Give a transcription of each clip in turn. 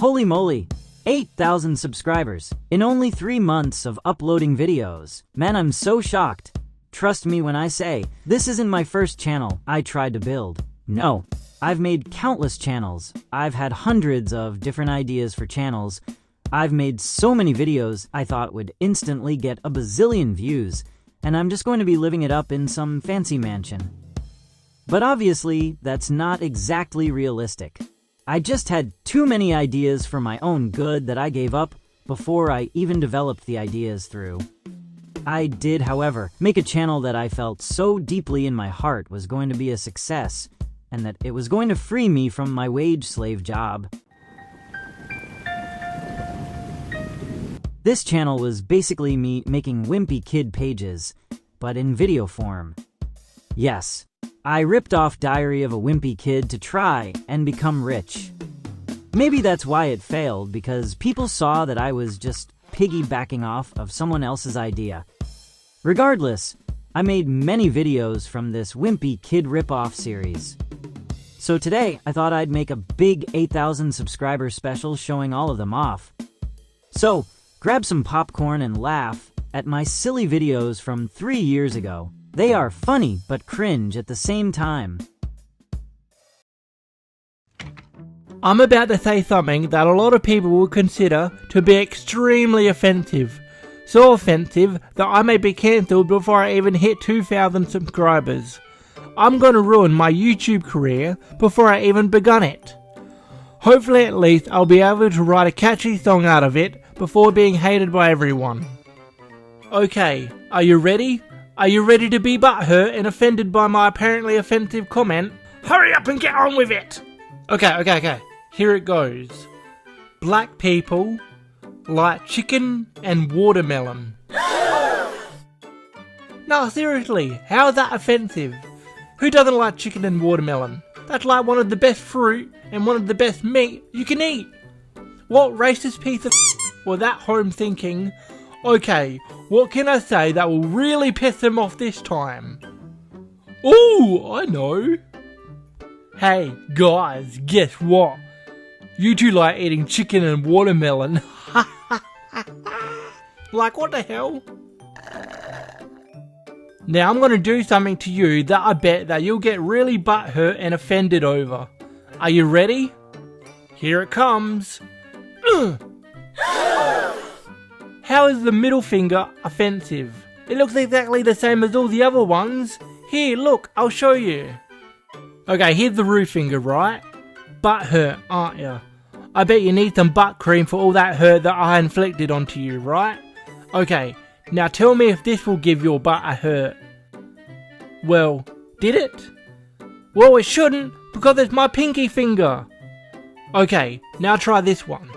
Holy moly! 8,000 subscribers in only 3 months of uploading videos. Man, I'm so shocked. Trust me when I say, this isn't my first channel I tried to build. No, I've made countless channels. I've had hundreds of different ideas for channels. I've made so many videos I thought would instantly get a bazillion views, and I'm just going to be living it up in some fancy mansion. But obviously, that's not exactly realistic. I just had too many ideas for my own good that I gave up before I even developed the ideas through. I did, however, make a channel that I felt so deeply in my heart was going to be a success, and that it was going to free me from my wage slave job. This channel was basically me making Wimpy Kid pages, but in video form. Yes, I ripped off Diary of a Wimpy Kid to try and become rich. Maybe that's why it failed, because people saw that I was just piggybacking off of someone else's idea. Regardless, I made many videos from this Wimpy Kid ripoff series. So today, I thought I'd make a big 8,000 subscriber special showing all of them off. So, grab some popcorn and laugh at my silly videos from 3 years ago. They are funny but cringe at the same time. I'm about to say something that a lot of people will consider to be extremely offensive. So offensive that I may be cancelled before I even hit 2,000 subscribers. I'm going to ruin my YouTube career before I even begun it. Hopefully at least I'll be able to write a catchy song out of it before being hated by everyone. Okay, are you ready? Are you ready to be butthurt and offended by my apparently offensive comment? Hurry up and get on with it! Okay. Here it goes. Black people like chicken and watermelon. No, seriously, how is that offensive? Who doesn't like chicken and watermelon? That's like one of the best fruit and one of the best meat you can eat. What racist piece of was that home thinking? Okay, what can I say that will really piss them off this time? Ooh, I know. Hey, guys, guess what? You two like eating chicken and watermelon. Like, what the hell? Now I'm gonna do something to you that I bet that you'll get really butthurt and offended over. Are you ready? Here it comes. How is the middle finger offensive? It looks exactly the same as all the other ones. Here, look, I'll show you. Okay, here's the rude finger, right? Butt hurt, aren't you? I bet you need some butt cream for all that hurt that I inflicted onto you, right? Okay, now tell me if this will give your butt a hurt. Well, did it? Well, it shouldn't, because it's my pinky finger. Okay, now try this one.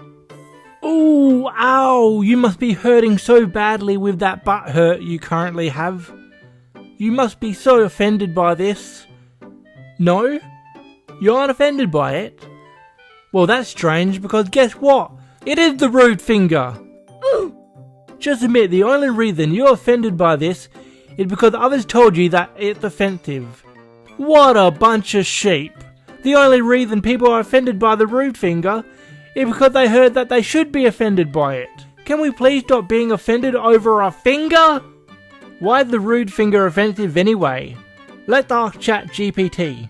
Ooh, ow, you must be hurting so badly with that butt hurt you currently have. You must be so offended by this. No? You aren't offended by it? Well, that's strange, because guess what? It is the rude finger. Just admit the only reason you're offended by this is because others told you that it's offensive. What a bunch of sheep. The only reason people are offended by the rude finger is because they heard that they should be offended by it. Can we please stop being offended over a finger? Why is the rude finger offensive anyway? Let's ask ChatGPT.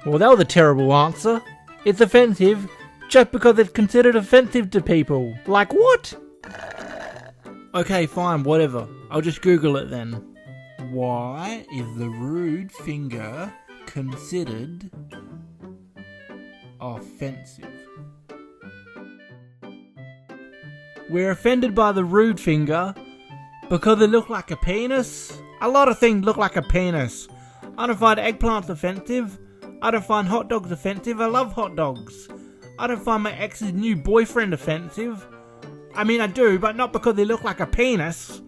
Well, that was a terrible answer. It's offensive just because it's considered offensive to people. Like what? Okay, fine, whatever. I'll just Google it then. Why is the rude finger considered offensive? We're offended by the rude finger because it looked like a penis. A lot of things look like a penis. I don't find eggplants offensive. I don't find hot dogs offensive. I love hot dogs. I don't find my ex's new boyfriend offensive. I mean, I do, but not because they look like a penis.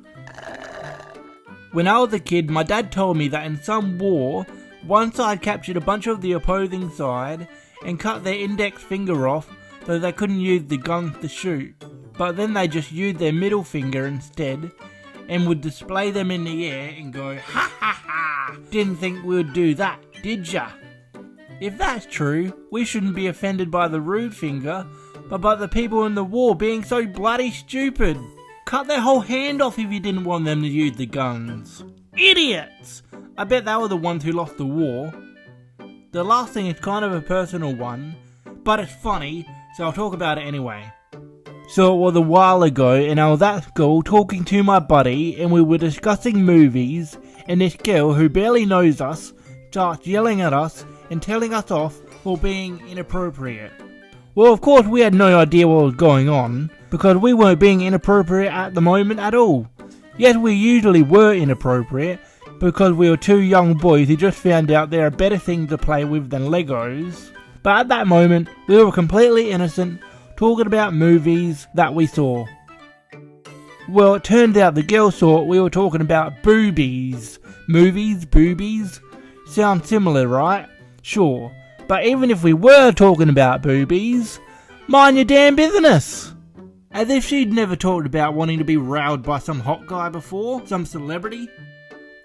When I was a kid, my dad told me that in some war, one side captured a bunch of the opposing side and cut their index finger off so they couldn't use the guns to shoot. But then they just used their middle finger instead and would display them in the air and go, ha ha ha, didn't think we would do that, did ya? If that's true, we shouldn't be offended by the rude finger, but by the people in the war being so bloody stupid. Cut their whole hand off if you didn't want them to use the guns. Idiots! I bet they were the ones who lost the war. The last thing is kind of a personal one, but it's funny, so I'll talk about it anyway. So it was a while ago, and I was at school talking to my buddy, and we were discussing movies, and this girl who barely knows us starts yelling at us and telling us off for being inappropriate. Well, of course we had no idea what was going on, because we weren't being inappropriate at the moment at all. Yes, we usually were inappropriate, because we were two young boys who just found out there are better things to play with than Legos. But at that moment, we were completely innocent, talking about movies that we saw. Well, it turned out the girl thought we were talking about boobies. Movies, boobies? Sound similar, right? Sure. But even if we were talking about boobies, mind your damn business! As if she'd never talked about wanting to be riled by some hot guy before, some celebrity.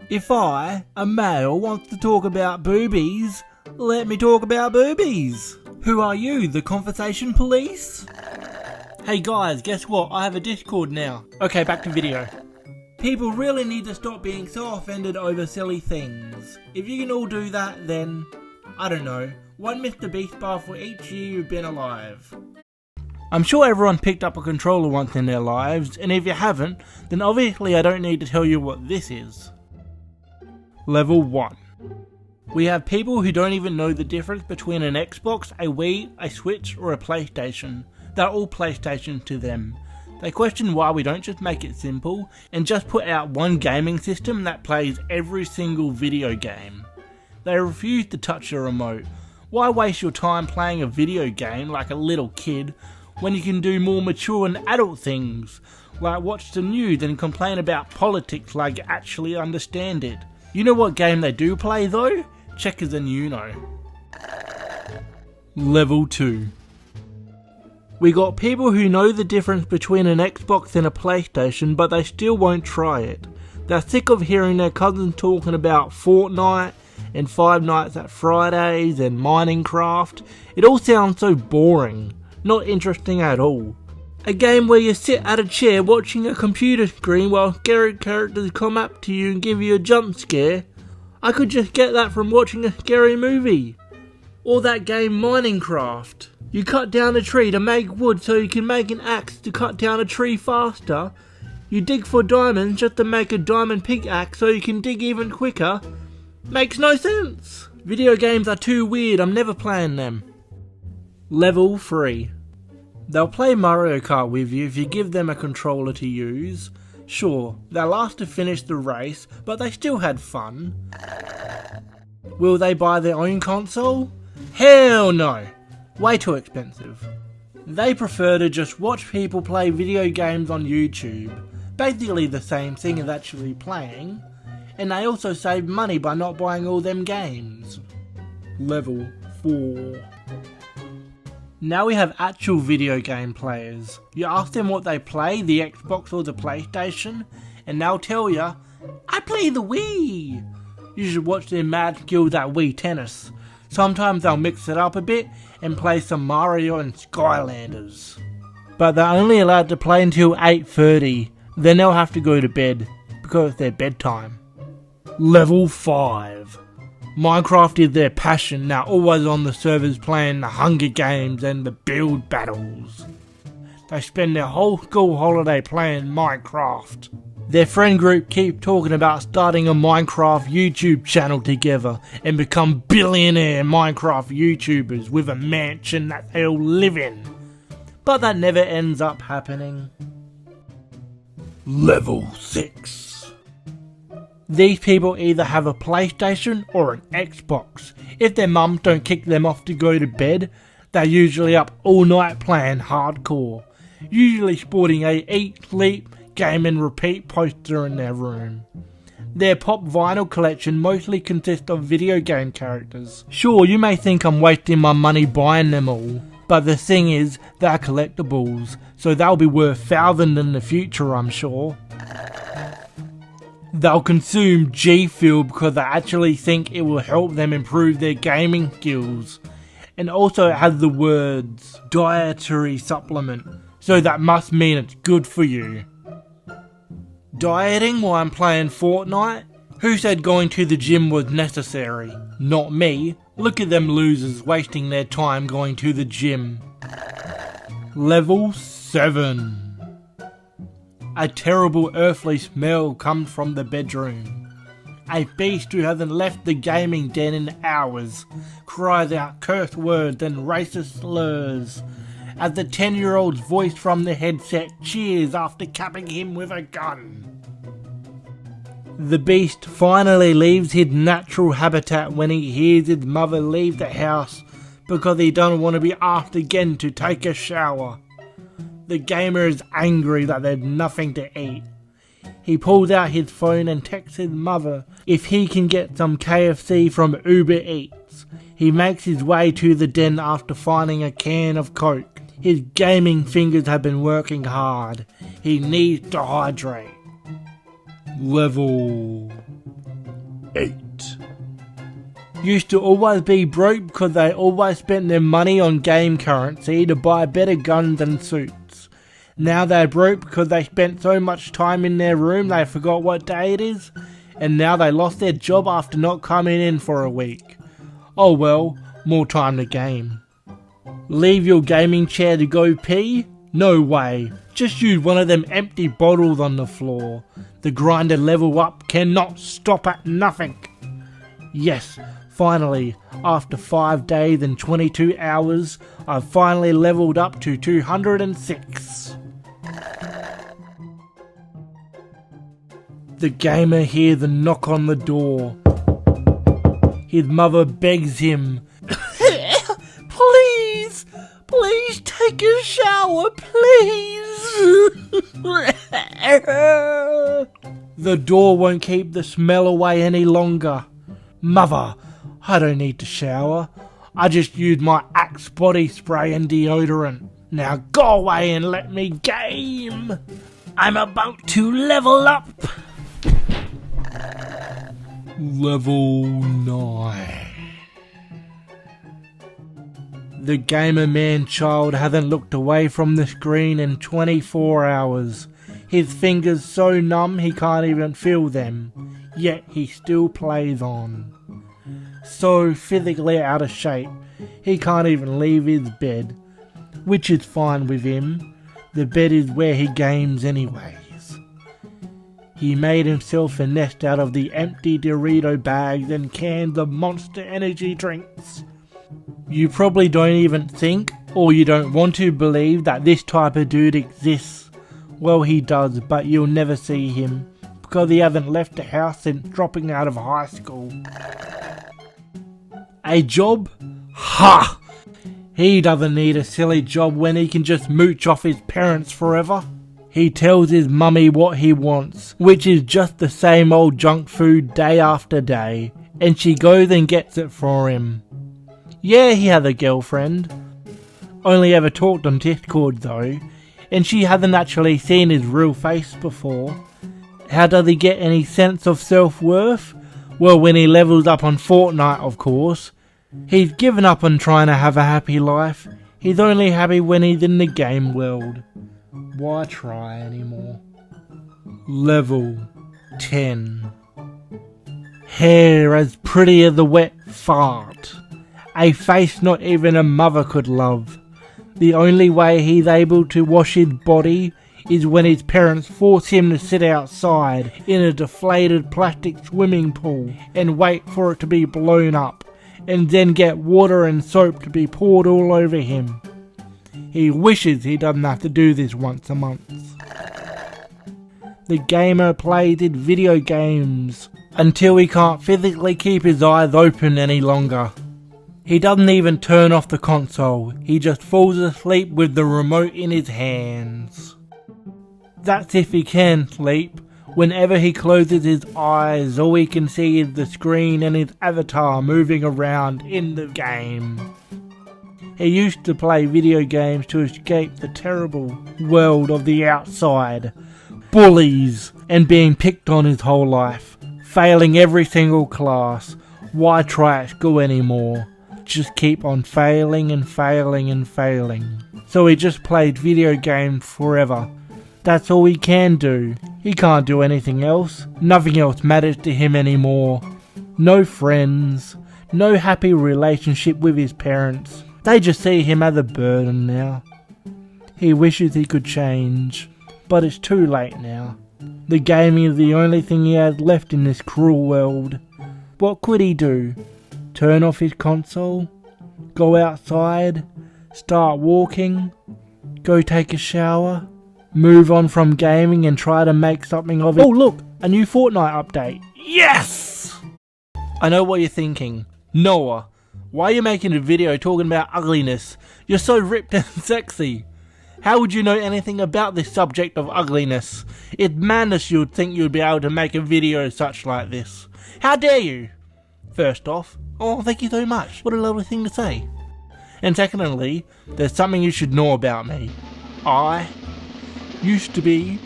If I, a male, wants to talk about boobies, let me talk about boobies. Who are you, the conversation police? Hey guys, guess what? I have a Discord now. Okay, back to video. People really need to stop being so offended over silly things. If you can all do that, then, I don't know, one Mr. Beast bar for each year you've been alive. I'm sure everyone picked up a controller once in their lives, and if you haven't, then obviously I don't need to tell you what this is. Level 1. We have people who don't even know the difference between an Xbox, a Wii, a Switch, or a PlayStation. They're all PlayStation to them. They question why we don't just make it simple and just put out one gaming system that plays every single video game. They refuse to touch a remote. Why waste your time playing a video game like a little kid when you can do more mature and adult things, like watch the news and complain about politics like you actually understand it? You know what game they do play though? Checkers and Uno. Level 2. We got people who know the difference between an Xbox and a PlayStation, but they still won't try it. They're sick of hearing their cousins talking about Fortnite and Five Nights at Fridays and Minecraft. It all sounds so boring, not interesting at all. A game where you sit at a chair watching a computer screen while scary characters come up to you and give you a jump scare. I could just get that from watching a scary movie. Or that game Minecraft. You cut down a tree to make wood so you can make an axe to cut down a tree faster. You dig for diamonds just to make a diamond pickaxe so you can dig even quicker. Makes no sense. Video games are too weird, I'm never playing them. Level 3. They'll play Mario Kart with you if you give them a controller to use. Sure, they'll ask to finish the race, but they still had fun. Will they buy their own console? Hell no! Way too expensive. They prefer to just watch people play video games on YouTube. Basically the same thing as actually playing. And they also save money by not buying all them games. Level 4. Now we have actual video game players. You ask them what they play, the Xbox or the PlayStation, and they'll tell you, I play the Wii! You should watch their mad skills at Wii Tennis. Sometimes they'll mix it up a bit and play some Mario and Skylanders. But they're only allowed to play until 8:30, then they'll have to go to bed, because it's their bedtime. Level 5. Minecraft is their passion, they're always on the servers playing the Hunger Games and the build battles. They spend their whole school holiday playing Minecraft. Their friend group keep talking about starting a Minecraft YouTube channel together and become billionaire Minecraft YouTubers with a mansion that they'll live in. But that never ends up happening. Level 6. These people either have a PlayStation or an Xbox. If their mums don't kick them off to go to bed, they're usually up all night playing hardcore. Usually sporting a eat, sleep, game and repeat poster in their room. Their pop vinyl collection mostly consists of video game characters. Sure, you may think I'm wasting my money buying them all, but the thing is, they're collectibles, so they'll be worth thousands in the future, I'm sure. They'll consume G Fuel because they actually think it will help them improve their gaming skills. And also it has the words dietary supplement, so that must mean it's good for you. Dieting while I'm playing Fortnite? Who said going to the gym was necessary? Not me. Look at them losers wasting their time going to the gym. Level 7. A terrible earthly smell comes from the bedroom. A beast who hasn't left the gaming den in hours cries out curse words and racist slurs as the 10-year-old's voice from the headset cheers after capping him with a gun. The beast finally leaves his natural habitat when he hears his mother leave the house because he doesn't want to be asked again to take a shower. The gamer is angry that there's nothing to eat. He pulls out his phone and texts his mother if he can get some KFC from Uber Eats. He makes his way to the den after finding a can of Coke. His gaming fingers have been working hard. He needs to hydrate. Level 8. Used to always be broke because they always spent their money on game currency to buy better guns and suits. Now they're broke because they spent so much time in their room they forgot what day it is, and now they lost their job after not coming in for a week. Oh well, more time to game. Leave your gaming chair to go pee? No way. Just use one of them empty bottles on the floor. The grinder level up cannot stop at nothing. Yes, finally, after 5 days and 22 hours, I've finally leveled up to 206. The gamer hears a knock on the door. His mother begs him, Please take a shower, please. The door won't keep the smell away any longer. Mother, I don't need to shower. I just used my Axe body spray and deodorant. Now go away and let me game. I'm about to level up. Level 9. The gamer man-child hasn't looked away from the screen in 24 hours. His fingers so numb he can't even feel them, yet he still plays on. So physically out of shape, he can't even leave his bed, which is fine with him. The bed is where he games anyways. He made himself a nest out of the empty Dorito bags and cans of Monster Energy drinks. You probably don't even think, or you don't want to believe that this type of dude exists. Well, he does, but you'll never see him, because he hasn't left the house since dropping out of high school. A job? Ha! He doesn't need a silly job when he can just mooch off his parents forever. He tells his mummy what he wants, which is just the same old junk food day after day, and she goes and gets it for him. Yeah, he has a girlfriend. Only ever talked on Discord though, and she hasn't actually seen his real face before. How does he get any sense of self-worth? Well, when he levels up on Fortnite, of course. He's given up on trying to have a happy life. He's only happy when he's in the game world. Why try anymore? Level 10. Hair as pretty as a wet fart. A face not even a mother could love. The only way he's able to wash his body is when his parents force him to sit outside in a deflated plastic swimming pool and wait for it to be blown up, and then get water and soap to be poured all over him. He wishes he doesn't have to do this once a month. The gamer plays his video games until he can't physically keep his eyes open any longer. He doesn't even turn off the console, he just falls asleep with the remote in his hands. That's if he can sleep. Whenever he closes his eyes, all he can see is the screen and his avatar moving around in the game. He used to play video games to escape the terrible world of the outside, bullies, and being picked on his whole life. Failing every single class. Why try at school anymore? Just keep on failing and failing and failing. So he just played video games forever. That's all he can do. He can't do anything else. Nothing else matters to him anymore. No friends. No happy relationship with his parents. They just see him as a burden now. He wishes he could change, but it's too late now. The gaming is the only thing he has left in this cruel world. What could he do? Turn off his console? Go outside? Start walking? Go take a shower? Move on from gaming and try to make something of it? Oh look! A new Fortnite update! Yes! I know what you're thinking. Noah, why are you making a video talking about ugliness? You're so ripped and sexy. How would you know anything about this subject of ugliness? It's madness you'd think you'd be able to make a video such like this. How dare you? First off, oh thank you so much, what a lovely thing to say. And secondly, there's something you should know about me. I used to be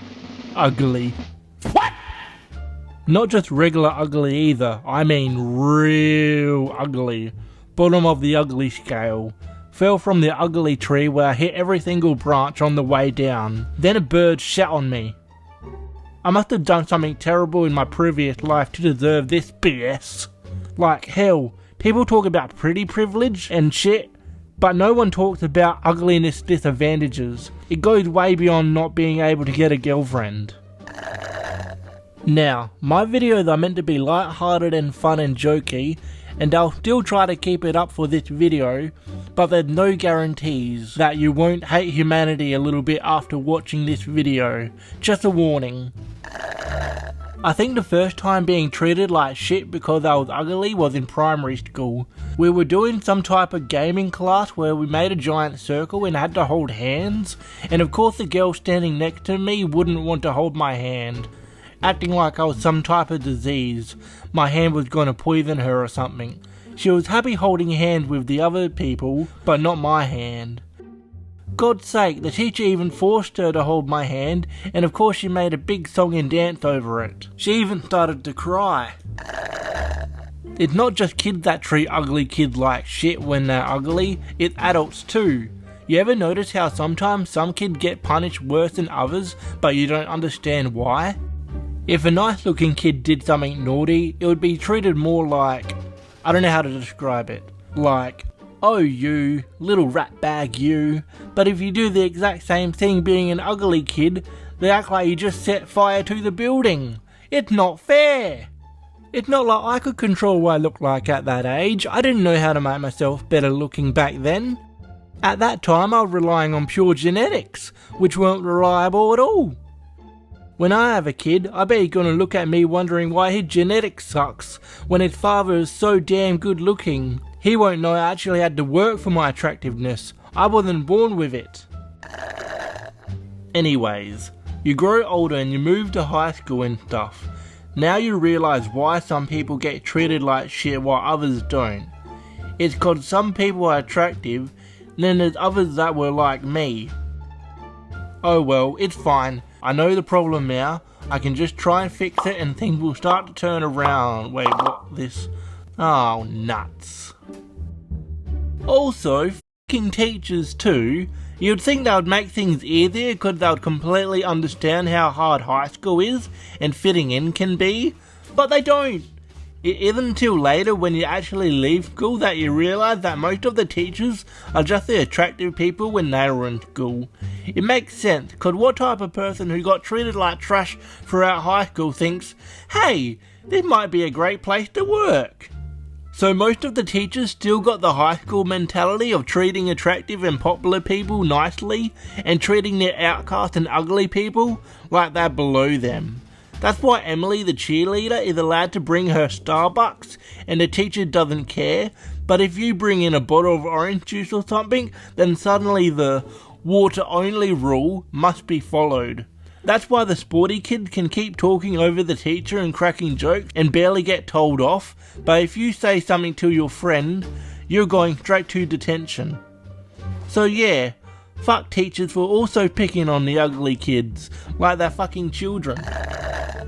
ugly. What? Not just regular ugly either, I mean real ugly. Bottom of the ugly scale. Fell from the ugly tree where I hit every single branch on the way down. Then a bird shat on me. I must have done something terrible in my previous life to deserve this BS. Like hell, people talk about pretty privilege and shit, but no one talks about ugliness disadvantages. It goes way beyond not being able to get a girlfriend. Now, my videos are meant to be light-hearted and fun and jokey, and I'll still try to keep it up for this video, but there's no guarantees that you won't hate humanity a little bit after watching this video. Just a warning. I think the first time being treated like shit because I was ugly was in primary school. We were doing some type of gaming class where we made a giant circle and had to hold hands, and of course the girl standing next to me wouldn't want to hold my hand, acting like I was some type of disease. My hand was gonna poison her or something. She was happy holding hands with the other people, but not my hand. God's sake, the teacher even forced her to hold my hand, and of course she made a big song and dance over it. She even started to cry. It's not just kids that treat ugly kids like shit when they're ugly, it's adults too. You ever notice how sometimes some kids get punished worse than others, but you don't understand why? If a nice looking kid did something naughty, it would be treated more like, I don't know how to describe it, like, oh you, little rat bag you. But if you do the exact same thing being an ugly kid, they act like you just set fire to the building. It's not fair. It's not like I could control what I looked like at that age. I didn't know how to make myself better looking back then. At that time I was relying on pure genetics, which weren't reliable at all. When I have a kid, I bet he's gonna look at me wondering why his genetics sucks when his father is so damn good looking. He won't know I actually had to work for my attractiveness. I wasn't born with it. Anyways, you grow older and you move to high school and stuff. Now you realise why some people get treated like shit while others don't. It's cause some people are attractive, and then there's others that were like me. Oh well, it's fine. I know the problem now. I can just try and fix it and things will start to turn around. Wait, what? This? Oh, nuts. Also, f***ing teachers too. You'd think they would make things easier because they would completely understand how hard high school is and fitting in can be, but they don't. It isn't until later when you actually leave school that you realise that most of the teachers are just the attractive people when they were in school. It makes sense, because what type of person who got treated like trash throughout high school thinks, hey, this might be a great place to work? So most of the teachers still got the high school mentality of treating attractive and popular people nicely and treating their outcast and ugly people like they're below them. That's why Emily, the cheerleader, is allowed to bring her Starbucks and the teacher doesn't care, but if you bring in a bottle of orange juice or something, then suddenly the water only rule must be followed. That's why the sporty kid can keep talking over the teacher and cracking jokes and barely get told off, but if you say something to your friend, you're going straight to detention. So yeah, Fuck teachers for also picking on the ugly kids like they're fucking children.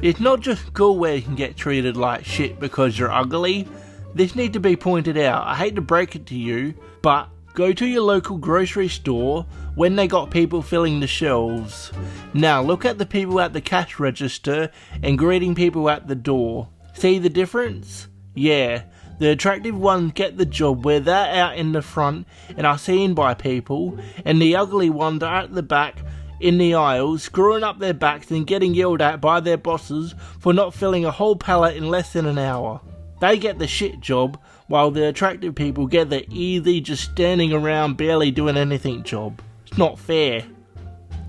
It's not just school where you can get treated like shit because you're ugly. This needs to be pointed out. I hate to break it to you, but go to your local grocery store when they got people filling the shelves. Now look at the people at the cash register and greeting people at the door. See the difference? Yeah, the attractive ones get the job where they're out in the front and are seen by people, and the ugly ones are at the back in the aisles, screwing up their backs and getting yelled at by their bosses for not filling a whole pallet in less than an hour. They get the shit job, while the attractive people get the easy, just standing around barely doing anything job. It's not fair.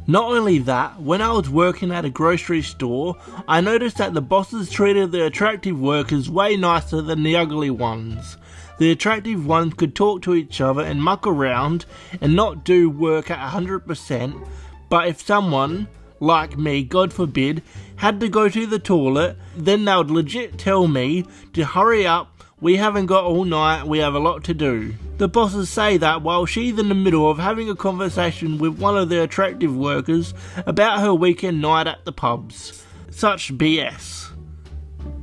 Not only that, when I was working at a grocery store, I noticed that the bosses treated the attractive workers way nicer than the ugly ones. The attractive ones could talk to each other and muck around and not do work at 100%, but if someone, like me, God forbid, had to go to the toilet, then they would legit tell me to hurry up, we haven't got all night, we have a lot to do. The bosses say that while she's in the middle of having a conversation with one of the attractive workers about her weekend night at the pubs. Such BS.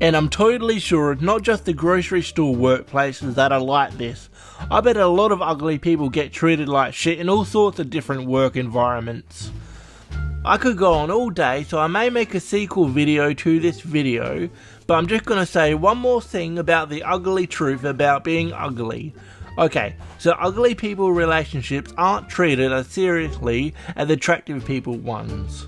And I'm totally sure it's not just the grocery store workplaces that are like this. I bet a lot of ugly people get treated like shit in all sorts of different work environments. I could go on all day, so I may make a sequel video to this video, but I'm just gonna say one more thing about the ugly truth about being ugly. Okay, so ugly people relationships aren't treated as seriously as attractive people ones.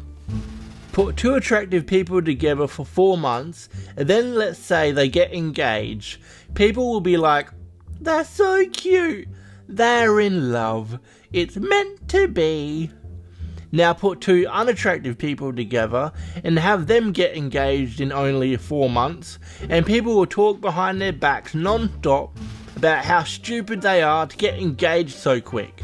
Put two attractive people together for 4 months, and then let's say they get engaged. People will be like, "That's so cute, they're in love, it's meant to be." Now put two unattractive people together and have them get engaged in only 4 months, and people will talk behind their backs non-stop about how stupid they are to get engaged so quick.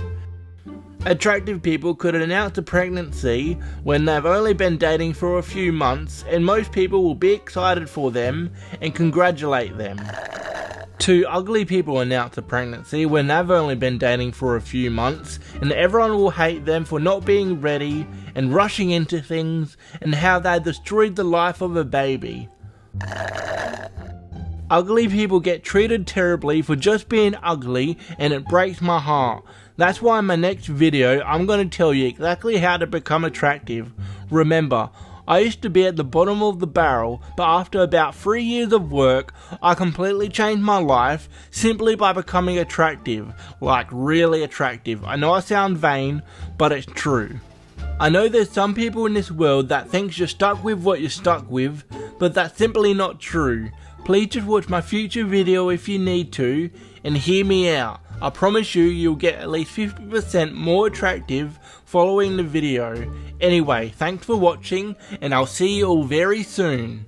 Attractive people could announce a pregnancy when they've only been dating for a few months, and most people will be excited for them and congratulate them. Two ugly people announce a pregnancy when they've only been dating for a few months, and everyone will hate them for not being ready and rushing into things, and how they destroyed the life of a baby. Ugly people get treated terribly for just being ugly, and it breaks my heart. That's why in my next video I'm going to tell you exactly how to become attractive. Remember, I used to be at the bottom of the barrel, but after about 3 years of work, I completely changed my life simply by becoming attractive. Like really attractive. I know I sound vain, but it's true. I know there's some people in this world that thinks you're stuck with what you're stuck with, but that's simply not true. Please just watch my future video if you need to, and hear me out. I promise you, you'll get at least 50% more attractive following the video. Anyway, thanks for watching, and I'll see you all very soon.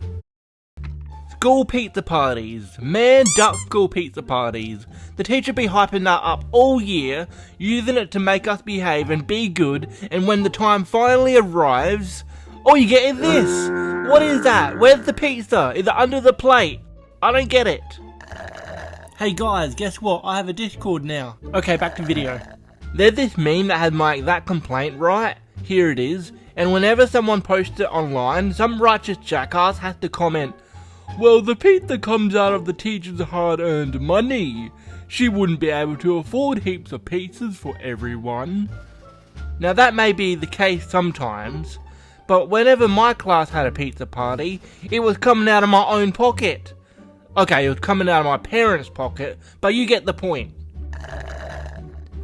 School pizza parties. Man, duck school pizza parties. The teacher be hyping that up all year, using it to make us behave and be good, and when the time finally arrives, all you get is this. What is that? Where's the pizza? Is it under the plate? I don't get it. Hey guys, guess what? I have a Discord now. Okay, back to video. There's this meme that had my exact complaint, right? Here it is. And whenever someone posts it online, some righteous jackass has to comment, "Well, the pizza comes out of the teacher's hard-earned money. She wouldn't be able to afford heaps of pizzas for everyone." Now that may be the case sometimes, but whenever my class had a pizza party, it was coming out of my own pocket. Okay, it was coming out of my parents' pocket, but you get the point.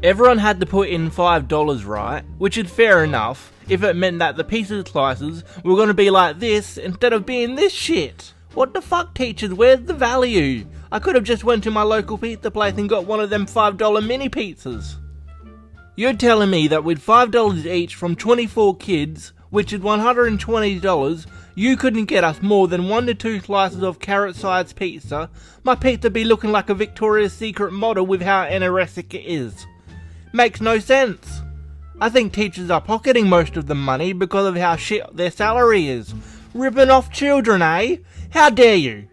Everyone had to put in $5, right? Which is fair enough, if it meant that the pizza slices were gonna be like this instead of being this shit. What the fuck, teachers? Where's the value? I could have just went to my local pizza place and got one of them $5 mini pizzas. You're telling me that with $5 each from 24 kids, which is $120, you couldn't get us more than 1 to 2 slices of carrot-sized pizza? My pizza be looking like a Victoria's Secret model with how anorexic it is. Makes no sense. I think teachers are pocketing most of the money because of how shit their salary is. Ripping off children, eh? How dare you?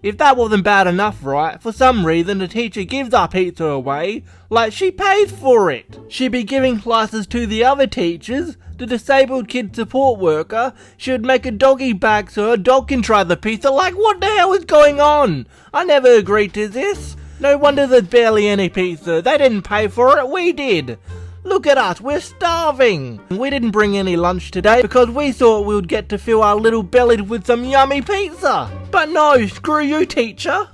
If that wasn't bad enough, right, for some reason the teacher gives our pizza away like she pays for it. She'd be giving slices to the other teachers. The disabled kid support worker, she would make a doggy bag so her dog can try the pizza. Like, what the hell is going on? I never agreed to this. No wonder there's barely any pizza. They didn't pay for it, we did. Look at us, we're starving. We didn't bring any lunch today because we thought we would get to fill our little bellies with some yummy pizza. But no, screw you, teacher.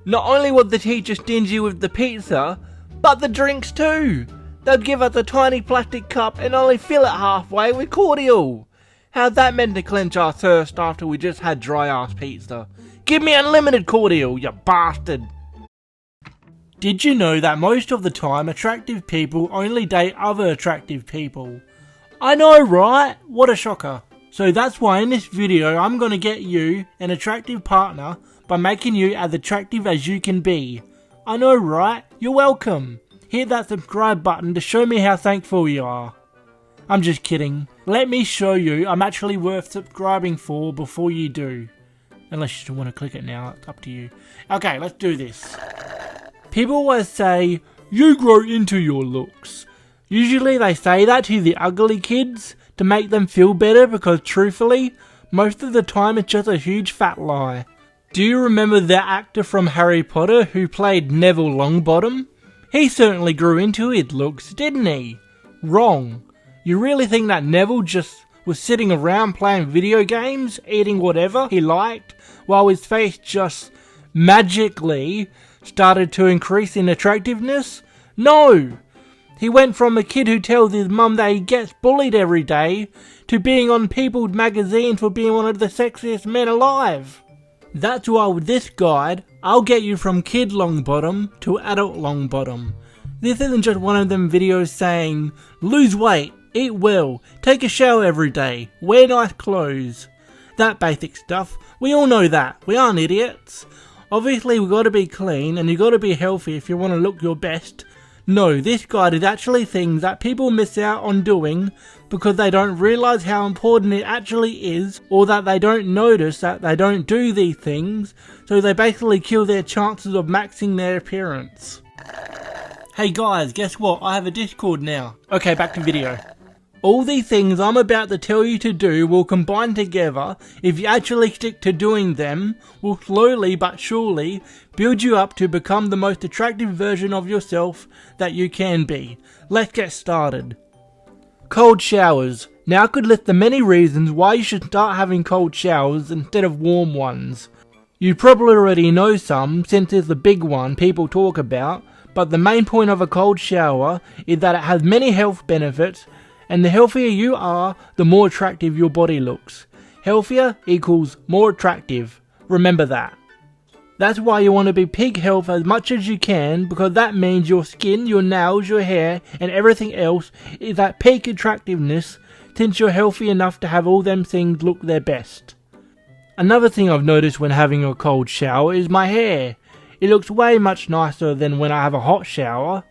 Not only was the teacher stingy with the pizza, but the drinks too. They'd give us a tiny plastic cup and only fill it halfway with cordial. How's that meant to quench our thirst after we just had dry-ass pizza? Give me unlimited cordial, you bastard. Did you know that most of the time attractive people only date other attractive people? I know, right? What a shocker. So that's why in this video I'm going to get you an attractive partner by making you as attractive as you can be. I know, right? You're welcome. Hit that subscribe button to show me how thankful you are. I'm just kidding. Let me show you I'm actually worth subscribing for before you do. Unless you want to click it now, it's up to you. Okay, let's do this. People always say, you grow into your looks. Usually they say that to the ugly kids to make them feel better because truthfully, most of the time it's just a huge fat lie. Do you remember that actor from Harry Potter who played Neville Longbottom? He certainly grew into his looks, didn't he? Wrong. You really think that Neville just was sitting around playing video games, eating whatever he liked, while his face just magically started to increase in attractiveness? No! He went from a kid who tells his mum that he gets bullied every day to being on People's magazine for being one of the sexiest men alive. That's why with this guide, I'll get you from kid Longbottom to adult Longbottom. This isn't just one of them videos saying, lose weight, eat well, take a shower every day, wear nice clothes. That basic stuff, we all know that, we aren't idiots. Obviously we gotta be clean and you gotta be healthy if you want to look your best. No, this guide is actually things that people miss out on doing because they don't realise how important it actually is, or that they don't notice that they don't do these things, so they basically kill their chances of maxing their appearance. Hey guys, guess what? I have a Discord now. Okay, back to video. All these things I'm about to tell you to do will combine together. If you actually stick to doing them, will slowly but surely build you up to become the most attractive version of yourself that you can be. Let's get started. Cold showers. Now I could list the many reasons why you should start having cold showers instead of warm ones. You probably already know some since it's the big one people talk about, but the main point of a cold shower is that it has many health benefits, and the healthier you are, the more attractive your body looks. Healthier equals more attractive. Remember that. That's why you want to be peak health as much as you can, because that means your skin, your nails, your hair, and everything else is at peak attractiveness since you're healthy enough to have all them things look their best. Another thing I've noticed when having a cold shower is my hair. It looks way much nicer than when I have a hot shower.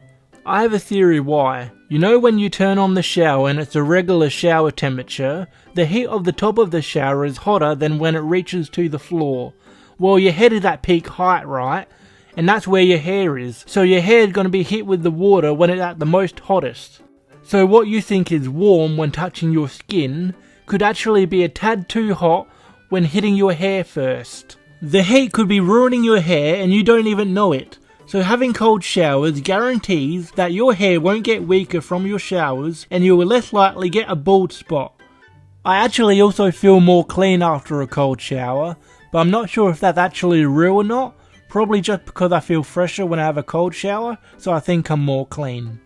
I have a theory why. You know when you turn on the shower and it's a regular shower temperature, the heat of the top of the shower is hotter than when it reaches to the floor. Well, your head is at peak height, right? And that's where your hair is. So your hair is going to be hit with the water when it's at the most hottest. So what you think is warm when touching your skin could actually be a tad too hot when hitting your hair first. The heat could be ruining your hair and you don't even know it. So having cold showers guarantees that your hair won't get weaker from your showers and you will less likely get a bald spot. I actually also feel more clean after a cold shower, but I'm not sure if that's actually real or not. Probably just because I feel fresher when I have a cold shower, so I think I'm more clean.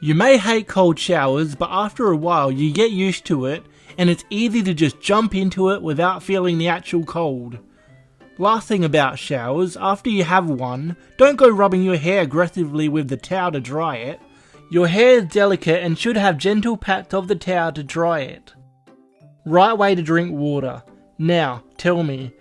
You may hate cold showers, but after a while you get used to it and it's easy to just jump into it without feeling the actual cold. Last thing about showers, after you have one, don't go rubbing your hair aggressively with the towel to dry it. Your hair is delicate and should have gentle pats of the towel to dry it. Right way to drink water. Now, tell me,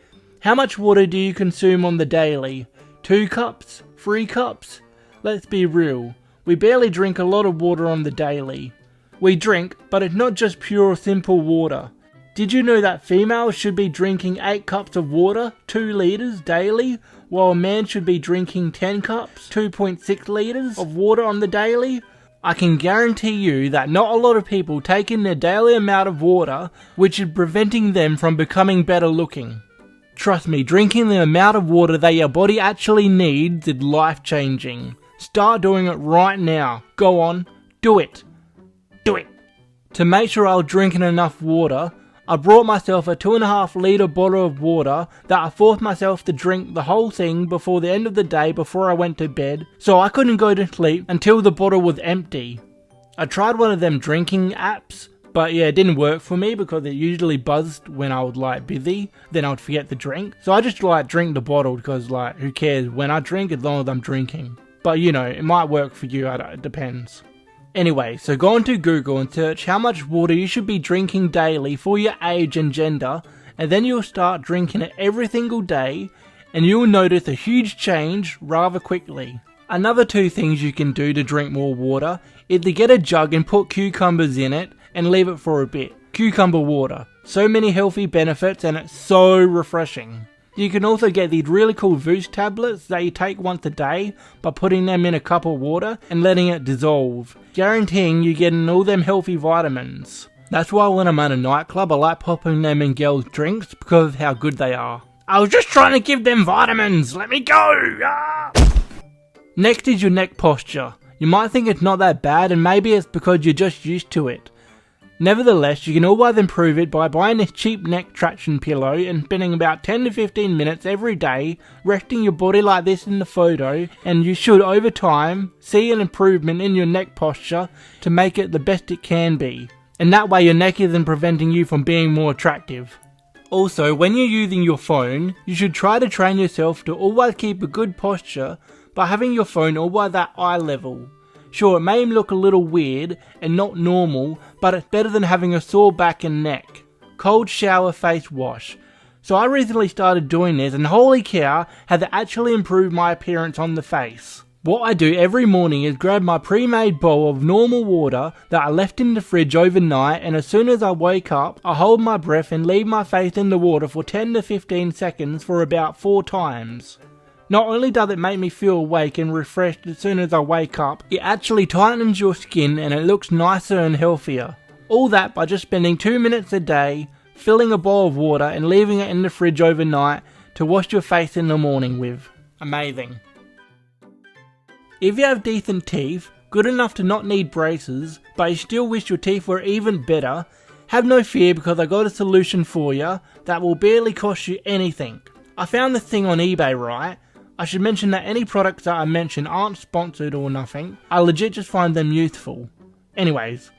how much water do you consume on the daily? 2 cups? 3 cups? Let's be real, we barely drink a lot of water on the daily. We drink, but it's not just pure simple water. Did you know that females should be drinking 8 cups of water, 2 litres daily, while a man should be drinking 10 cups, 2.6 litres of water on the daily? I can guarantee you that not a lot of people take in their daily amount of water, which is preventing them from becoming better looking. Trust me, drinking the amount of water that your body actually needs is life changing. Start doing it right now. Go on, do it. Do it. To make sure I was drinking enough water, I brought myself a 2.5 litre bottle of water that I forced myself to drink the whole thing before the end of the day before I went to bed, so I couldn't go to sleep until the bottle was empty. I tried one of them drinking apps, but yeah, it didn't work for me because it usually buzzed when I was busy, then I would forget to drink. So I just drink the bottle because who cares when I drink as long as I'm drinking. But it might work for you, it depends. Anyway, so go onto Google and search how much water you should be drinking daily for your age and gender, and then you'll start drinking it every single day, and you'll notice a huge change rather quickly. Another 2 things you can do to drink more water is to get a jug and put cucumbers in it and leave it for a bit. Cucumber water. So many healthy benefits and it's so refreshing. You can also get these really cool Voost tablets that you take once a day by putting them in a cup of water and letting it dissolve, guaranteeing you getting all them healthy vitamins. That's why when I'm at a nightclub I like popping them in girls' drinks because of how good they are. I was just trying to give them vitamins, let me go! Ah! Next is your neck posture. You might think it's not that bad and maybe it's because you're just used to it. Nevertheless, you can always improve it by buying this cheap neck traction pillow and spending about 10 to 15 minutes every day resting your body like this in the photo, and you should over time see an improvement in your neck posture to make it the best it can be. And that way your neck isn't preventing you from being more attractive. Also, when you're using your phone, you should try to train yourself to always keep a good posture by having your phone always at eye level. Sure, it may look a little weird and not normal, but it's better than having a sore back and neck. Cold shower face wash. So I recently started doing this and holy cow, has it actually improved my appearance on the face. What I do every morning is grab my pre-made bowl of normal water that I left in the fridge overnight, and as soon as I wake up, I hold my breath and leave my face in the water for 10 to 15 seconds for about 4 times. Not only does it make me feel awake and refreshed as soon as I wake up, it actually tightens your skin and it looks nicer and healthier. All that by just spending 2 minutes a day, filling a bowl of water and leaving it in the fridge overnight to wash your face in the morning with. Amazing. If you have decent teeth, good enough to not need braces, but you still wish your teeth were even better, have no fear because I got a solution for you that will barely cost you anything. I found this thing on eBay, right? I should mention that any products that I mention aren't sponsored or nothing. I legit just find them useful. Anyways,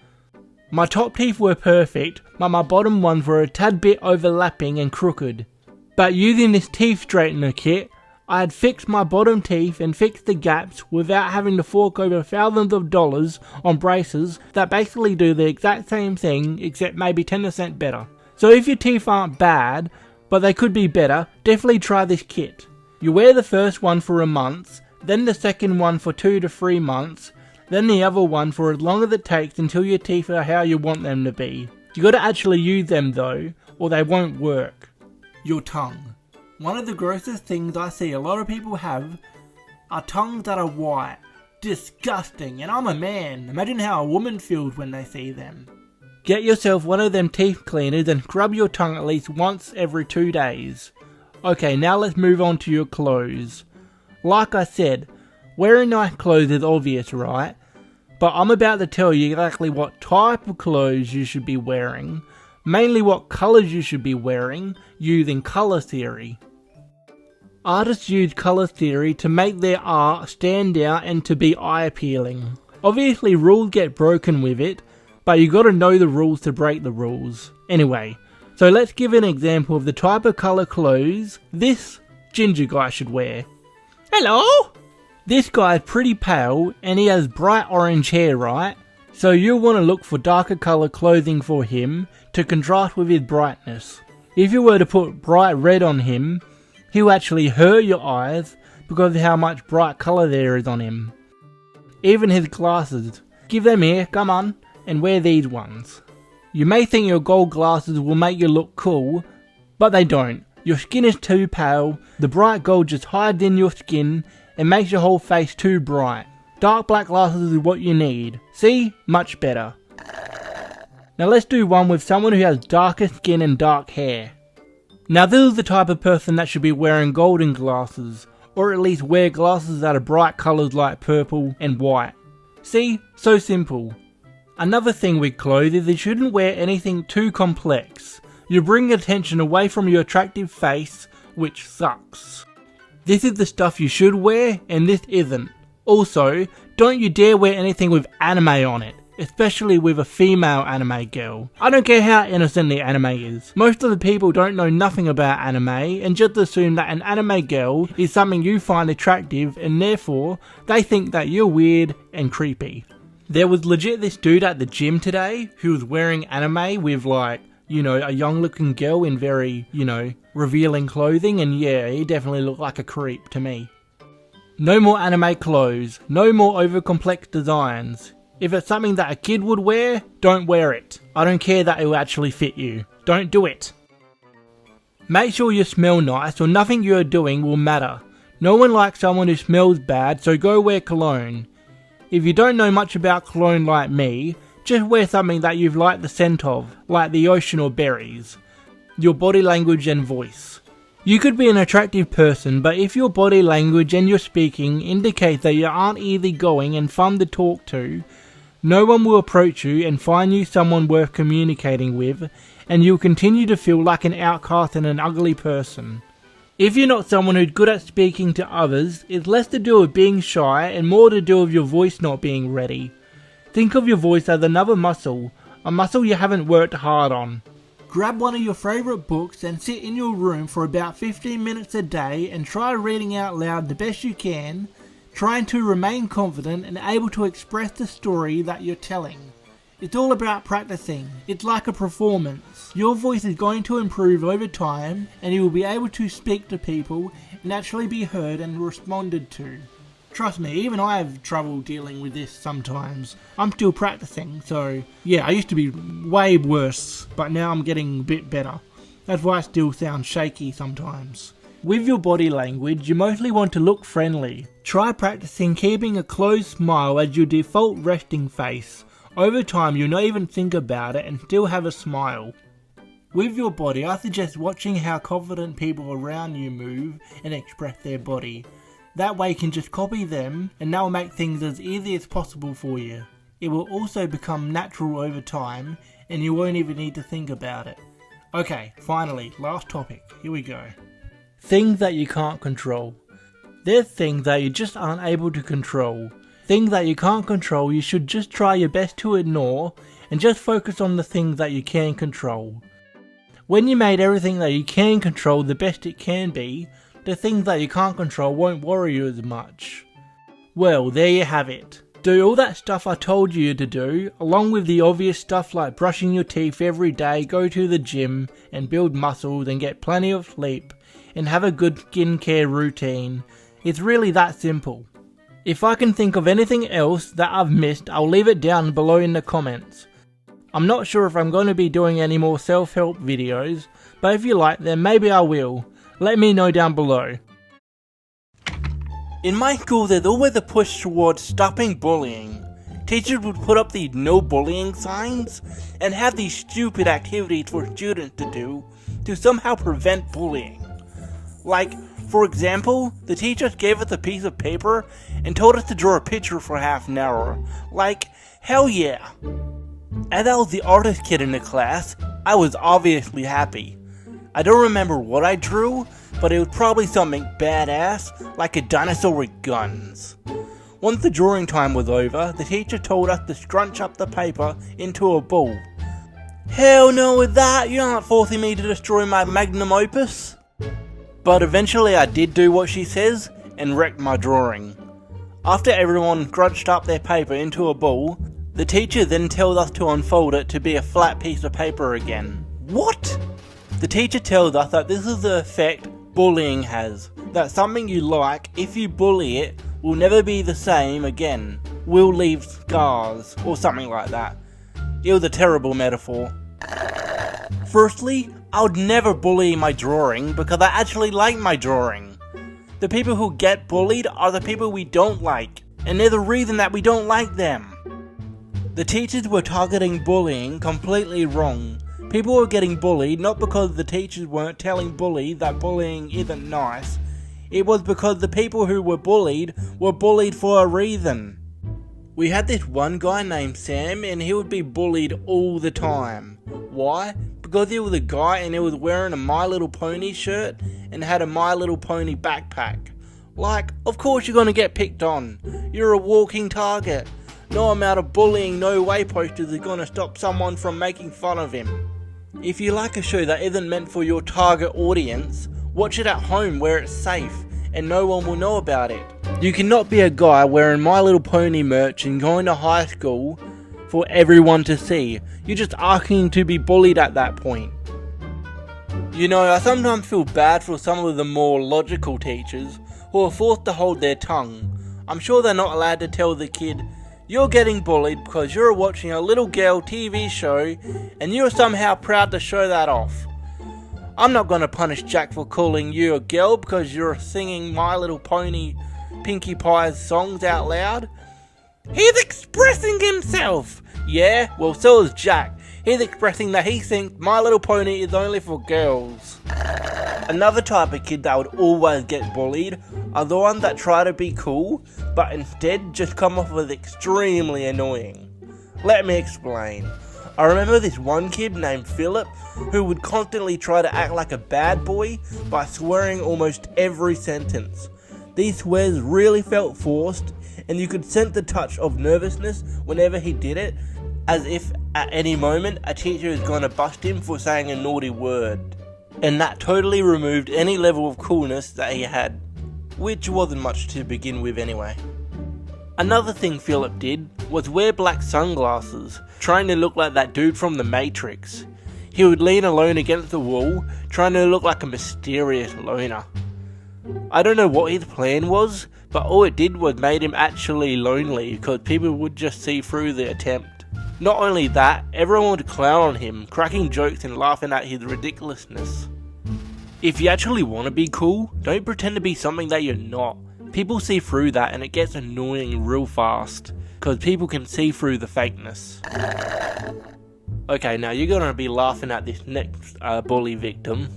my top teeth were perfect, but my bottom ones were a tad bit overlapping and crooked. But using this teeth straightener kit, I had fixed my bottom teeth and fixed the gaps without having to fork over thousands of dollars on braces that basically do the exact same thing except maybe 10% better. So if your teeth aren't bad, but they could be better, definitely try this kit. You wear the first one for a month, then the second one for 2 to 3 months, then the other one for as long as it takes until your teeth are how you want them to be. You gotta actually use them though, or they won't work. Your tongue. One of the grossest things I see a lot of people have are tongues that are white. Disgusting, and I'm a man. Imagine how a woman feels when they see them. Get yourself one of them teeth cleaners and scrub your tongue at least once every 2 days. Okay, now let's move on to your clothes. Like I said, wearing nice clothes is obvious, right? But I'm about to tell you exactly what type of clothes you should be wearing, mainly what colours you should be wearing, using colour theory. Artists use colour theory to make their art stand out and to be eye-appealing. Obviously rules get broken with it, but you gotta know the rules to break the rules. Anyway, so let's give an example of the type of colour clothes this ginger guy should wear. Hello? This guy is pretty pale and he has bright orange hair, right? So you'll want to look for darker colour clothing for him to contrast with his brightness. If you were to put bright red on him, he'll actually hurt your eyes because of how much bright colour there is on him. Even his glasses. Give them here, come on, and wear these ones. You may think your gold glasses will make you look cool, but they don't. Your skin is too pale, the bright gold just hides in your skin and makes your whole face too bright. Dark black glasses is what you need. See? Much better. Now let's do one with someone who has darker skin and dark hair. Now this is the type of person that should be wearing golden glasses, or at least wear glasses that are bright colours like purple and white. See? So simple. Another thing with clothes is you shouldn't wear anything too complex. You bring attention away from your attractive face, which sucks. This is the stuff you should wear, and this isn't. Also, don't you dare wear anything with anime on it, especially with a female anime girl. I don't care how innocent the anime is. Most of the people don't know nothing about anime and just assume that an anime girl is something you find attractive and therefore they think that you're weird and creepy. There was legit this dude at the gym today who was wearing anime with like, you know, a young looking girl in very, you know, revealing clothing, and yeah, he definitely looked like a creep to me. No more anime clothes, no more over complex designs. If it's something that a kid would wear, don't wear it. I don't care that it will actually fit you. Don't do it. Make sure you smell nice or nothing you're doing will matter. No one likes someone who smells bad, so go wear cologne. If you don't know much about cologne like me, just wear something that you've liked the scent of, like the ocean or berries. Your body language and voice. You could be an attractive person, but if your body language and your speaking indicate that you aren't easygoing and fun to talk to, no one will approach you and find you someone worth communicating with, and you'll continue to feel like an outcast and an ugly person. If you're not someone who's good at speaking to others, it's less to do with being shy and more to do with your voice not being ready. Think of your voice as another muscle, a muscle you haven't worked hard on. Grab one of your favourite books and sit in your room for about 15 minutes a day and try reading out loud the best you can, trying to remain confident and able to express the story that you're telling. It's all about practicing. It's like a performance. Your voice is going to improve over time and you will be able to speak to people and actually be heard and responded to. Trust me, even I have trouble dealing with this sometimes. I'm still practicing, so yeah, I used to be way worse, but now I'm getting a bit better. That's why I still sound shaky sometimes. With your body language, you mostly want to look friendly. Try practicing keeping a closed smile as your default resting face. Over time, you'll not even think about it and still have a smile. With your body, I suggest watching how confident people around you move and express their body. That way you can just copy them and that will make things as easy as possible for you. It will also become natural over time and you won't even need to think about it. Okay, finally, last topic, here we go. Things that you can't control. There's things that you just aren't able to control. Things that you can't control you should just try your best to ignore and just focus on the things that you can control. When you made everything that you can control the best it can be, the things that you can't control won't worry you as much. Well, there you have it. Do all that stuff I told you to do, along with the obvious stuff like brushing your teeth every day, go to the gym and build muscles and get plenty of sleep and have a good skincare routine. It's really that simple. If I can think of anything else that I've missed, I'll leave it down below in the comments. I'm not sure if I'm going to be doing any more self-help videos, but if you like them, maybe I will. Let me know down below. In my school there's always a push towards stopping bullying. Teachers would put up these no bullying signs and have these stupid activities for students to do to somehow prevent bullying. Like, for example, the teachers gave us a piece of paper and told us to draw a picture for half an hour. Like, hell yeah! As I was the artist kid in the class, I was obviously happy. I don't remember what I drew, but it was probably something badass, like a dinosaur with guns. Once the drawing time was over, the teacher told us to scrunch up the paper into a ball. Hell no with that, you're not forcing me to destroy my magnum opus. But eventually I did do what she says, and wrecked my drawing. After everyone scrunched up their paper into a ball, the teacher then tells us to unfold it to be a flat piece of paper again. What? The teacher tells us that this is the effect bullying has. That something you like, if you bully it, will never be the same again. Will leave scars, or something like that. It was a terrible metaphor. Firstly, I would never bully my drawing because I actually like my drawing. The people who get bullied are the people we don't like, and they're the reason that we don't like them. The teachers were targeting bullying completely wrong. People were getting bullied not because the teachers weren't telling bullies that bullying isn't nice. It was because the people who were bullied for a reason. We had this one guy named Sam, and he would be bullied all the time. Why? Because he was a guy and he was wearing a My Little Pony shirt and had a My Little Pony backpack. Like, of course you're gonna get picked on. You're a walking target. No amount of bullying, no way posters is gonna stop someone from making fun of him. If you like a show that isn't meant for your target audience, watch it at home where it's safe and no one will know about it. You cannot be a guy wearing My Little Pony merch and going to high school for everyone to see. You're just asking to be bullied at that point. You know, I sometimes feel bad for some of the more logical teachers who are forced to hold their tongue. I'm sure they're not allowed to tell the kid, "You're getting bullied because you're watching a little girl TV show and you're somehow proud to show that off." I'm not going to punish Jack for calling you a girl because you're singing My Little Pony Pinkie Pie's songs out loud. He's expressing himself! Yeah, well so is Jack. He's expressing that he thinks My Little Pony is only for girls. Another type of kid that would always get bullied are the ones that try to be cool, but instead just come off as extremely annoying. Let me explain. I remember this one kid named Philip who would constantly try to act like a bad boy by swearing almost every sentence. These swears really felt forced, and you could sense the touch of nervousness whenever he did it, as if at any moment a teacher is going to bust him for saying a naughty word. And that totally removed any level of coolness that he had, which wasn't much to begin with anyway. Another thing Philip did was wear black sunglasses, trying to look like that dude from The Matrix. He would lean alone against the wall, trying to look like a mysterious loner. I don't know what his plan was, but all it did was made him actually lonely because people would just see through the attempt. Not only that, everyone would clown on him, cracking jokes and laughing at his ridiculousness. If you actually want to be cool, don't pretend to be something that you're not. People see through that and it gets annoying real fast, because people can see through the fakeness. Okay, now you're gonna be laughing at this next bully victim.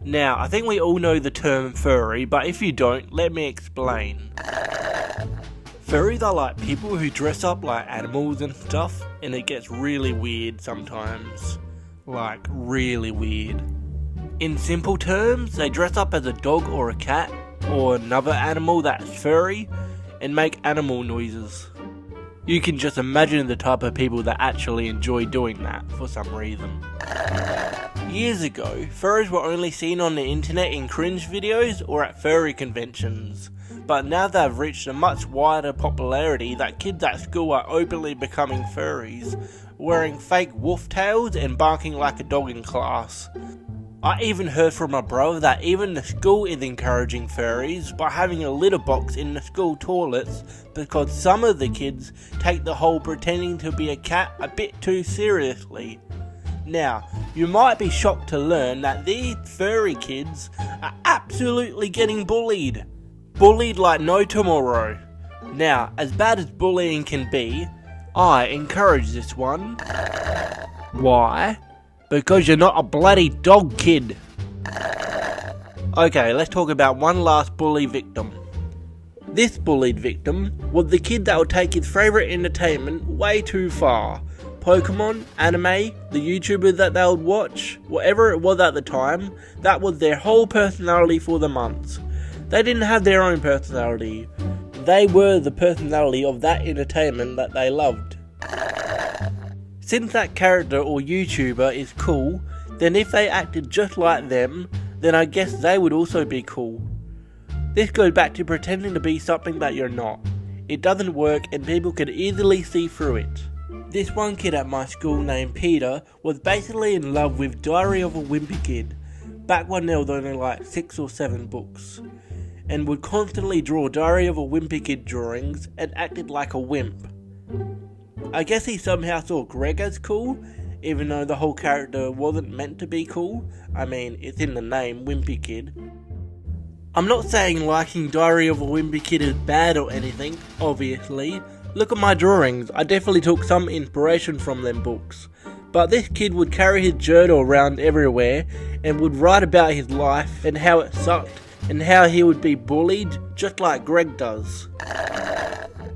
Now, I think we all know the term furry, but if you don't, let me explain. Furries are like people who dress up like animals and stuff, and it gets really weird sometimes. Like, really weird. In simple terms, they dress up as a dog or a cat, or another animal that's furry, and make animal noises. You can just imagine the type of people that actually enjoy doing that for some reason. Years ago, furries were only seen on the internet in cringe videos or at furry conventions, but now they've reached a much wider popularity that kids at school are openly becoming furries, wearing fake wolf tails and barking like a dog in class. I even heard from my brother that even the school is encouraging furries by having a litter box in the school toilets because some of the kids take the whole pretending to be a cat a bit too seriously. Now, you might be shocked to learn that these furry kids are absolutely getting bullied. Bullied like no tomorrow. Now, as bad as bullying can be, I encourage this one. Why? Because you're not a bloody dog, kid. Okay, let's talk about one last bully victim. This bullied victim was the kid that would take his favourite entertainment way too far. Pokemon, anime, the YouTubers that they would watch, whatever it was at the time, that was their whole personality for the month. They didn't have their own personality. They were the personality of that entertainment that they loved. Since that character or YouTuber is cool, then if they acted just like them, then I guess they would also be cool. This goes back to pretending to be something that you're not. It doesn't work and people can easily see through it. This one kid at my school named Peter was basically in love with Diary of a Wimpy Kid, back when there was only like 6 or 7 books, and would constantly draw Diary of a Wimpy Kid drawings and acted like a wimp. I guess he somehow saw Greg as cool, even though the whole character wasn't meant to be cool. I mean, it's in the name, Wimpy Kid. I'm not saying liking Diary of a Wimpy Kid is bad or anything, obviously. Look at my drawings, I definitely took some inspiration from them books. But this kid would carry his journal around everywhere and would write about his life and how it sucked and how he would be bullied just like Greg does.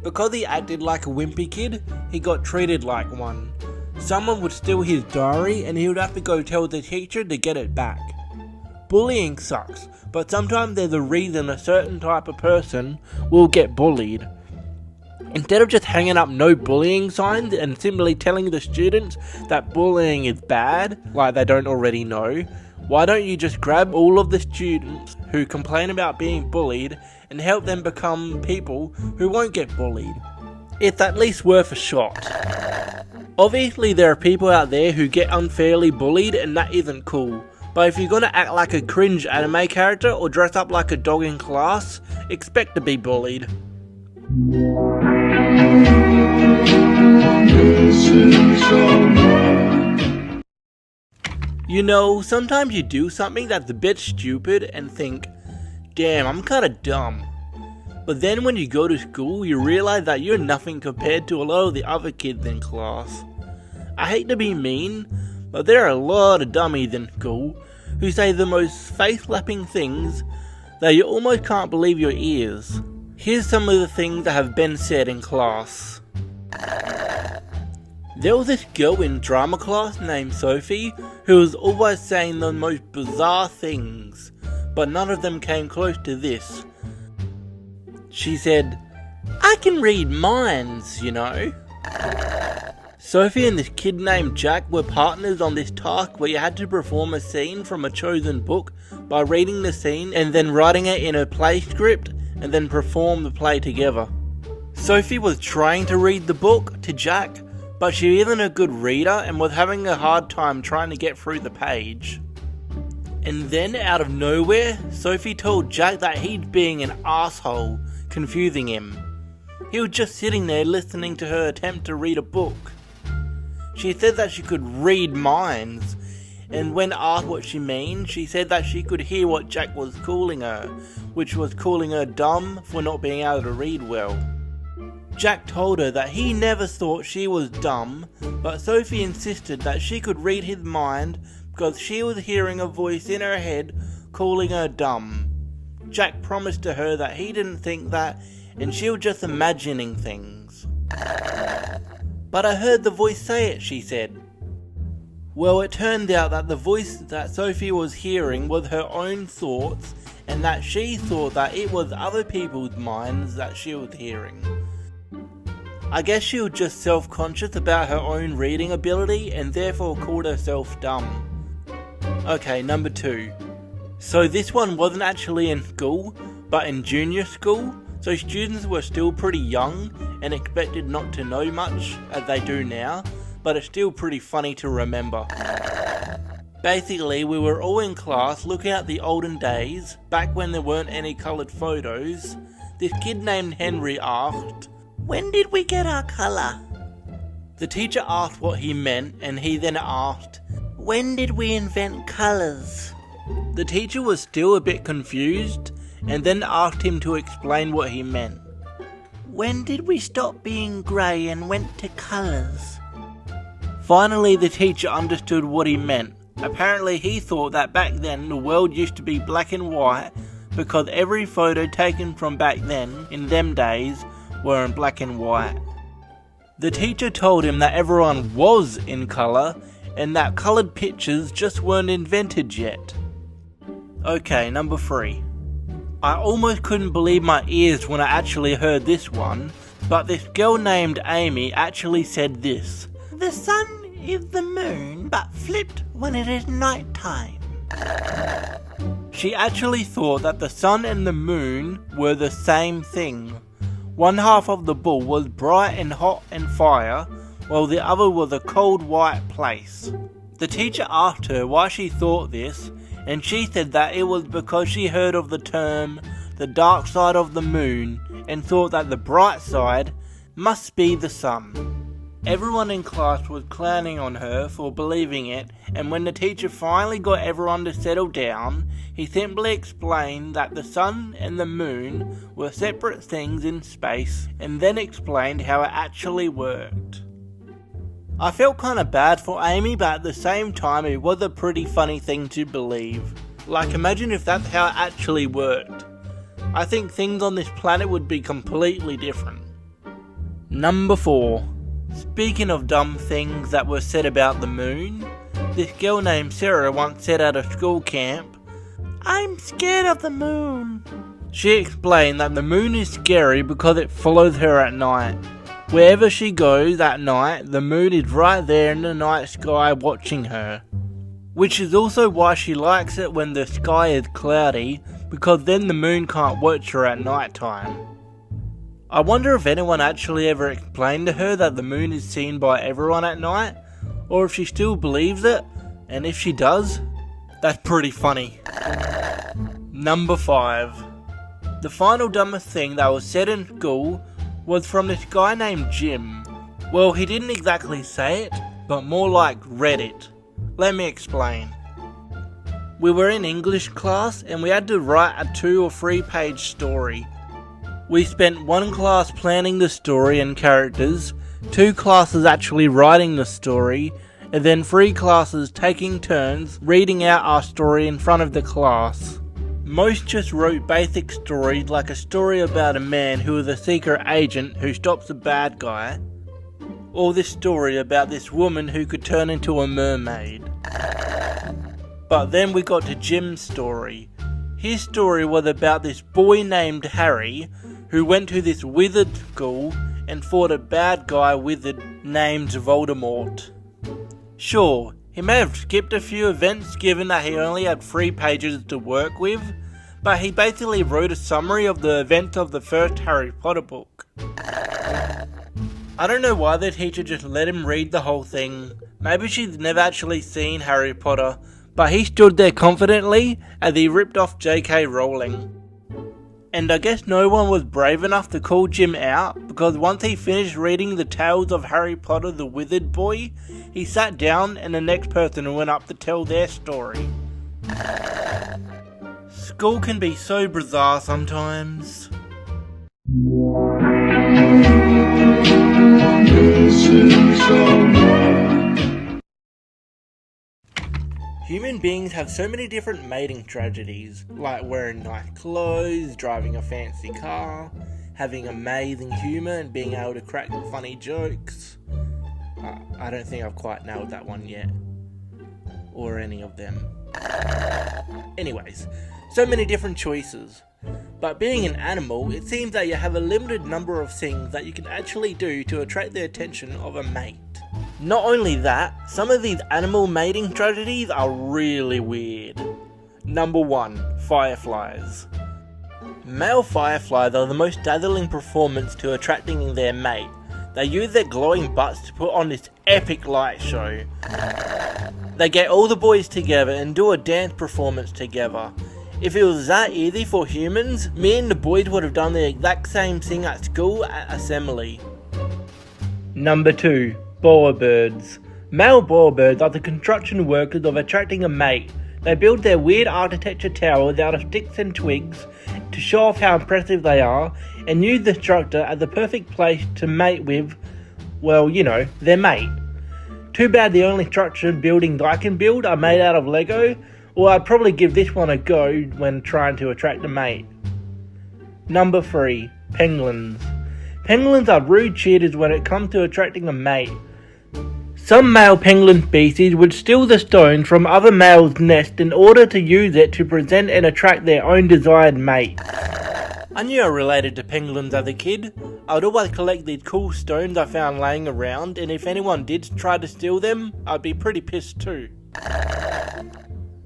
Because he acted like a wimpy kid, he got treated like one. Someone would steal his diary and he would have to go tell the teacher to get it back. Bullying sucks, but sometimes there's a reason a certain type of person will get bullied. Instead of just hanging up no bullying signs and simply telling the students that bullying is bad, like they don't already know, why don't you just grab all of the students who complain about being bullied and help them become people who won't get bullied? It's at least worth a shot. Obviously there are people out there who get unfairly bullied and that isn't cool. But if you're gonna act like a cringe anime character or dress up like a dog in class, expect to be bullied. You know, sometimes you do something that's a bit stupid and think, damn, I'm kinda dumb. But then when you go to school, you realize that you're nothing compared to a lot of the other kids in class. I hate to be mean, but there are a lot of dummies in school who say the most face-slapping things that you almost can't believe your ears. Here's some of the things that have been said in class. There was this girl in drama class named Sophie who was always saying the most bizarre things, but none of them came close to this. She said, "I can read minds, you know." Sophie and this kid named Jack were partners on this task where you had to perform a scene from a chosen book by reading the scene and then writing it in a play script and then perform the play together. Sophie was trying to read the book to Jack, but she isn't a good reader and was having a hard time trying to get through the page. And then out of nowhere, Sophie told Jack that he'd being an asshole, confusing him. He was just sitting there listening to her attempt to read a book. She said that she could read minds, and when asked what she means, she said that she could hear what Jack was calling her, which was calling her dumb for not being able to read well. Jack told her that he never thought she was dumb, but Sophie insisted that she could read his mind because she was hearing a voice in her head calling her dumb. Jack promised to her that he didn't think that and she was just imagining things. "But I heard the voice say it," she said. Well, it turned out that the voice that Sophie was hearing was her own thoughts and that she thought that it was other people's minds that she was hearing. I guess she was just self-conscious about her own reading ability and therefore called herself dumb. Okay, number 2. So this one wasn't actually in school, but in junior school, so students were still pretty young and expected not to know much, as they do now, but it's still pretty funny to remember. Basically, we were all in class looking at the olden days, back when there weren't any coloured photos. This kid named Henry asked, "When did we get our colour?" The teacher asked what he meant, and he then asked, "When did we invent colours?" The teacher was still a bit confused, and then asked him to explain what he meant. "When did we stop being grey and went to colours?" Finally, the teacher understood what he meant. Apparently he thought that back then the world used to be black and white because every photo taken from back then, in them days, were in black and white. The teacher told him that everyone was in colour and that coloured pictures just weren't invented yet. Okay, number 3. I almost couldn't believe my ears when I actually heard this one, but this girl named Amy actually said this. "The sun is the moon, but flipped when it is night time." She actually thought that the sun and the moon were the same thing. One half of the ball was bright and hot and fire, while the other was a cold white place. The teacher asked her why she thought this, and she said that it was because she heard of the term the dark side of the moon and thought that the bright side must be the sun. Everyone in class was clowning on her for believing it, and when the teacher finally got everyone to settle down, he simply explained that the sun and the moon were separate things in space, and then explained how it actually worked. I felt kinda bad for Amy, but at the same time it was a pretty funny thing to believe. Like, imagine if that's how it actually worked. I think things on this planet would be completely different. Number 4. Speaking of dumb things that were said about the moon, this girl named Sarah once said at a school camp, "I'm scared of the moon." She explained that the moon is scary because it follows her at night. Wherever she goes at night, the moon is right there in the night sky watching her. Which is also why she likes it when the sky is cloudy, because then the moon can't watch her at night time. I wonder if anyone actually ever explained to her that the moon is seen by everyone at night, or if she still believes it, and if she does, that's pretty funny. Number 5. The final dumbest thing that was said in school was from this guy named Jim. Well, he didn't exactly say it, but more like read it. Let me explain. We were in English class and we had to write a 2 or 3 page story. We spent one class planning the story and characters, 2 classes actually writing the story, and then 3 classes taking turns reading out our story in front of the class. Most just wrote basic stories like a story about a man who is a secret agent who stops a bad guy, or this story about this woman who could turn into a mermaid. But then we got to Jim's story. His story was about this boy named Harry who went to this wizard school and fought a bad guy wizard named Voldemort. Sure, he may have skipped a few events given that he only had 3 pages to work with, but he basically wrote a summary of the events of the first Harry Potter book. I don't know why the teacher just let him read the whole thing. Maybe she's never actually seen Harry Potter, but he stood there confidently as he ripped off J.K. Rowling. And I guess no one was brave enough to call Jim out, because once he finished reading the tales of Harry Potter the Wizard Boy, he sat down and the next person went up to tell their story. School can be so bizarre sometimes. Human beings have so many different mating tragedies, like wearing nice clothes, driving a fancy car, having amazing humour and being able to crack funny jokes. I don't think I've quite nailed that one yet. Or any of them. Anyways, so many different choices. But being an animal, it seems that you have a limited number of things that you can actually do to attract the attention of a mate. Not only that, some of these animal mating tragedies are really weird. Number 1. Fireflies. Male fireflies are the most dazzling performance to attracting their mate. They use their glowing butts to put on this epic light show. They get all the boys together and do a dance performance together. If it was that easy for humans, me and the boys would have done the exact same thing at school at assembly. Number 2. Bowerbirds. Male bowerbirds are the construction workers of attracting a mate. They build their weird architecture towers out of sticks and twigs to show off how impressive they are, and use the structure as the perfect place to mate with, well, you know, their mate. Too bad the only structured buildings I can build are made out of Lego, or I'd probably give this one a go when trying to attract a mate. Number 3. Penguins. Penguins are rude cheaters when it comes to attracting a mate. Some male penguin species would steal the stone from other males' nests in order to use it to present and attract their own desired mate. I knew I related to penguins as a kid. I'd always collect these cool stones I found laying around, and if anyone did try to steal them, I'd be pretty pissed too.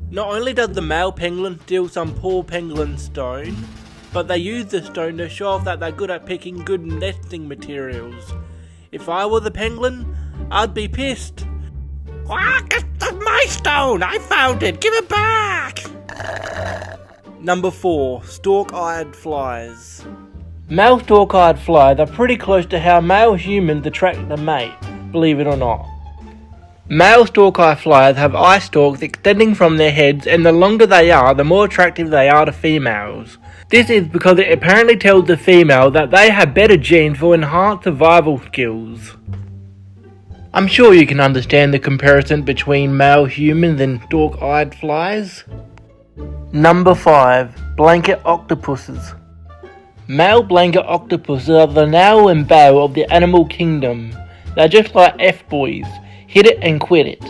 Not only does the male penguin steal some poor penguin stone, but they use the stone to show off that they're good at picking good nesting materials. If I were the penguin, I'd be pissed. Quack, it's my stone! I found it! Give it back! Number 4. Stalk-eyed flies. Male stalk-eyed flies are pretty close to how male humans attract a mate. believe it or not. Male stalk-eye flies have eye stalks extending from their heads, and the longer they are, the more attractive they are to females. This is because it apparently tells the female that they have better genes for enhanced survival skills. I'm sure you can understand the comparison between male humans and stalk-eyed flies. Number 5. Blanket octopuses. Male blanket octopuses are the nail and bow of the animal kingdom. They're just like F-boys, hit it and quit it.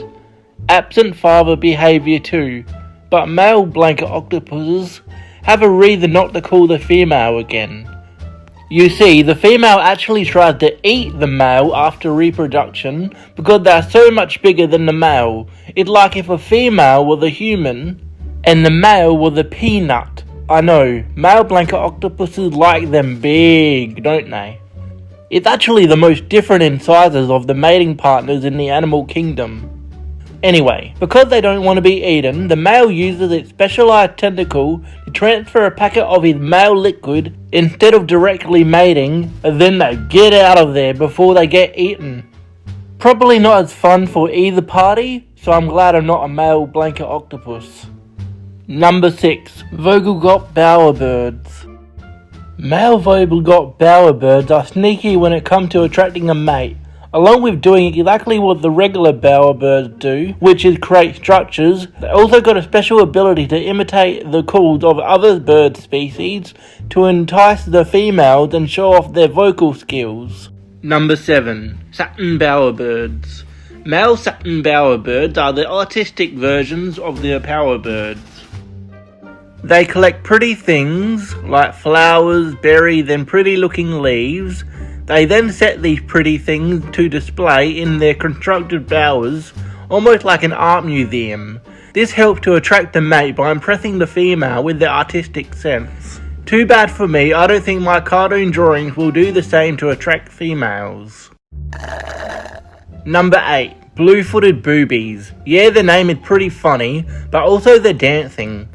Absent father behaviour too, but male blanket octopuses have a reason not to call the female again. You see, the female actually tries to eat the male after reproduction because they're so much bigger than the male. It's like if a female was a human and the male was a peanut. I know, male blanket octopuses like them big, don't they? It's actually the most different in sizes of the mating partners in the animal kingdom. Anyway, because they don't want to be eaten, the male uses its specialized tentacle to transfer a packet of his male liquid instead of directly mating, and then they get out of there before they get eaten. Probably not as fun for either party, so I'm glad I'm not a male blanket octopus. Number 6. Vogelgott bowerbirds. Male Vogelgott bowerbirds are sneaky when it comes to attracting a mate, along with doing exactly what the regular bowerbirds do, which is create structures. They also got a special ability to imitate the calls of other bird species to entice the females and show off their vocal skills. Number 7. Satin bowerbirds. Male satin bowerbirds are the artistic versions of the bowerbirds. They collect pretty things like flowers, berries and pretty looking leaves. They then set these pretty things to display in their constructed bowers, almost like an art museum. This helps to attract a mate by impressing the female with their artistic sense. Too bad for me, I don't think my cartoon drawings will do the same to attract females. Number 8. Blue-footed boobies. Yeah, the name is pretty funny, but also they're dancing.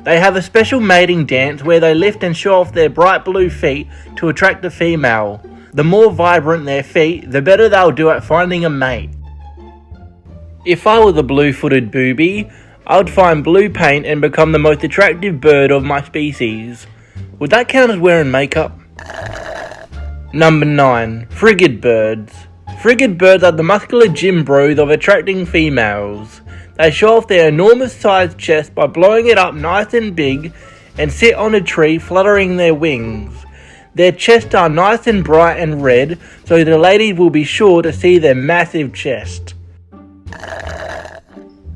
They have a special mating dance where they lift and show off their bright blue feet to attract the female. The more vibrant their feet, the better they'll do at finding a mate. If I was a blue-footed booby, I would find blue paint and become the most attractive bird of my species. Would that count as wearing makeup? Number 9. Frigid birds. Frigid birds are the muscular gym bros of attracting females. They show off their enormous sized chest by blowing it up nice and big and sit on a tree fluttering their wings. Their chests are nice and bright and red, so the ladies will be sure to see their massive chest.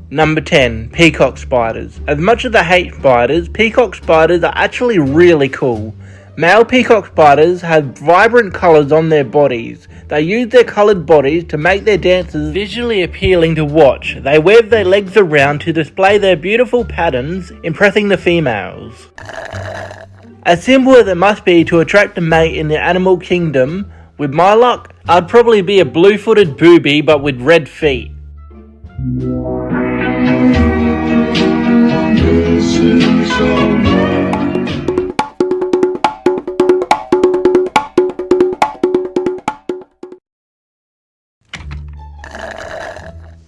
Number 10. Peacock spiders. As much as I hate spiders, peacock spiders are actually really cool. Male peacock spiders have vibrant colours on their bodies. They use their coloured bodies to make their dances visually appealing to watch. They wave their legs around to display their beautiful patterns, impressing the females. As simple as it must be to attract a mate in the animal kingdom, with my luck, I'd probably be a blue-footed booby but with red feet.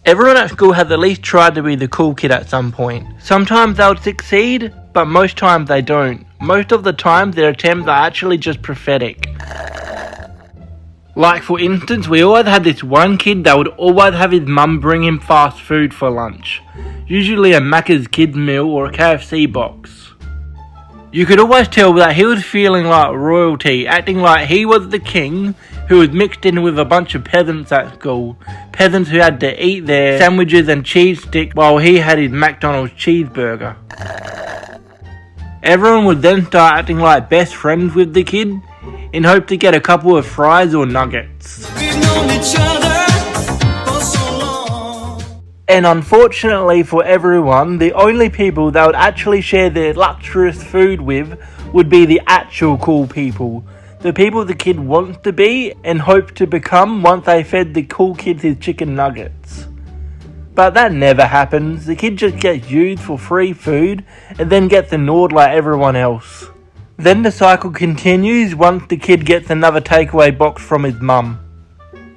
Everyone at school has at least tried to be the cool kid at some point. Sometimes they'll succeed, but most times they don't. Most of the time their attempts are actually just pathetic. Like for instance, we always had this one kid that would always have his mum bring him fast food for lunch. Usually a Macca's kids meal or a KFC box. You could always tell that he was feeling like royalty, acting like he was the king who was mixed in with a bunch of peasants at school. Peasants who had to eat their sandwiches and cheese sticks while he had his McDonald's cheeseburger. Everyone would then start acting like best friends with the kid in hope to get a couple of fries or nuggets. We've known each other for so long. And unfortunately for everyone, the only people that would actually share their luxurious food with would be the actual cool people. The people the kid wants to be and hopes to become once they fed the cool kids his chicken nuggets. But that never happens. The kid just gets used for free food and then gets ignored like everyone else. Then the cycle continues once the kid gets another takeaway box from his mum.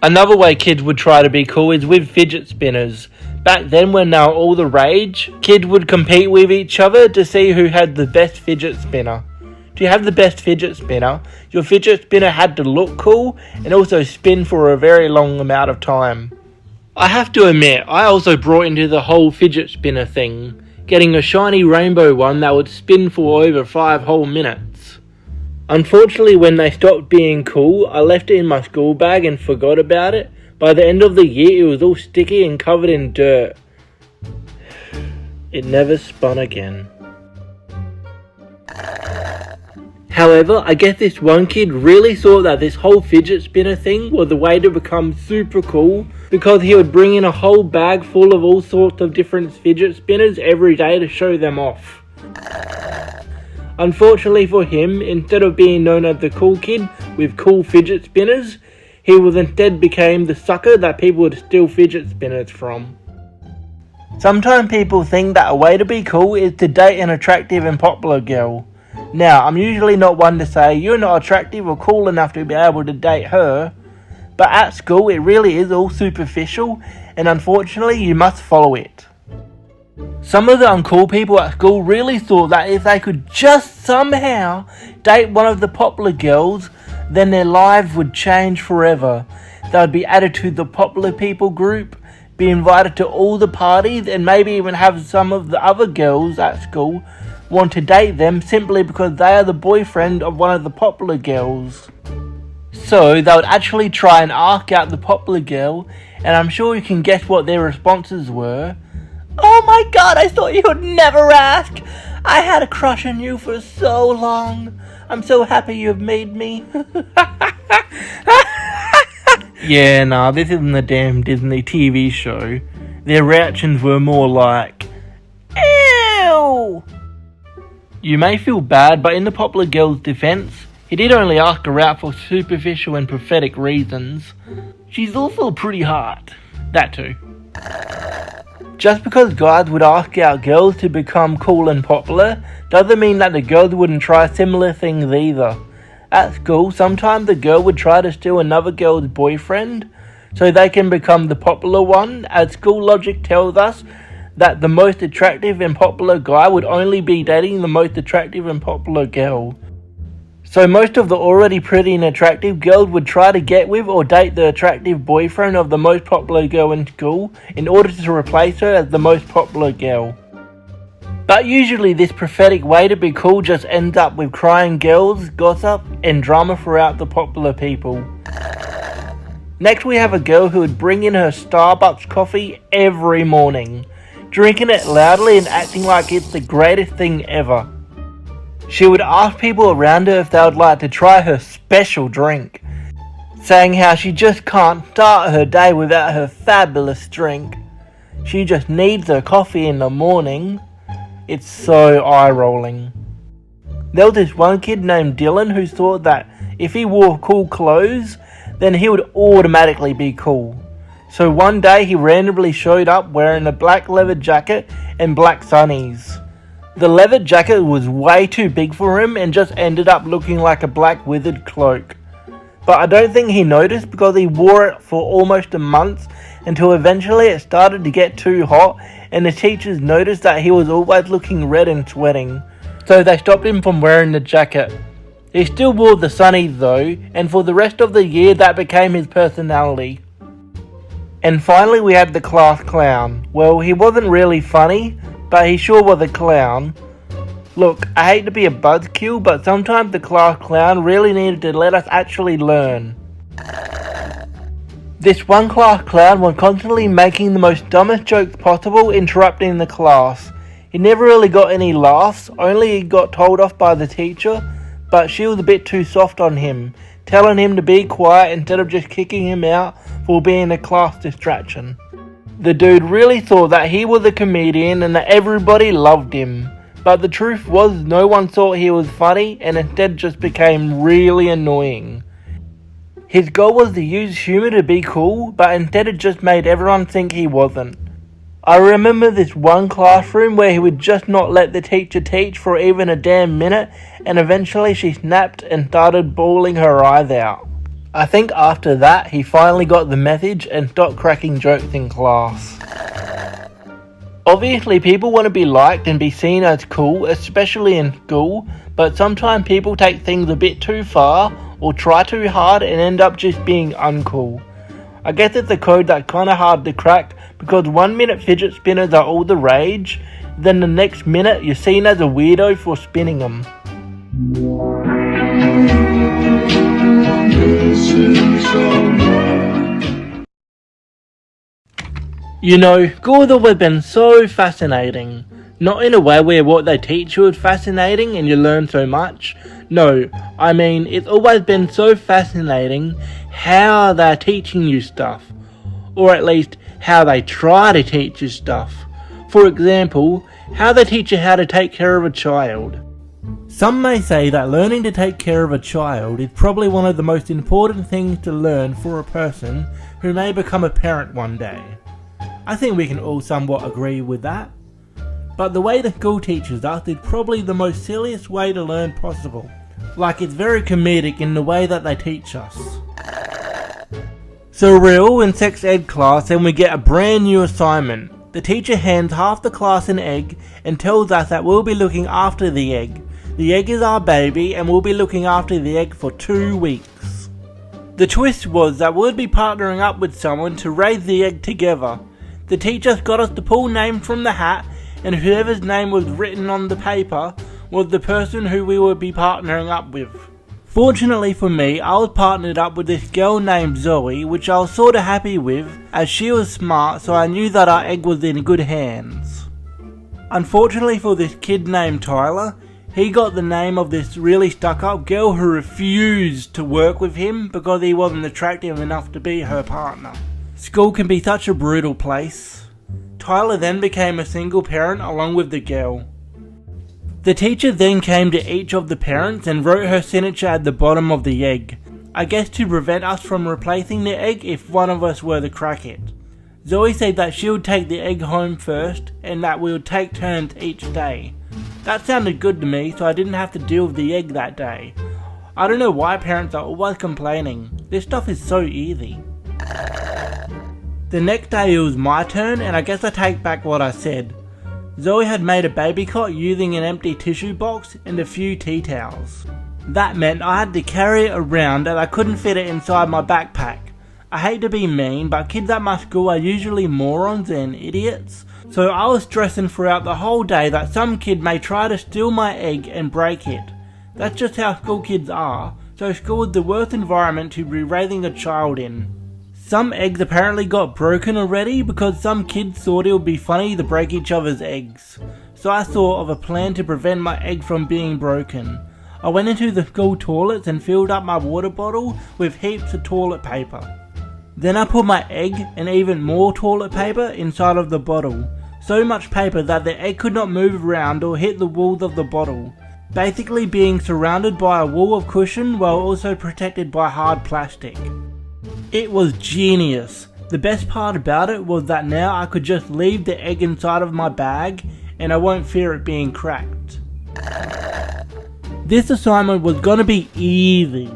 Another way kids would try to be cool is with fidget spinners. Back then, when they were all the rage, kids would compete with each other to see who had the best fidget spinner. To have the best fidget spinner, your fidget spinner had to look cool and also spin for a very long amount of time. I have to admit, I also brought into the whole fidget spinner thing, getting a shiny rainbow one that would spin for over 5 whole minutes. Unfortunately, when they stopped being cool, I left it in my school bag and forgot about it. By the end of the year, it was all sticky and covered in dirt. It never spun again. However, I guess this one kid really thought that this whole fidget spinner thing was a way to become super cool, because he would bring in a whole bag full of all sorts of different fidget spinners every day to show them off. Unfortunately for him, instead of being known as the cool kid with cool fidget spinners, he was instead became the sucker that people would steal fidget spinners from. Sometimes people think that a way to be cool is to date an attractive and popular girl. Now, I'm usually not one to say you're not attractive or cool enough to be able to date her, but at school it really is all superficial, and unfortunately you must follow it. Some of the uncool people at school really thought that if they could just somehow date one of the popular girls, then their lives would change forever. They would be added to the popular people group, be invited to all the parties, and maybe even have some of the other girls at school want to date them simply because they are the boyfriend of one of the popular girls. So they would actually try and ask out the popular girl, and I'm sure you can guess what their responses were. "Oh my god, I thought you would never ask! I had a crush on you for so long. I'm so happy you've made me." Yeah, nah, this isn't a damn Disney TV show. Their reactions were more like, "Ew!" You may feel bad, but in the popular girl's defense, he did only ask her out for superficial and pathetic reasons. She's also pretty hot. That too. Just because guys would ask out girls to become cool and popular, doesn't mean that the girls wouldn't try similar things either. At school, sometimes the girl would try to steal another girl's boyfriend, so they can become the popular one, as school logic tells us that the most attractive and popular guy would only be dating the most attractive and popular girl. So most of the already pretty and attractive girls would try to get with or date the attractive boyfriend of the most popular girl in school in order to replace her as the most popular girl. But usually this pathetic way to be cool just ends up with crying girls, gossip, and drama throughout the popular people. Next we have a girl who would bring in her Starbucks coffee every morning, drinking it loudly and acting like it's the greatest thing ever. She would ask people around her if they would like to try her special drink, saying how she just can't start her day without her fabulous drink. She just needs her coffee in the morning. It's so eye-rolling. There was this one kid named Dylan who thought that if he wore cool clothes, then he would automatically be cool. So one day he randomly showed up wearing a black leather jacket and black sunnies. The leather jacket was way too big for him and just ended up looking like a black withered cloak. But I don't think he noticed because he wore it for almost a month until eventually it started to get too hot and the teachers noticed that he was always looking red and sweating. So they stopped him from wearing the jacket. He still wore the sunnies though, and for the rest of the year that became his personality. And finally we had the class clown. Well, he wasn't really funny, but he sure was a clown. Look, I hate to be a buzzkill, but sometimes the class clown really needed to let us actually learn. This one class clown was constantly making the most dumbest jokes possible, interrupting the class. He never really got any laughs, only he got told off by the teacher, but she was a bit too soft on him, telling him to be quiet instead of just kicking him out for being a class distraction. The dude really thought that he was a comedian and that everybody loved him, but the truth was no one thought he was funny and instead just became really annoying. His goal was to use humour to be cool, but instead it just made everyone think he wasn't. I remember this one classroom where he would just not let the teacher teach for even a damn minute, and eventually she snapped and started bawling her eyes out. I think after that he finally got the message and stopped cracking jokes in class. Obviously people want to be liked and be seen as cool, especially in school, but sometimes people take things a bit too far or try too hard and end up just being uncool. I guess it's a code that's kinda hard to crack because 1 minute fidget spinners are all the rage, then the next minute you're seen as a weirdo for spinning them. You know, school's always been so fascinating. Not in a way where what they teach you is fascinating and you learn so much. No, I mean, it's always been so fascinating how they're teaching you stuff. Or at least, how they try to teach you stuff. For example, how they teach you how to take care of a child. Some may say that learning to take care of a child is probably one of the most important things to learn for a person who may become a parent one day. I think we can all somewhat agree with that. But the way the school teaches us is probably the most silliest way to learn possible. Like it's very comedic in the way that they teach us. So we're all in sex ed class and we get a brand new assignment. The teacher hands half the class an egg and tells us that we'll be looking after the egg. The egg is our baby and we'll be looking after the egg for 2 weeks. The twist was that we'd be partnering up with someone to raise the egg together. The teacher got us to pull names from the hat, and whoever's name was written on the paper was the person who we would be partnering up with. Fortunately for me, I was partnered up with this girl named Zoe, which I was sorta happy with, as she was smart, so I knew that our egg was in good hands. Unfortunately for this kid named Tyler, he got the name of this really stuck-up girl who refused to work with him because he wasn't attractive enough to be her partner. School can be such a brutal place. Tyler then became a single parent along with the girl. The teacher then came to each of the parents and wrote her signature at the bottom of the egg. I guess to prevent us from replacing the egg if one of us were to crack it. Zoe said that she would take the egg home first and that we would take turns each day. That sounded good to me, so I didn't have to deal with the egg that day. I don't know why parents are always complaining. This stuff is so easy. The next day it was my turn, and I guess I take back what I said. Zoe had made a baby cot using an empty tissue box and a few tea towels. That meant I had to carry it around and I couldn't fit it inside my backpack. I hate to be mean, but kids at my school are usually morons and idiots, so I was stressing throughout the whole day that some kid may try to steal my egg and break it. That's just how school kids are, so school is the worst environment to be raising a child in. Some eggs apparently got broken already because some kids thought it would be funny to break each other's eggs. So I thought of a plan to prevent my egg from being broken. I went into the school toilets and filled up my water bottle with heaps of toilet paper. Then I put my egg and even more toilet paper inside of the bottle. So much paper that the egg could not move around or hit the walls of the bottle. Basically being surrounded by a wall of cushion while also protected by hard plastic. It was genius. The best part about it was that now I could just leave the egg inside of my bag and I won't fear it being cracked. This assignment was gonna be easy.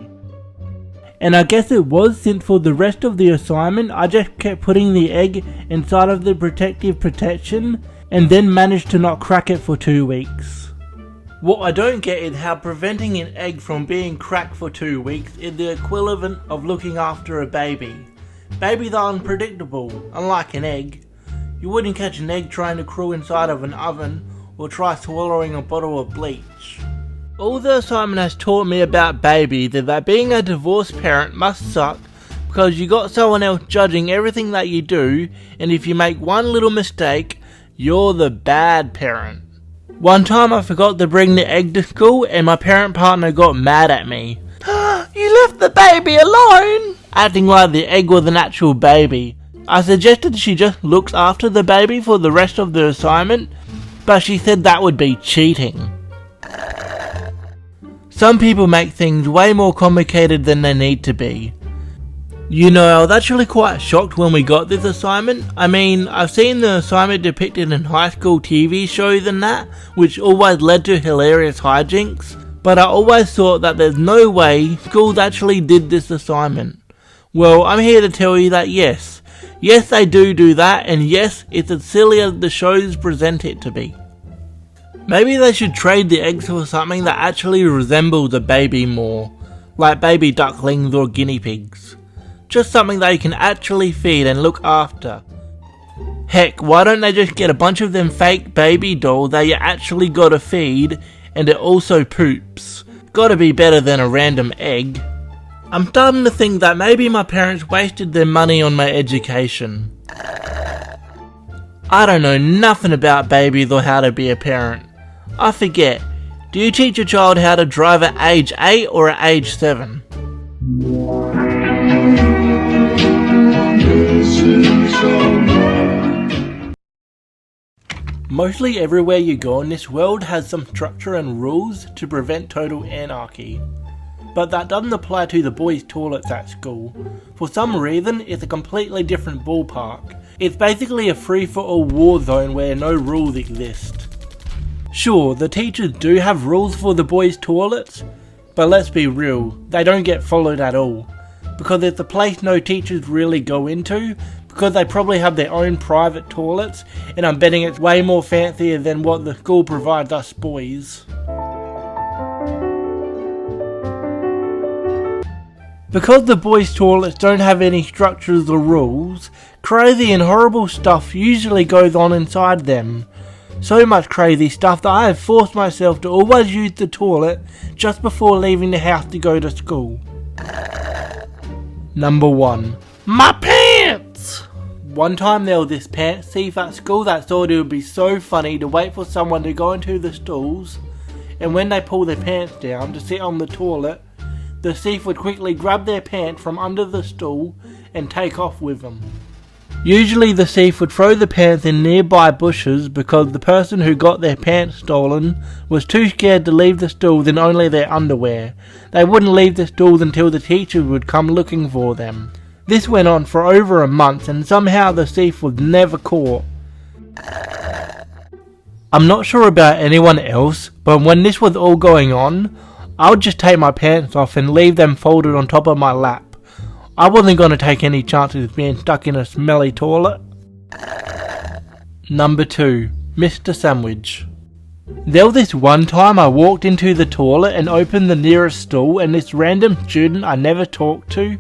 And I guess it was, since for the rest of the assignment I just kept putting the egg inside of the protective protection and then managed to not crack it for 2 weeks. What I don't get is how preventing an egg from being cracked for 2 weeks is the equivalent of looking after a baby. Babies are unpredictable, unlike an egg. You wouldn't catch an egg trying to crawl inside of an oven or try swallowing a bottle of bleach. All the assignment has taught me about babies is that being a divorced parent must suck because you got someone else judging everything that you do, and if you make one little mistake, you're the bad parent. One time I forgot to bring the egg to school and my parent partner got mad at me. You left the baby alone! Acting like the egg was an actual baby. I suggested she just looks after the baby for the rest of the assignment, but she said that would be cheating. Some people make things way more complicated than they need to be. You know, I was actually quite shocked when we got this assignment. I mean, I've seen the assignment depicted in high school TV shows and that, which always led to hilarious hijinks, But I always thought that there's no way schools actually did this assignment. Well, I'm here to tell you that yes. Yes, they do that, and yes, it's as silly as the shows present it to be. Maybe they should trade the eggs for something that actually resembles a baby more, like baby ducklings or guinea pigs. Just something they can actually feed and look after. Heck, why don't they just get a bunch of them fake baby dolls that you actually gotta feed, and it also poops. Gotta be better than a random egg. I'm starting to think that maybe my parents wasted their money on my education. I don't know nothing about babies or how to be a parent. I forget, do you teach your child how to drive at age 8 or at age 7? Mostly everywhere you go in this world has some structure and rules to prevent total anarchy. But that doesn't apply to the boys' toilets at school. For some reason, it's a completely different ballpark. It's basically a free-for-all war zone where no rules exist. Sure, the teachers do have rules for the boys' toilets, but let's be real, they don't get followed at all. Because it's a place no teachers really go into, because they probably have their own private toilets, and I'm betting it's way more fancier than what the school provides us boys. Because the boys' toilets don't have any structures or rules, crazy and horrible stuff usually goes on inside them. So much crazy stuff that I have forced myself to always use the toilet just before leaving the house to go to school. Number 1. My pants! One time there was this pants thief at school that thought it would be so funny to wait for someone to go into the stalls, and when they pull their pants down to sit on the toilet, the thief would quickly grab their pants from under the stool and take off with them. Usually the thief would throw the pants in nearby bushes because the person who got their pants stolen was too scared to leave the stools in only their underwear. They wouldn't leave the stools until the teachers would come looking for them. This went on for over a month and somehow the thief was never caught. I'm not sure about anyone else, but when this was all going on, I would just take my pants off and leave them folded on top of my lap. I wasn't going to take any chances of being stuck in a smelly toilet. Number 2. Mr. Sandwich. There was this one time I walked into the toilet and opened the nearest stall, and this random student I never talked to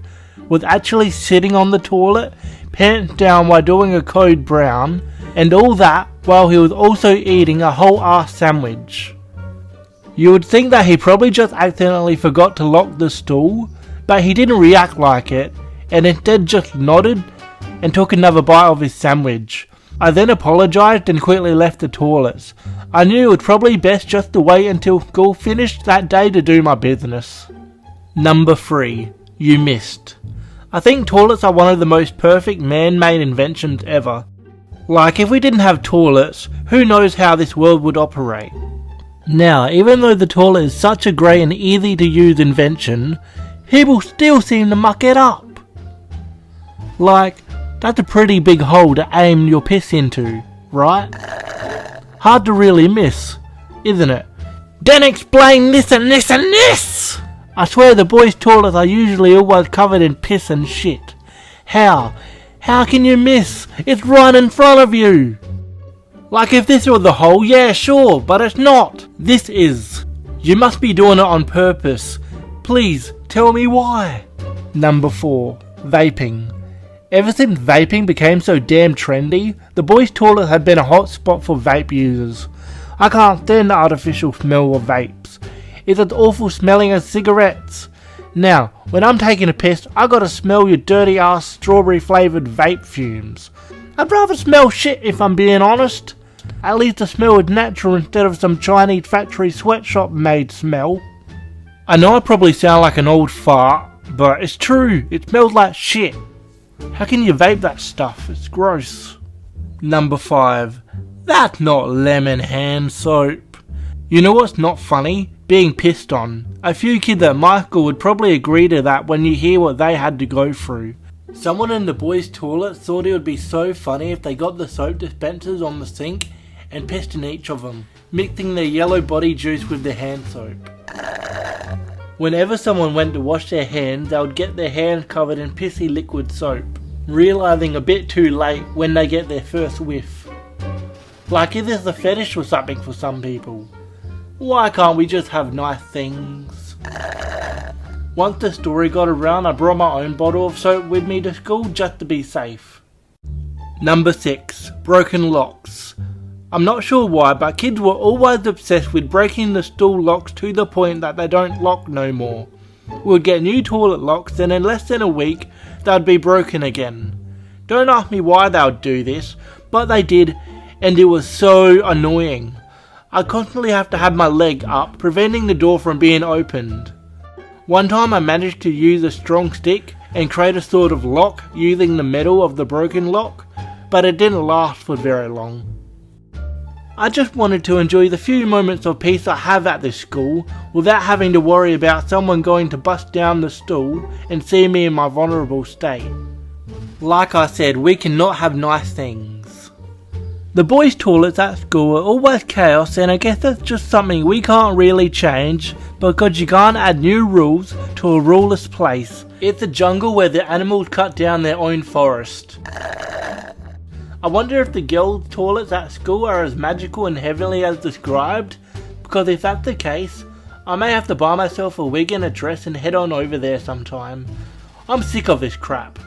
was actually sitting on the toilet, pants down while doing a code brown, and all that while he was also eating a whole ass sandwich. You would think that he probably just accidentally forgot to lock the stall, but he didn't react like it, and instead just nodded and took another bite of his sandwich. I then apologised and quickly left the toilets. I knew it was probably best just to wait until school finished that day to do my business. Number 3. You missed. I think toilets are one of the most perfect man-made inventions ever. Like, if we didn't have toilets, who knows how this world would operate. Now, even though the toilet is such a great and easy to use invention, people still seem to muck it up. Like, that's a pretty big hole to aim your piss into, right? Hard to really miss, isn't it? Then explain this and this and this! I swear the boys' toilets are usually always covered in piss and shit. How? How can you miss? It's right in front of you! Like, if this was the hole, yeah, sure, but it's not. This is. You must be doing it on purpose. Please, tell me why. Number 4. Vaping. Ever since vaping became so damn trendy, the boys' toilet had been a hot spot for vape users. I can't stand the artificial smell of vapes. It's as awful smelling as cigarettes. Now, when I'm taking a piss, I gotta smell your dirty ass strawberry flavoured vape fumes. I'd rather smell shit if I'm being honest. At least the smell is natural instead of some Chinese factory sweatshop made smell. I know I probably sound like an old fart, but it's true, it smells like shit. How can you vape that stuff? It's gross. Number 5. That's not lemon hand soap. You know what's not funny? Being pissed on. A few kids at my school would probably agree to that when you hear what they had to go through. Someone in the boys' toilet thought it would be so funny if they got the soap dispensers on the sink and pissed in each of them, mixing their yellow body juice with the hand soap. Whenever someone went to wash their hands, they would get their hands covered in pissy liquid soap, realising a bit too late when they get their first whiff. Like, is this a fetish or something for some people? Why can't we just have nice things? Once the story got around, I brought my own bottle of soap with me to school just to be safe. Number 6. Broken locks. I'm not sure why, but kids were always obsessed with breaking the stool locks to the point that they don't lock no more. We would get new toilet locks, and in less than a week, they'd be broken again. Don't ask me why they would do this, but they did, and it was so annoying. I constantly have to have my leg up, preventing the door from being opened. One time I managed to use a strong stick and create a sort of lock using the metal of the broken lock, but it didn't last for very long. I just wanted to enjoy the few moments of peace I have at this school without having to worry about someone going to bust down the stool and see me in my vulnerable state. Like I said, we cannot have nice things. The boys' toilets at school are always chaos, and I guess that's just something we can't really change because you can't add new rules to a ruleless place. It's a jungle where the animals cut down their own forest. I wonder if the girls' toilets at school are as magical and heavenly as described, because if that's the case, I may have to buy myself a wig and a dress and head on over there sometime. I'm sick of this crap.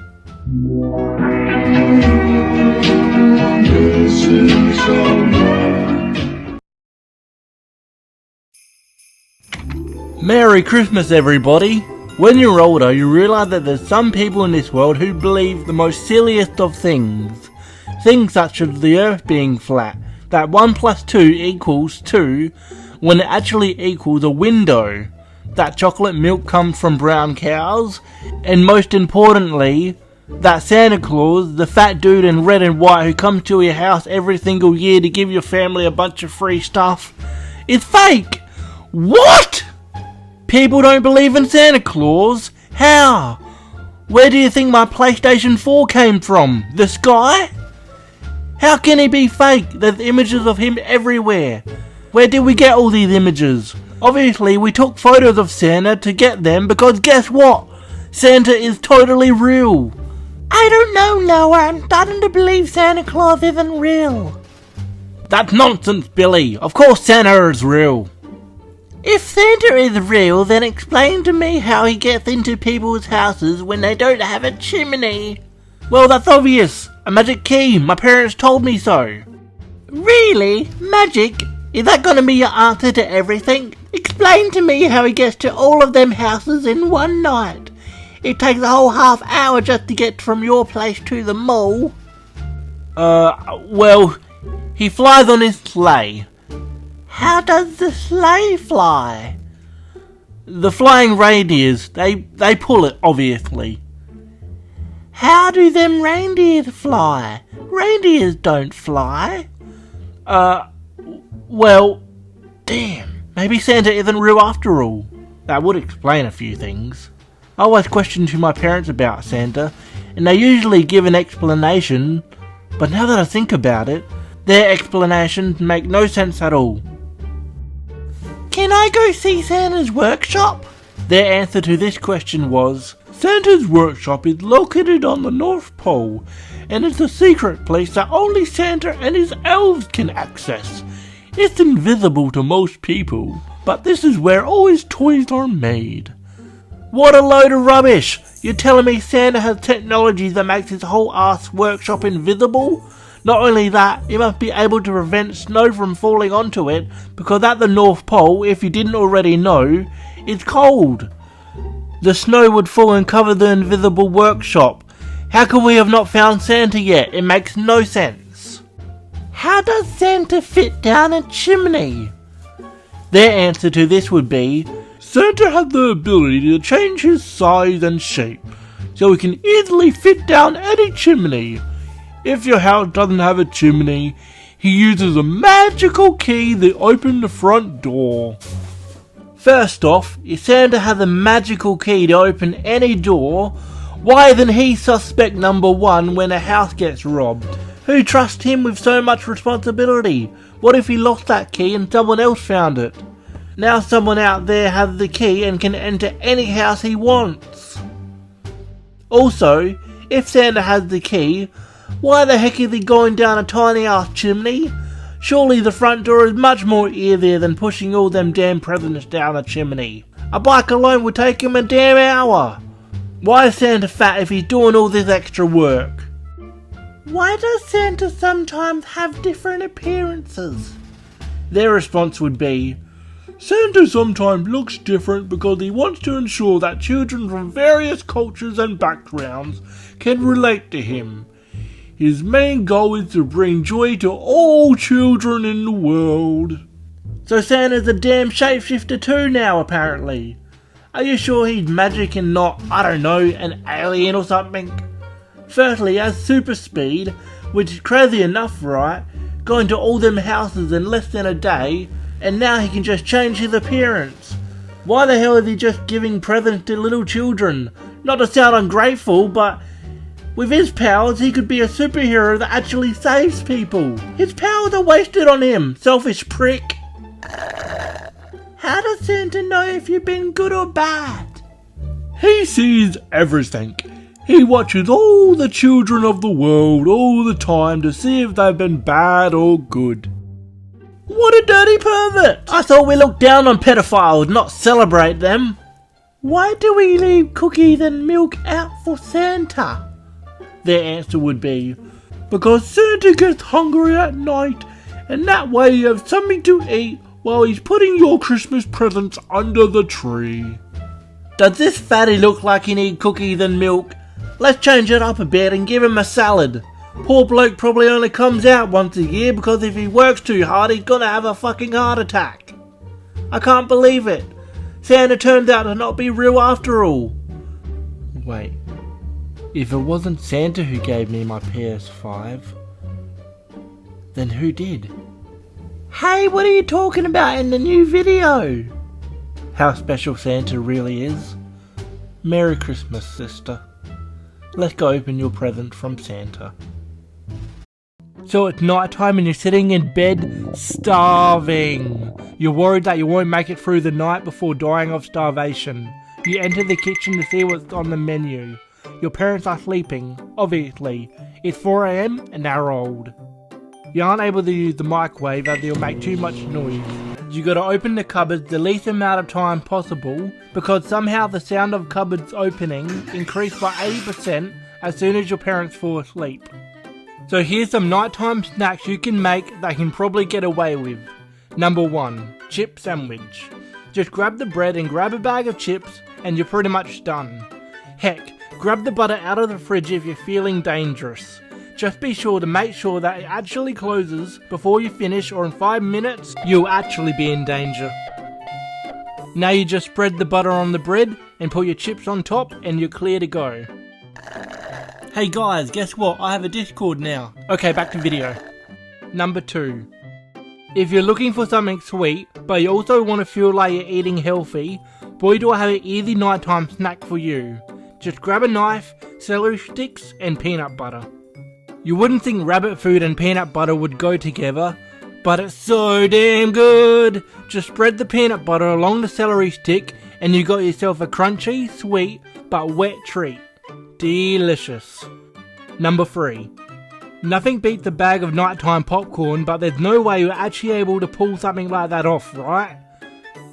Merry Christmas, everybody! When you're older, you realise that there's some people in this world who believe the most silliest of things. Things such as the earth being flat, that 1 + 2 equals 2, when it actually equals a window, that chocolate milk comes from brown cows, and most importantly, that Santa Claus, the fat dude in red and white who comes to your house every single year to give your family a bunch of free stuff, is fake! What?! People don't believe in Santa Claus? How? Where do you think my PlayStation 4 came from? The sky? How can he be fake? There's images of him everywhere. Where did we get all these images? Obviously we took photos of Santa to get them because guess what? Santa is totally real. I don't know, Noah. I'm starting to believe Santa Claus isn't real. That's nonsense, Billy. Of course Santa is real. If Santa is real, then explain to me how he gets into people's houses when they don't have a chimney. Well, that's obvious. A magic key. My parents told me so. Really? Magic? Is that gonna be your answer to everything? Explain to me how he gets to all of them houses in one night. It takes a whole half hour just to get from your place to the mall. Well, he flies on his sleigh. How does the sleigh fly? The flying reindeers, they pull it, obviously. How do them reindeers fly? Reindeers don't fly. Well, damn. Maybe Santa isn't real after all. That would explain a few things. I always question to my parents about Santa, and they usually give an explanation, but now that I think about it, their explanations make no sense at all. Can I go see Santa's workshop? Their answer to this question was, Santa's workshop is located on the North Pole, and it's a secret place that only Santa and his elves can access. It's invisible to most people, but this is where all his toys are made. What a load of rubbish! You're telling me Santa has technology that makes his whole ass workshop invisible? Not only that, he must be able to prevent snow from falling onto it, because at the North Pole, if you didn't already know, it's cold. The snow would fall and cover the invisible workshop. How could we have not found Santa yet? It makes no sense. How does Santa fit down a chimney? Their answer to this would be, Santa has the ability to change his size and shape, so he can easily fit down any chimney. If your house doesn't have a chimney, he uses a magical key that opens the front door. First off, if Santa has a magical key to open any door, why isn't he suspect number one when a house gets robbed? Who trusts him with so much responsibility? What if he lost that key and someone else found it? Now someone out there has the key and can enter any house he wants. Also, if Santa has the key, why the heck is he going down a tiny ass chimney? Surely the front door is much more easier than pushing all them damn presents down a chimney. A bike alone would take him a damn hour. Why is Santa fat if he's doing all this extra work? Why does Santa sometimes have different appearances? Their response would be, Santa sometimes looks different because he wants to ensure that children from various cultures and backgrounds can relate to him. His main goal is to bring joy to all children in the world. So Santa's a damn shapeshifter too now, apparently. Are you sure he's magic and not, I don't know, an alien or something? Firstly, he has super speed, which is crazy enough, right? Going to all them houses in less than a day, and now he can just change his appearance. Why the hell is he just giving presents to little children? Not to sound ungrateful, but with his powers, he could be a superhero that actually saves people. His powers are wasted on him, selfish prick. How does Santa know if you've been good or bad? He sees everything. He watches all the children of the world all the time to see if they've been bad or good. What a dirty pervert! I thought we looked down on pedophiles, not celebrate them. Why do we leave cookies and milk out for Santa? Their answer would be, because Santa gets hungry at night, and that way you have something to eat while he's putting your Christmas presents under the tree. Does this fatty look like he needs cookies and milk? Let's change it up a bit and give him a salad. Poor bloke probably only comes out once a year because if he works too hard he's gonna have a fucking heart attack. I can't believe it. Santa turned out to not be real after all. Wait, if it wasn't Santa who gave me my PS5, then who did? Hey, what are you talking about in the new video? How special Santa really is. Merry Christmas, sister. Let's go open your present from Santa. So it's night time and you're sitting in bed starving. You're worried that you won't make it through the night before dying of starvation. You enter the kitchen to see what's on the menu. Your parents are sleeping, obviously. It's 4 AM and they're old. You aren't able to use the microwave as it'll make too much noise. You gotta open the cupboards the least amount of time possible because somehow the sound of cupboards opening increased by 80% as soon as your parents fall asleep. So here's some nighttime snacks you can make that you can probably get away with. Number 1, chip sandwich. Just grab the bread and grab a bag of chips and you're pretty much done. Heck, grab the butter out of the fridge if you're feeling dangerous. Just be sure to make sure that it actually closes before you finish or in 5 minutes you'll actually be in danger. Now you just spread the butter on the bread and put your chips on top and you're clear to go. Hey guys, guess what? I have a Discord now. Okay, back to video. Number 2. If you're looking for something sweet, but you also want to feel like you're eating healthy, boy do I have an easy nighttime snack for you. Just grab a knife, celery sticks and peanut butter. You wouldn't think rabbit food and peanut butter would go together, but it's so damn good! Just spread the peanut butter along the celery stick and you got yourself a crunchy, sweet, but wet treat. Delicious. Number 3. Nothing beats a bag of nighttime popcorn, but there's no way you're actually able to pull something like that off, right?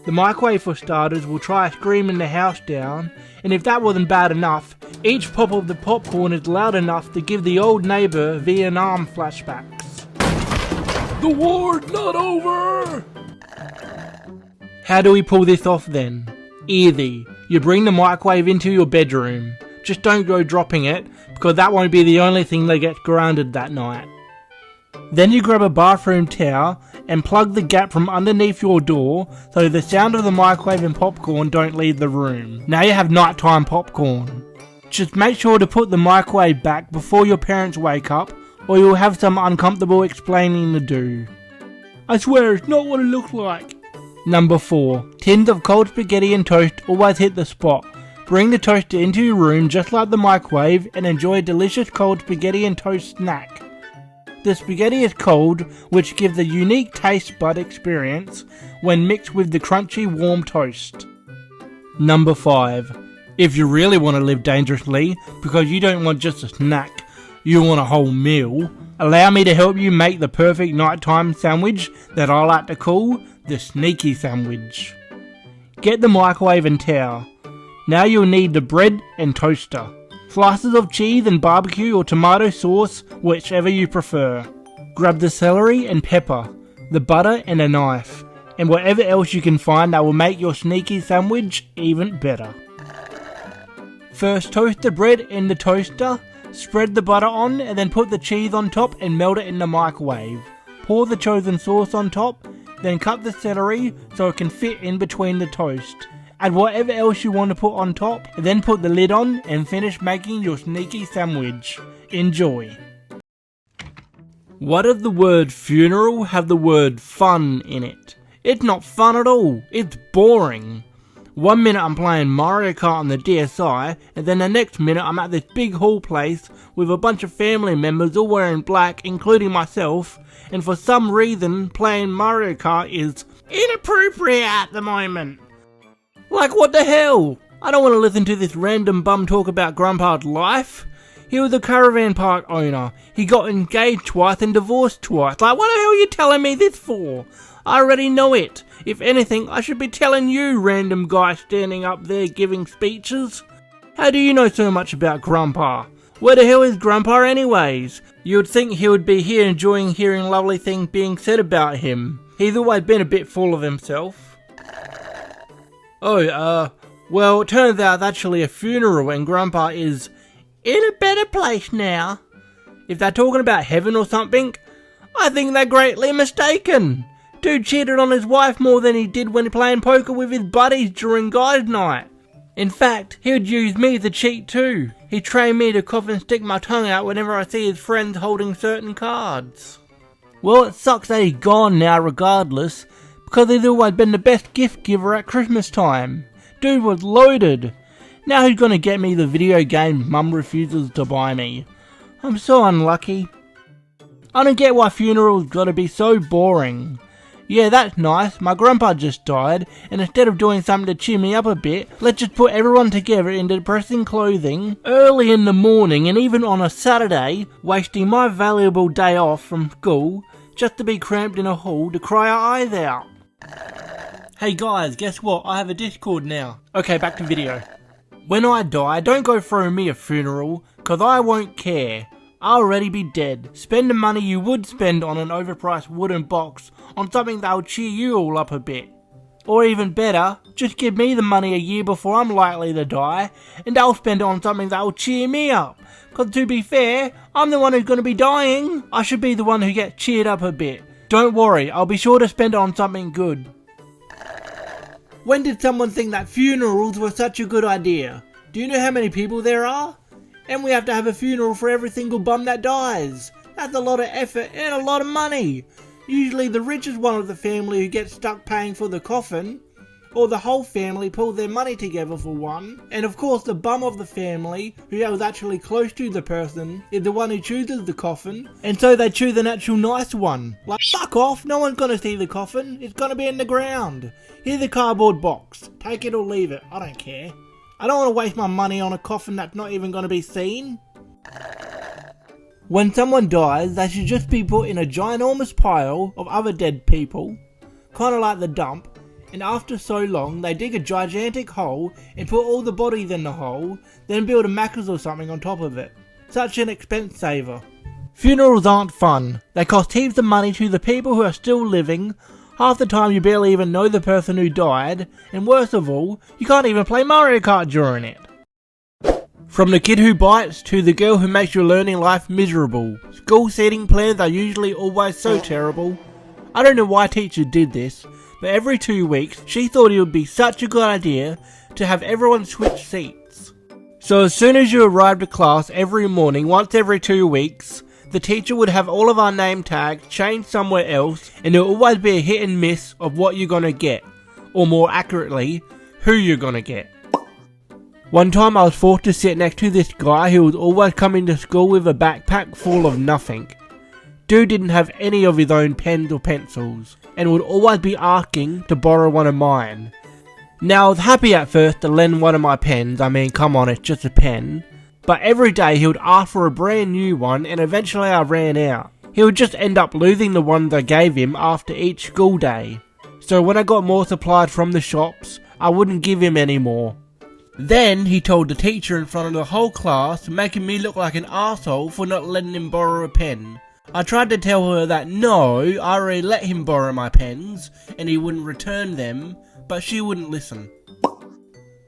The microwave for starters will try screaming the house down, and if that wasn't bad enough, each pop of the popcorn is loud enough to give the old neighbour Vietnam flashbacks. The war's not over! How do we pull this off then? Easy. You bring the microwave into your bedroom. Just don't go dropping it, because that won't be the only thing that gets grounded that night. Then you grab a bathroom towel and plug the gap from underneath your door so the sound of the microwave and popcorn don't leave the room. Now you have nighttime popcorn. Just make sure to put the microwave back before your parents wake up or you'll have some uncomfortable explaining to do. I swear it's not what it looks like. Number 4. Tins of cold spaghetti and toast always hit the spot. Bring the toaster into your room just like the microwave and enjoy a delicious cold spaghetti and toast snack. The spaghetti is cold, which gives a unique taste bud experience when mixed with the crunchy warm toast. Number 5. If you really want to live dangerously, because you don't want just a snack, you want a whole meal, allow me to help you make the perfect nighttime sandwich that I like to call the sneaky sandwich. Get the microwave and tower. Now you'll need the bread and toaster, slices of cheese and barbecue or tomato sauce, whichever you prefer. Grab the celery and pepper, the butter and a knife, and whatever else you can find that will make your sneaky sandwich even better. First toast the bread in the toaster, spread the butter on and then put the cheese on top and melt it in the microwave. Pour the chosen sauce on top, then cut the celery so it can fit in between the toast. Add whatever else you want to put on top, and then put the lid on and finish making your sneaky sandwich. Enjoy! What does the word funeral have the word fun in it? It's not fun at all, it's boring. 1 minute I'm playing Mario Kart on the DSi, and then the next minute I'm at this big hall place with a bunch of family members all wearing black, including myself, and for some reason playing Mario Kart is inappropriate at the moment. Like, what the hell? I don't want to listen to this random bum talk about Grandpa's life. He was a caravan park owner. He got engaged twice and divorced twice. Like, what the hell are you telling me this for? I already know it. If anything, I should be telling you, random guy standing up there giving speeches. How do you know so much about Grandpa? Where the hell is Grandpa anyways? You would think he would be here enjoying hearing lovely things being said about him. He's always been a bit full of himself. Well, it turns out it's actually a funeral and Grandpa is in a better place now. If they're talking about heaven or something, I think they're greatly mistaken. Dude cheated on his wife more than he did when playing poker with his buddies during guys' night. In fact, he would use me to cheat too. He trained me to cough and stick my tongue out whenever I see his friends holding certain cards. Well, it sucks that he's gone now regardless, because he's always been the best gift giver at Christmas time. Dude was loaded. Now he's gonna get me the video game Mum refuses to buy me. I'm so unlucky. I don't get why funerals gotta be so boring. Yeah, that's nice, my grandpa just died, and instead of doing something to cheer me up a bit, let's just put everyone together in depressing clothing, early in the morning and even on a Saturday, wasting my valuable day off from school, just to be cramped in a hall to cry our eyes out. Hey guys, guess what? I have a Discord now. Okay, back to video. When I die, don't go throw me a funeral, cause I won't care. I'll already be dead. Spend the money you would spend on an overpriced wooden box on something that'll cheer you all up a bit. Or even better, just give me the money a year before I'm likely to die, and I'll spend it on something that'll cheer me up. Cause to be fair, I'm the one who's gonna be dying. I should be the one who gets cheered up a bit. Don't worry, I'll be sure to spend it on something good. When did someone think that funerals were such a good idea? Do you know how many people there are? And we have to have a funeral for every single bum that dies. That's a lot of effort and a lot of money. Usually the richest one of the family who gets stuck paying for the coffin, or the whole family pull their money together for one. And of course the bum of the family, who was actually close to the person, is the one who chooses the coffin, and so they choose an actual nice one. Like, fuck off, no one's gonna see the coffin, it's gonna be in the ground. Here's a cardboard box, take it or leave it, I don't care. I don't want to waste my money on a coffin that's not even going to be seen. When someone dies, they should just be put in a ginormous pile of other dead people, kind of like the dump, and after so long they dig a gigantic hole and put all the bodies in the hole, then build a macas or something on top of it. Such an expense saver. Funerals aren't fun. They cost heaps of money to the people who are still living. Half the time you barely even know the person who died, and worst of all, you can't even play Mario Kart during it. From the kid who bites to the girl who makes your learning life miserable, school seating plans are usually always so terrible. I don't know why teachers did this, but every 2 weeks she thought it would be such a good idea to have everyone switch seats. So as soon as you arrived at class every morning, once every 2 weeks, the teacher would have all of our name tags changed somewhere else, and there will always be a hit and miss of what you're gonna get, or more accurately, who you're gonna get. One time I was forced to sit next to this guy who was always coming to school with a backpack full of nothing. Dude didn't have any of his own pens or pencils, and would always be asking to borrow one of mine. Now I was happy at first to lend one of my pens, I mean come on, it's just a pen. But every day he would ask for a brand new one, and eventually I ran out. He would just end up losing the ones I gave him after each school day. So when I got more supplies from the shops, I wouldn't give him any more. Then he told the teacher in front of the whole class, making me look like an arsehole for not letting him borrow a pen. I tried to tell her that no, I already let him borrow my pens, and he wouldn't return them, but she wouldn't listen.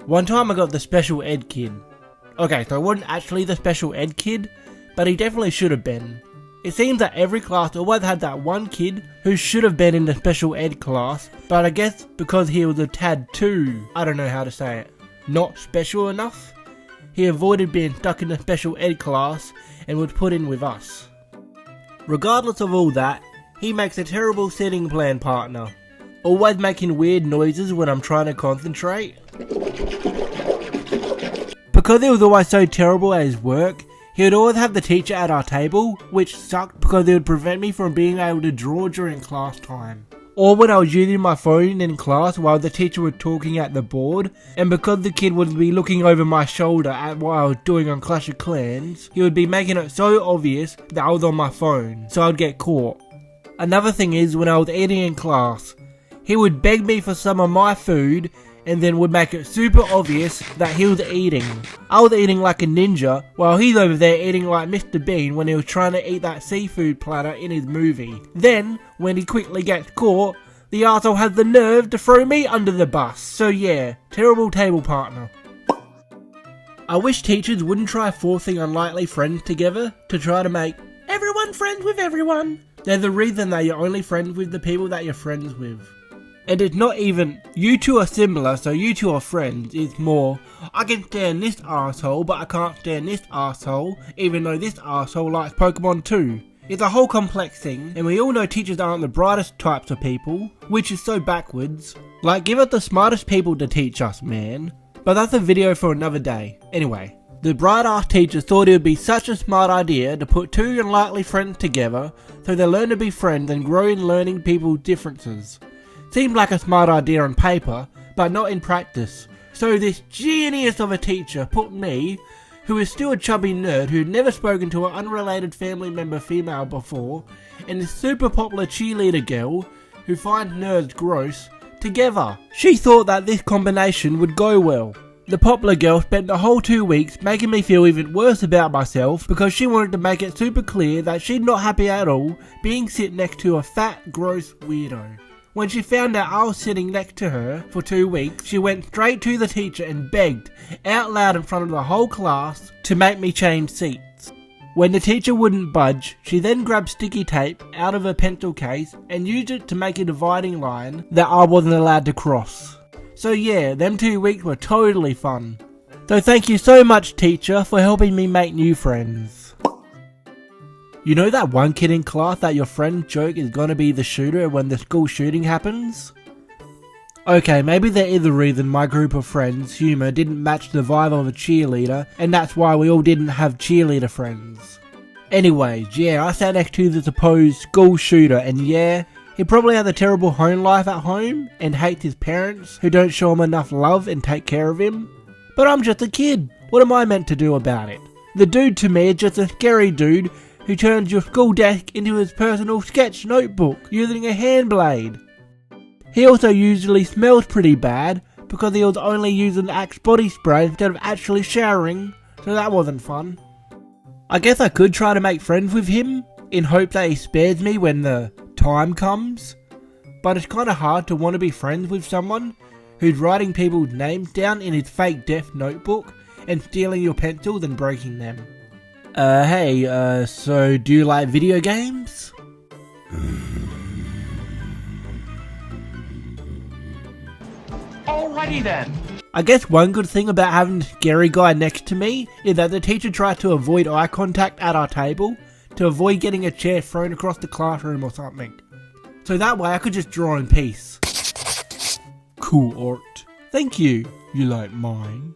One time I got the special ed kid. Okay, so I wasn't actually the special ed kid, but he definitely should have been. It seems that every class always had that one kid who should have been in the special ed class, but I guess because he was a tad too, I don't know how to say it, not special enough, he avoided being stuck in the special ed class and was put in with us. Regardless of all that, he makes a terrible sitting plan partner, always making weird noises when I'm trying to concentrate. Because he was always so terrible at his work, he would always have the teacher at our table, which sucked because it would prevent me from being able to draw during class time. Or when I was using my phone in class while the teacher was talking at the board, and because the kid would be looking over my shoulder at what I was doing on Clash of Clans, he would be making it so obvious that I was on my phone, so I'd get caught. Another thing is, when I was eating in class, he would beg me for some of my food and then would make it super obvious that he was eating. I was eating like a ninja while he's over there eating like Mr. Bean when he was trying to eat that seafood platter in his movie. Then, when he quickly gets caught, the arsehole has the nerve to throw me under the bus. So yeah, terrible table partner. I wish teachers wouldn't try forcing unlikely friends together to try to make everyone friends with everyone. There's a reason that you're only friends with the people that you're friends with. And it's not even, you two are similar, so you two are friends. It's more, I can stand this arsehole, but I can't stand this arsehole, even though this arsehole likes Pokemon too. It's a whole complex thing, and we all know teachers aren't the brightest types of people, which is so backwards. Like, give us the smartest people to teach us, man. But that's a video for another day. Anyway, the bright-ass teacher thought it would be such a smart idea to put two unlikely friends together, so they learn to be friends and grow in learning people's differences. Seemed like a smart idea on paper, but not in practice. So this genius of a teacher put me, who is still a chubby nerd who'd never spoken to an unrelated family member female before, and this super popular cheerleader girl, who finds nerds gross, together. She thought that this combination would go well. The popular girl spent the whole 2 weeks making me feel even worse about myself because she wanted to make it super clear that she's not happy at all being sit next to a fat, gross weirdo. When she found out I was sitting next to her for 2 weeks, she went straight to the teacher and begged, out loud in front of the whole class, to make me change seats. When the teacher wouldn't budge, she then grabbed sticky tape out of her pencil case and used it to make a dividing line that I wasn't allowed to cross. So yeah, them 2 weeks were totally fun. So thank you so much, teacher, for helping me make new friends. You know that one kid in class that your friend joke is gonna be the shooter when the school shooting happens? Okay, maybe there is a reason my group of friends' humour didn't match the vibe of a cheerleader, and that's why we all didn't have cheerleader friends. Anyways, yeah, I sat next to the supposed school shooter, and yeah, he probably has a terrible home life at home, and hates his parents, who don't show him enough love and take care of him. But I'm just a kid, what am I meant to do about it? The dude to me is just a scary dude who turns your school desk into his personal sketch notebook using a hand blade. He also usually smells pretty bad because he was only using Axe body spray instead of actually showering, so that wasn't fun. I guess I could try to make friends with him in hope that he spares me when the time comes, but it's kinda hard to want to be friends with someone who's writing people's names down in his fake death notebook and stealing your pencils and breaking them. Hey, so do you like video games? Alrighty then. I guess one good thing about having the scary guy next to me is that the teacher tried to avoid eye contact at our table to avoid getting a chair thrown across the classroom or something. So that way I could just draw in peace. Cool art. Thank you. You like mine?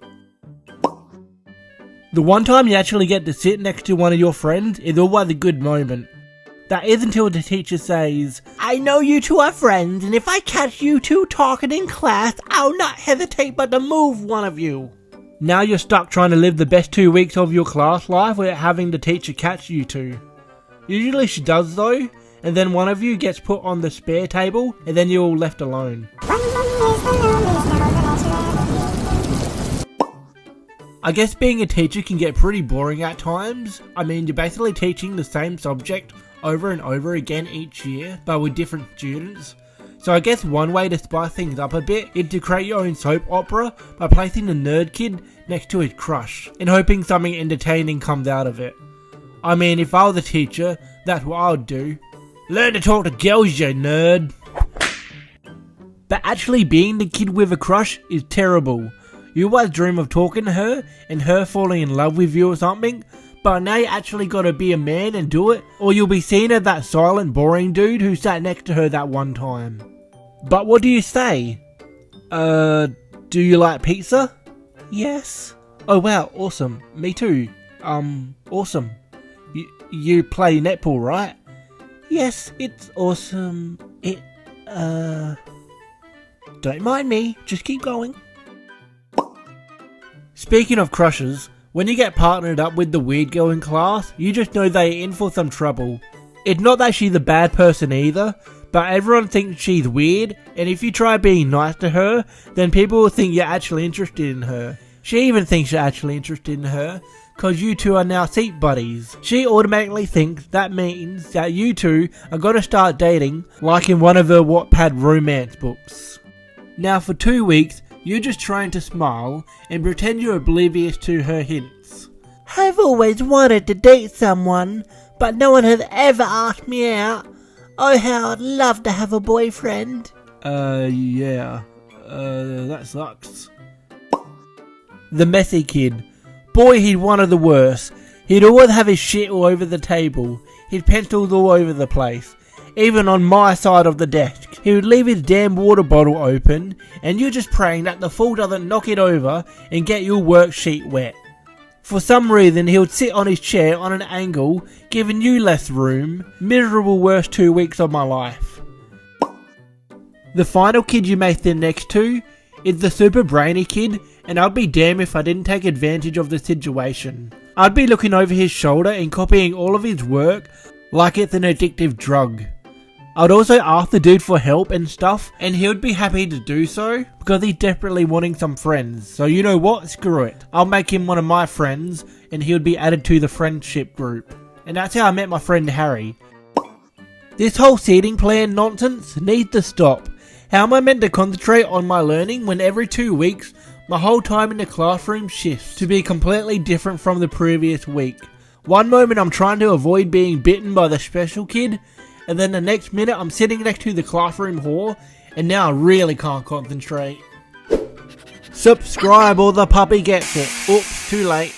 The one time you actually get to sit next to one of your friends is always a good moment. That is until the teacher says, "I know you two are friends, and if I catch you two talking in class, I'll not hesitate but to move one of you." Now you're stuck trying to live the best 2 weeks of your class life without having the teacher catch you two. Usually she does though, and then one of you gets put on the spare table, and then you're all left alone. I guess being a teacher can get pretty boring at times. I mean, you're basically teaching the same subject over and over again each year, but with different students. So I guess one way to spice things up a bit is to create your own soap opera by placing the nerd kid next to his crush, and hoping something entertaining comes out of it. I mean, if I was a teacher, that's what I would do. Learn to talk to girls, you nerd! But actually being the kid with a crush is terrible. You always dream of talking to her and her falling in love with you or something, but now you actually gotta be a man and do it, or you'll be seen as that silent, boring dude who sat next to her that one time. But what do you say? Do you like pizza? Yes. Oh wow, awesome. Me too. Awesome. You play netball, right? Yes, it's awesome. Don't mind me, just keep going. Speaking of crushes, when you get partnered up with the weird girl in class, you just know they're in for some trouble. It's not that she's a bad person either, but everyone thinks she's weird, and if you try being nice to her, then people will think you're actually interested in her. She even thinks you're actually interested in her, cause you two are now seat buddies. She automatically thinks that means that you two are gonna start dating, like in one of her Wattpad romance books. Now for 2 weeks, you're just trying to smile and pretend you're oblivious to her hints. I've always wanted to date someone, but no one has ever asked me out. Oh, how I'd love to have a boyfriend. Yeah. That sucks. The messy kid. Boy, he's one of the worst. He'd always have his shit all over the table, his pencils all over the place, even on my side of the desk. He would leave his damn water bottle open, and you're just praying that the fool doesn't knock it over and get your worksheet wet. For some reason, he would sit on his chair on an angle, giving you less room. Miserable worst 2 weeks of my life. The final kid you may sit next to is the super brainy kid, and I'd be damned if I didn't take advantage of the situation. I'd be looking over his shoulder and copying all of his work like it's an addictive drug. I'd also ask the dude for help and stuff, and he would be happy to do so, because he's desperately wanting some friends. So you know what, screw it. I'll make him one of my friends, and he would be added to the friendship group. And that's how I met my friend Harry. This whole seating plan nonsense needs to stop. How am I meant to concentrate on my learning when every 2 weeks, my whole time in the classroom shifts to be completely different from the previous week? One moment I'm trying to avoid being bitten by the special kid, and then the next minute I'm sitting next to the classroom whore, and now I really can't concentrate. Subscribe or the puppy gets it. Oops, too late.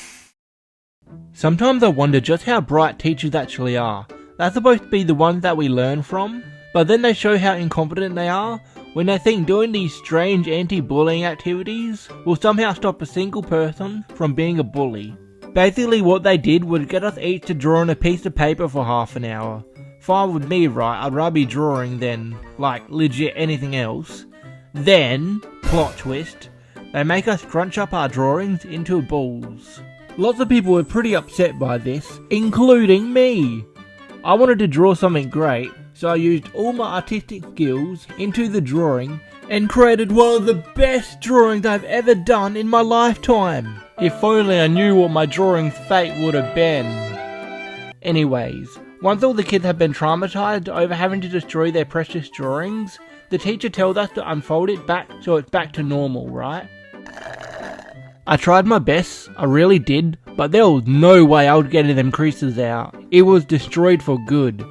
Sometimes I wonder just how bright teachers actually are. They're supposed to be the ones that we learn from, but then they show how incompetent they are when they think doing these strange anti-bullying activities will somehow stop a single person from being a bully. Basically what they did was get us each to draw on a piece of paper for half an hour. Fine with me, right? I'd rather be drawing than, like, legit anything else. Then, plot twist, they make us crunch up our drawings into balls. Lots of people were pretty upset by this, including me. I wanted to draw something great, so I used all my artistic skills into the drawing and created one of the best drawings I've ever done in my lifetime. If only I knew what my drawing's fate would have been. Anyways, once all the kids have been traumatized over having to destroy their precious drawings, the teacher tells us to unfold it back so it's back to normal, right? I tried my best, I really did, but there was no way I would get them creases out. It was destroyed for good.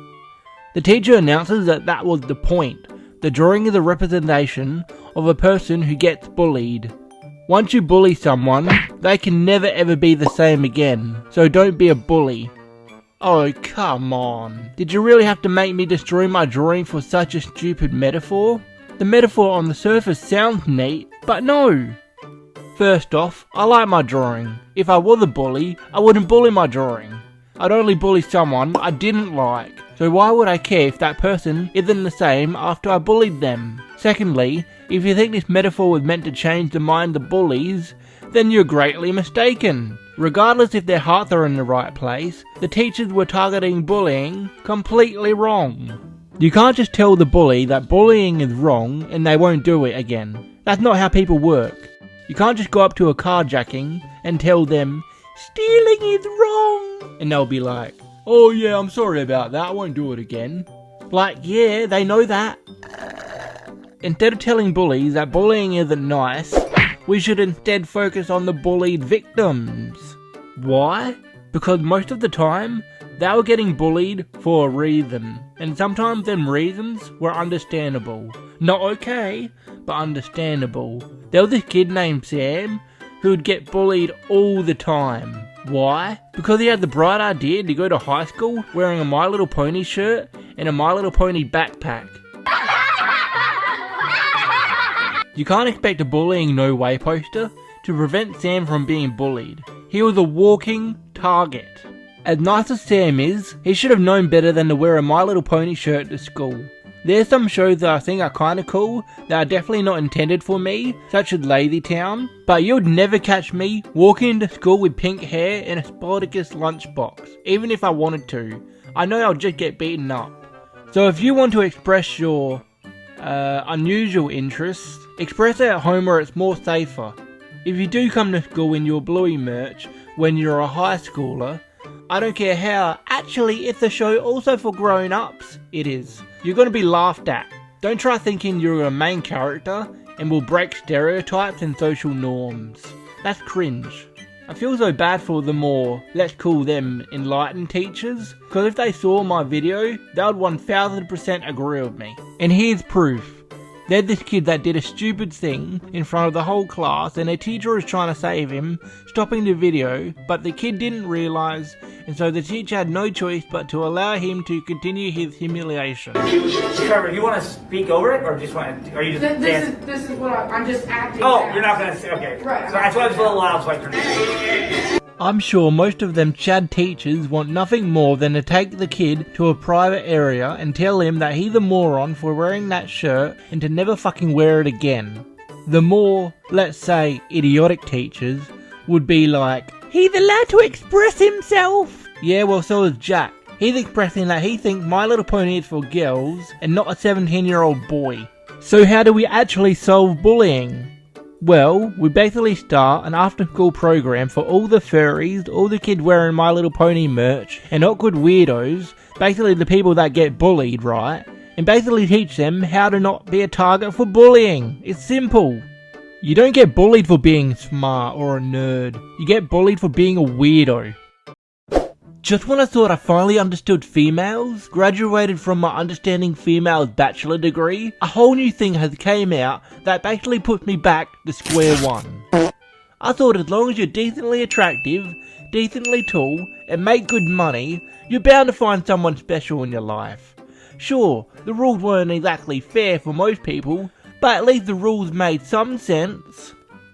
The teacher announces that that was the point. The drawing is a representation of a person who gets bullied. Once you bully someone, they can never ever be the same again, so don't be a bully. Oh, come on. Did you really have to make me destroy my drawing for such a stupid metaphor? The metaphor on the surface sounds neat, but no. First off, I like my drawing. If I was a bully, I wouldn't bully my drawing. I'd only bully someone I didn't like. So why would I care if that person isn't the same after I bullied them? Secondly, if you think this metaphor was meant to change the mind of bullies, then you're greatly mistaken. Regardless if their hearts are in the right place, the teachers were targeting bullying completely wrong. You can't just tell the bully that bullying is wrong and they won't do it again. That's not how people work. You can't just go up to a carjacking and tell them, stealing is wrong, and they'll be like, oh yeah, I'm sorry about that, I won't do it again. Like, yeah, they know that. Instead of telling bullies that bullying isn't nice, we should instead focus on the bullied victims. Why? Because most of the time, they were getting bullied for a reason, and sometimes them reasons were understandable. Not okay, but understandable. There was this kid named Sam who would get bullied all the time. Why? Because he had the bright idea to go to high school wearing a My Little Pony shirt and a My Little Pony backpack. You can't expect a bullying no way poster to prevent Sam from being bullied. He was a walking target. As nice as Sam is, he should have known better than to wear a My Little Pony shirt to school. There's some shows that I think are kinda cool that are definitely not intended for me, such as Lazy Town, but you'd never catch me walking into school with pink hair and a Spartacus lunchbox, even if I wanted to. I know I'll just get beaten up. So if you want to express your unusual interests, express it at home where it's more safer. If you do come to school in your bluey merch when you're a high schooler, I don't care how, actually it's a show also for grown-ups, it is. You're going to be laughed at. Don't try thinking you're a main character and will break stereotypes and social norms. That's cringe. I feel so bad for the more, let's call them enlightened teachers, because if they saw my video, they would 1000% agree with me. And here's proof. There's this kid that did a stupid thing in front of the whole class and a teacher was trying to save him, stopping the video, but the kid didn't realise, and so the teacher had no choice but to allow him to continue his humiliation. Trevor, you want to speak over it, or just want to, are you just This is what I'm just acting. Oh, you're not going to say, okay. Right. So that's why I was a little loud, so I turned it. I'm sure most of them Chad teachers want nothing more than to take the kid to a private area and tell him that he's a moron for wearing that shirt and to never fucking wear it again. The more, let's say, idiotic teachers would be like, he's allowed to express himself! Yeah, well so is Jack. He's expressing that he thinks My Little Pony is for girls and not a 17-year-old boy. So how do we actually solve bullying? Well, we basically start an after-school program for all the furries, all the kids wearing My Little Pony merch, and awkward weirdos, basically the people that get bullied, right? And basically teach them how to not be a target for bullying. It's simple. You don't get bullied for being smart or a nerd. You get bullied for being a weirdo. Just when I thought I finally understood females, graduated from my Understanding Females bachelor degree, a whole new thing has came out that basically puts me back to square one. I thought as long as you're decently attractive, decently tall, and make good money, you're bound to find someone special in your life. Sure, the rules weren't exactly fair for most people, but at least the rules made some sense.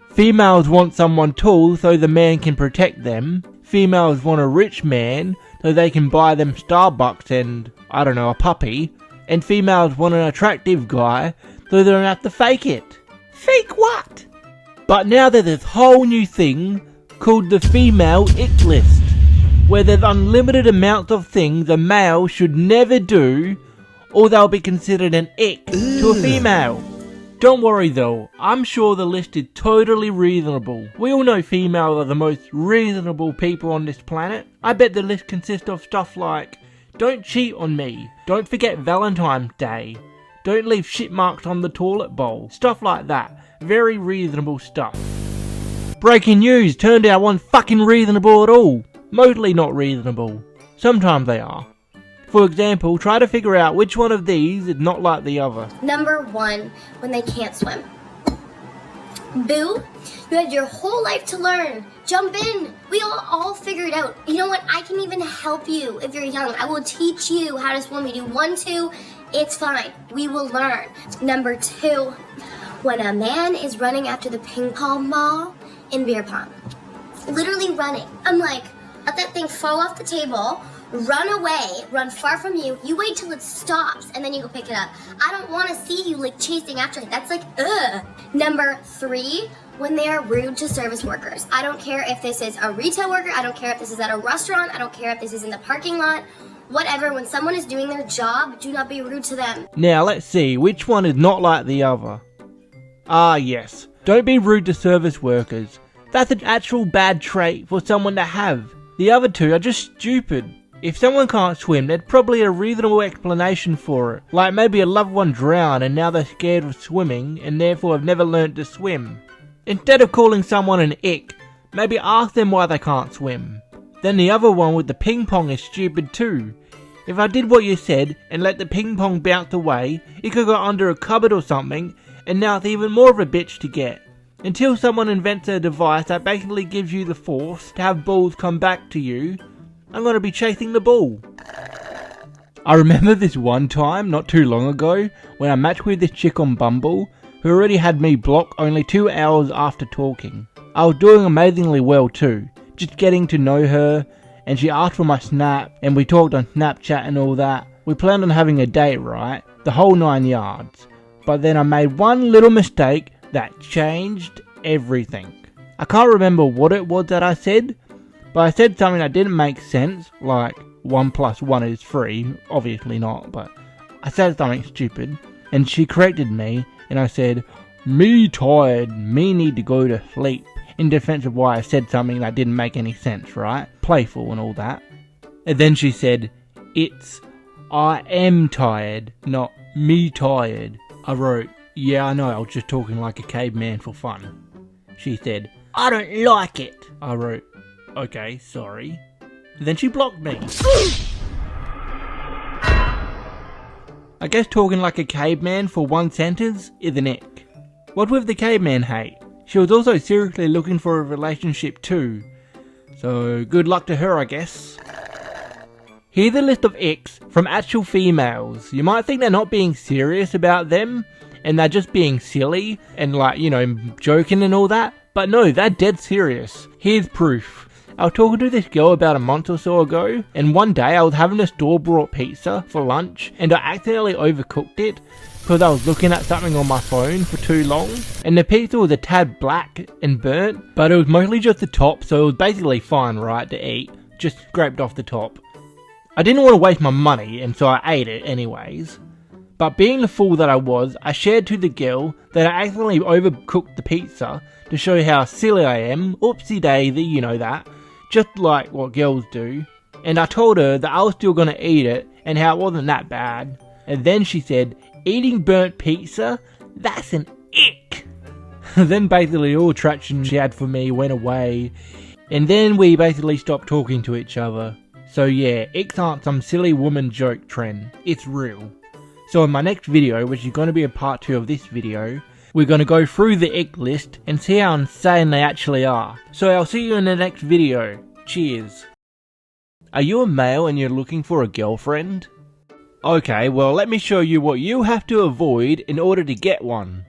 Females want someone tall so the man can protect them. Females want a rich man so they can buy them Starbucks and, I don't know, a puppy. And females want an attractive guy so they don't have to fake it. Fake what? But now there's this whole new thing called the female ick list, where there's unlimited amounts of things a male should never do or they'll be considered an ick to a female. Don't worry though, I'm sure the list is totally reasonable. We all know females are the most reasonable people on this planet. I bet the list consists of stuff like, don't cheat on me, don't forget Valentine's Day, don't leave shit marks on the toilet bowl, stuff like that. Very reasonable stuff. Breaking news, turned out one fucking reasonable at all. Mostly not reasonable. Sometimes they are. For example, try to figure out which one of these is not like the other. Number 1, when they can't swim. Boo, you had your whole life to learn. Jump in. We all figure it out. You know what? I can even help you if you're young. I will teach you how to swim. We do 1, 2. It's fine. We will learn. Number 2, when a man is running after the ping pong ball in beer pong. Literally running. I'm like, let that thing fall off the table, run away, run far from you. You wait till it stops and then you go pick it up. I don't want to see you like chasing after it. That's like, ugh. Number 3, when they are rude to service workers. I don't care if this is a retail worker. I don't care if this is at a restaurant. I don't care if this is in the parking lot. Whatever, when someone is doing their job, do not be rude to them. Now let's see, which one is not like the other? Ah yes, don't be rude to service workers. That's an actual bad trait for someone to have. The other two are just stupid. If someone can't swim, there's probably a reasonable explanation for it. Like maybe a loved one drowned and now they're scared of swimming and therefore have never learned to swim. Instead of calling someone an ick, maybe ask them why they can't swim. Then the other one with the ping pong is stupid too. If I did what you said and let the ping pong bounce away, it could go under a cupboard or something, and now it's even more of a bitch to get. Until someone invents a device that basically gives you the force to have balls come back to you, I'm going to be chasing the ball. I remember this one time, not too long ago, when I matched with this chick on Bumble, who already had me blocked only 2 hours after talking. I was doing amazingly well too, just getting to know her, and she asked for my Snap, and we talked on Snapchat and all that. We planned on having a date, right? The whole 9 yards. But then I made one little mistake that changed everything. I can't remember what it was that I said, but I said something that didn't make sense, like 1 + 1 is 3, obviously not, but I said something stupid, and she corrected me, and I said, "Me tired, me need to go to sleep," in defense of why I said something that didn't make any sense, right? Playful and all that. And then she said, "It's, I am tired, not me tired." I wrote, "Yeah, I know, I was just talking like a caveman for fun." She said, "I don't like it." I wrote, "Okay, sorry." Then she blocked me. I guess talking like a caveman for one sentence is an ick. What with the caveman hate? She was also seriously looking for a relationship too. So good luck to her, I guess. Here's a list of icks from actual females. You might think they're not being serious about them, and they're just being silly, and like, you know, joking and all that. But no, they're dead serious. Here's proof. I was talking to this girl about a month or so ago, and one day I was having a store-bought pizza for lunch, and I accidentally overcooked it, because I was looking at something on my phone for too long, and the pizza was a tad black and burnt, but it was mostly just the top, so it was basically fine, right, to eat, just scraped off the top. I didn't want to waste my money, and so I ate it anyways. But being the fool that I was, I shared to the girl that I accidentally overcooked the pizza to show how silly I am, oopsie daisy, you know that, just like what girls do. And I told her that I was still gonna eat it, and how it wasn't that bad. And then she said, "Eating burnt pizza? That's an ick." Then basically all attraction she had for me went away, and then we basically stopped talking to each other. So yeah, icks aren't some silly woman joke trend, it's real. So in my next video, which is going to be a part 2 of this video, we're going to go through the ick list and see how insane they actually are. So I'll see you in the next video. Cheers. Are you a male and you're looking for a girlfriend? Okay, well let me show you what you have to avoid in order to get one.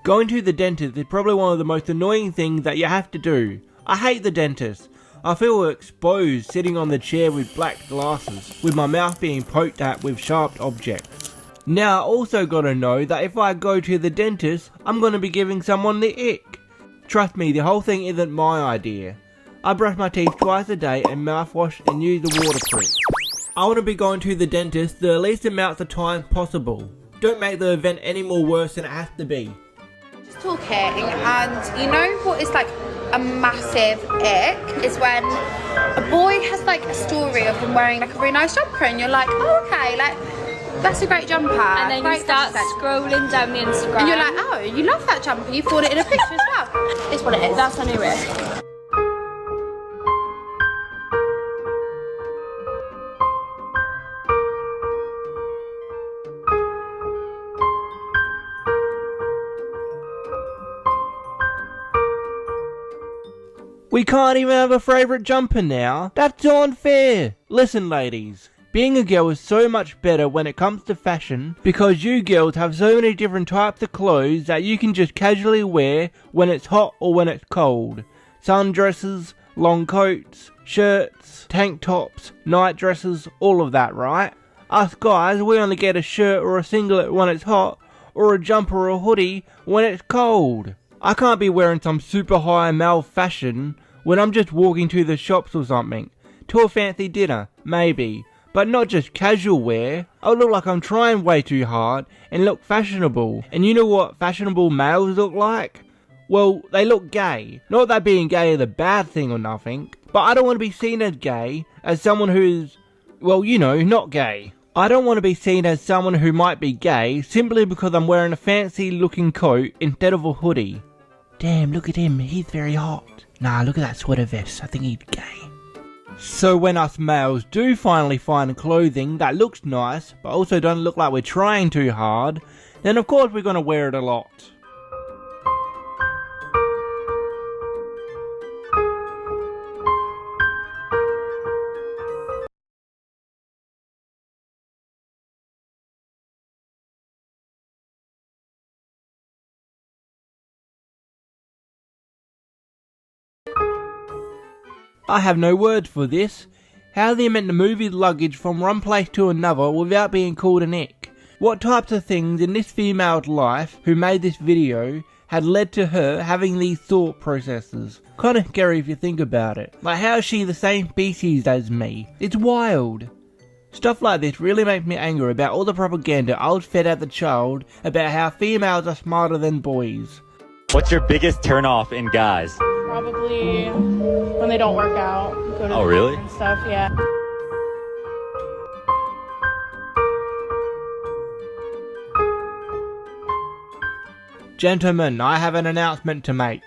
Going to the dentist is probably one of the most annoying things that you have to do. I hate the dentist. I feel exposed sitting on the chair with black glasses, with my mouth being poked at with sharp objects. Now I also gotta know that if I go to the dentist, I'm gonna be giving someone the ick. Trust me, the whole thing isn't my idea. I brush my teeth twice a day and mouthwash and use the waterproof. I want to be going to the dentist the least amount of time possible. don't make the event any more worse than it has to be. Just talking, and you know what is like a massive ick is when a boy has like a story of him wearing like a really nice jumper, and you're like, oh okay, like that's a great jumper. And then great you start fashion. scrolling down the Instagram. And you're like, oh, you love that jumper, you bought it in a picture as well. It's what it is. That's a new risk. We can't even have a favourite jumper now? That's unfair! Listen ladies, being a girl is so much better when it comes to fashion because you girls have so many different types of clothes that you can just casually wear when it's hot or when it's cold. Sundresses, long coats, shirts, tank tops, night dresses, all of that, right? Us guys, we only get a shirt or a singlet when it's hot, or a jumper or a hoodie when it's cold. I can't be wearing some super high male fashion when I'm just walking to the shops or something. To a fancy dinner, maybe. But not just casual wear. I'll look like I'm trying way too hard and look fashionable. And you know what fashionable males look like? Well, they look gay. Not that being gay is a bad thing or nothing, but I don't want to be seen as gay as someone who's, well, you know, not gay. I don't want to be seen as someone who might be gay simply because I'm wearing a fancy looking coat instead of a hoodie. Damn, look at him, he's very hot. Nah, look at that sweater vest, I think he's gay. So when us males do finally find clothing that looks nice, but also doesn't look like we're trying too hard, then of course we're gonna wear it a lot. I have no words for this. How are they meant to move his luggage from one place to another without being called an ick? What types of things in this female's life who made this video had led to her having these thought processes? Kinda scary if you think about it. Like, how is she the same species as me? It's wild. Stuff like this really makes me angry about all the propaganda I was fed as a child about how females are smarter than boys. What's your biggest turnoff in guys? Probably when they don't work out. Go to Oh, the really? gym and stuff, yeah. Gentlemen, I have an announcement to make.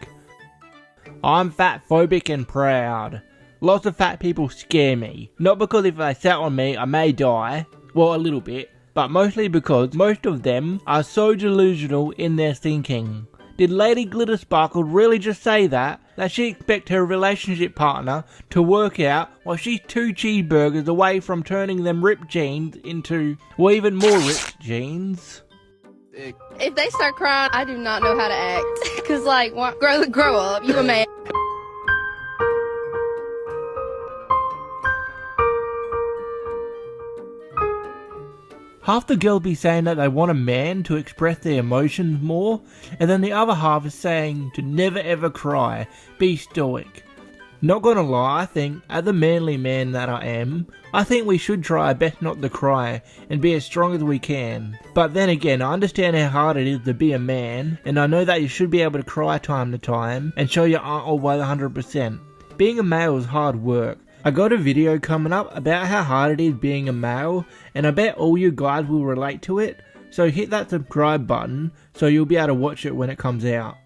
I'm fat phobic and proud. Lots of fat people scare me. Not because if they sat on me I may die, well a little bit, but mostly because most of them are so delusional in their thinking. Did Lady Glitter Sparkle really just say that? That she expects her relationship partner to work out while she's 2 cheeseburgers away from turning them ripped jeans into, well, even more ripped jeans? If they start crying, I do not know how to act. Cause like, grow up, you a man. Half the girls be saying that they want a man to express their emotions more, and then the other half is saying to never ever cry, be stoic. Not gonna lie, I think, as a manly man that I am, I think we should try our best not to cry and be as strong as we can. But then again, I understand how hard it is to be a man, and I know that you should be able to cry time to time and show you aren't always 100%. Being a male is hard work. I got a video coming up about how hard it is being a male, and I bet all you guys will relate to it, so hit that subscribe button so you'll be able to watch it when it comes out.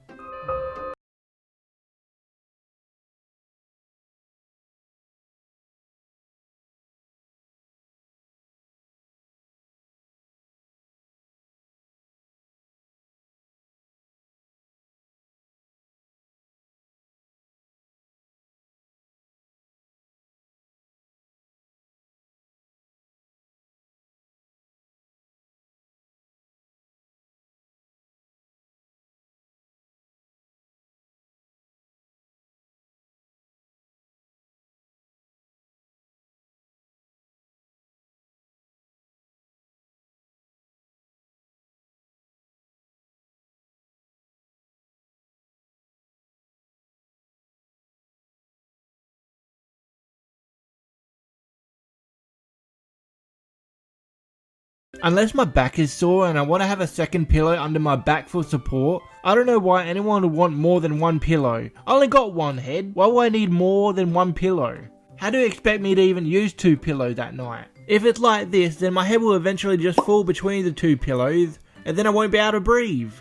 Unless my back is sore and I want to have a second pillow under my back for support, I don't know why anyone would want more than one pillow. I only got one head, why would I need more than one pillow? How do you expect me to even use 2 pillows that night? If it's like this, then my head will eventually just fall between the 2 pillows, and then I won't be able to breathe.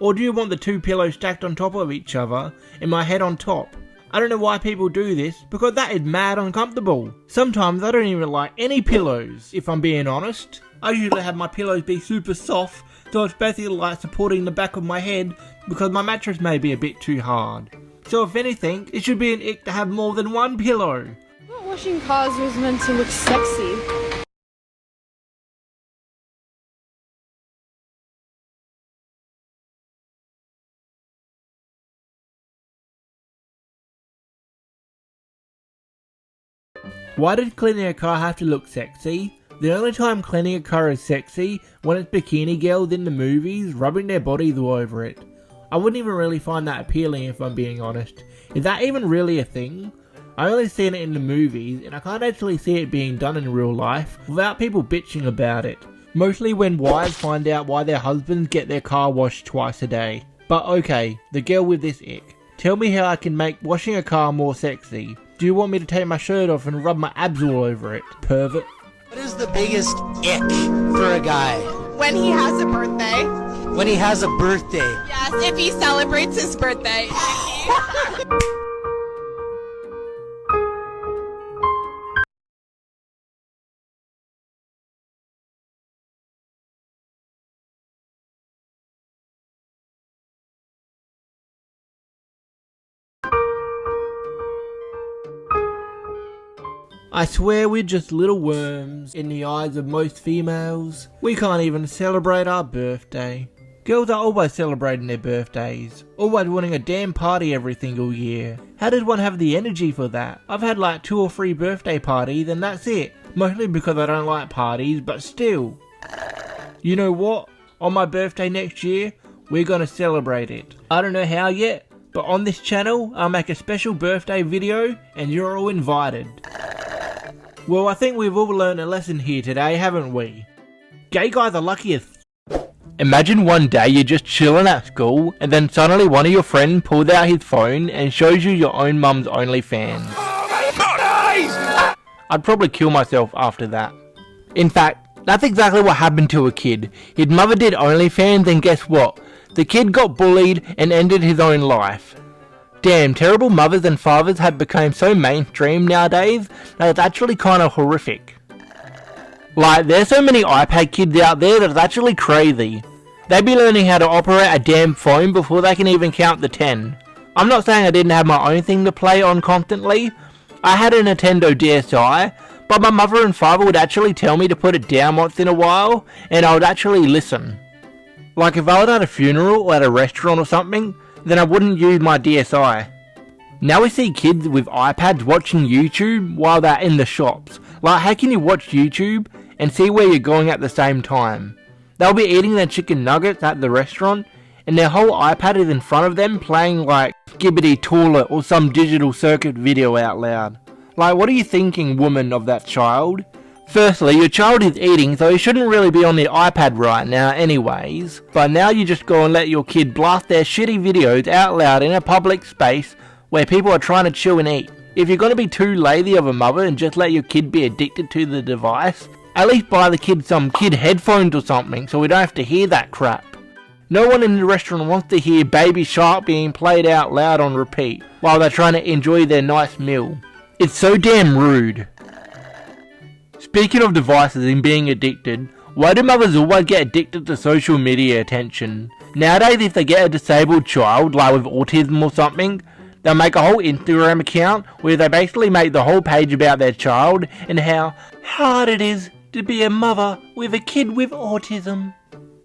Or do you want the 2 pillows stacked on top of each other, and my head on top? I don't know why people do this, because that is mad uncomfortable. Sometimes I don't even like any pillows, if I'm being honest. I usually have my pillows be super soft, so it's basically like supporting the back of my head, because my mattress may be a bit too hard. So if anything, it should be an ick to have more than one pillow. I thought washing cars was meant to look sexy. Why did cleaning a car have to look sexy? The only time cleaning a car is sexy when it's bikini girls in the movies rubbing their bodies all over it. I wouldn't even really find that appealing if I'm being honest. Is that even really a thing? I only seen it in the movies and I can't actually see it being done in real life without people bitching about it. Mostly when wives find out why their husbands get their car washed twice a day. But okay, the girl with this ick. Tell me how I can make washing a car more sexy. Do you want me to take my shirt off and rub my abs all over it, pervert? What is the biggest ick for a guy? When he has a birthday. When he has a birthday. Yes, if he celebrates his birthday. I swear we're just little worms in the eyes of most females. We can't even celebrate our birthday. Girls are always celebrating their birthdays, always wanting a damn party every single year. How does one have the energy for that? I've had like 2 or 3 birthday parties and that's it. Mostly because I don't like parties, but still. You know what? On my birthday next year, we're gonna celebrate it. I don't know how yet, but on this channel, I'll make a special birthday video and you're all invited. Well, I think we've all learned a lesson here today, haven't we? Gay guys are lucky as Imagine one day you're just chilling at school and then suddenly one of your friends pulls out his phone and shows you your own mum's OnlyFans. I'd probably kill myself after that. In fact, that's exactly what happened to a kid. His mother did OnlyFans and guess what? The kid got bullied and ended his own life. Damn, terrible mothers and fathers have become so mainstream nowadays that it's actually kind of horrific. Like, there's so many iPad kids out there that it's actually crazy. They be learning how to operate a damn phone before they can even count to 10. I'm not saying I didn't have my own thing to play on constantly. I had a Nintendo DSi, but my mother and father would actually tell me to put it down once in a while, and I would actually listen. Like if I was at a funeral or at a restaurant or something, then I wouldn't use my DSi. Now we see kids with iPads watching YouTube while they're in the shops. Like, how can you watch YouTube and see where you're going at the same time? They'll be eating their chicken nuggets at the restaurant and their whole iPad is in front of them playing like Skibbity Toilet or some digital circuit video out loud. Like, what are you thinking, woman of that child? Firstly, your child is eating, so he shouldn't really be on the iPad right now anyways. But now you just go and let your kid blast their shitty videos out loud in a public space where people are trying to chill and eat. If you're going to be too lazy of a mother and just let your kid be addicted to the device, at least buy the kid some kid headphones or something so we don't have to hear that crap. No one in the restaurant wants to hear Baby Shark being played out loud on repeat while they're trying to enjoy their nice meal. It's so damn rude. Speaking of devices and being addicted, why do mothers always get addicted to social media attention? Nowadays, if they get a disabled child, like with autism or something, they'll make a whole Instagram account where they basically make the whole page about their child and how hard it is to be a mother with a kid with autism.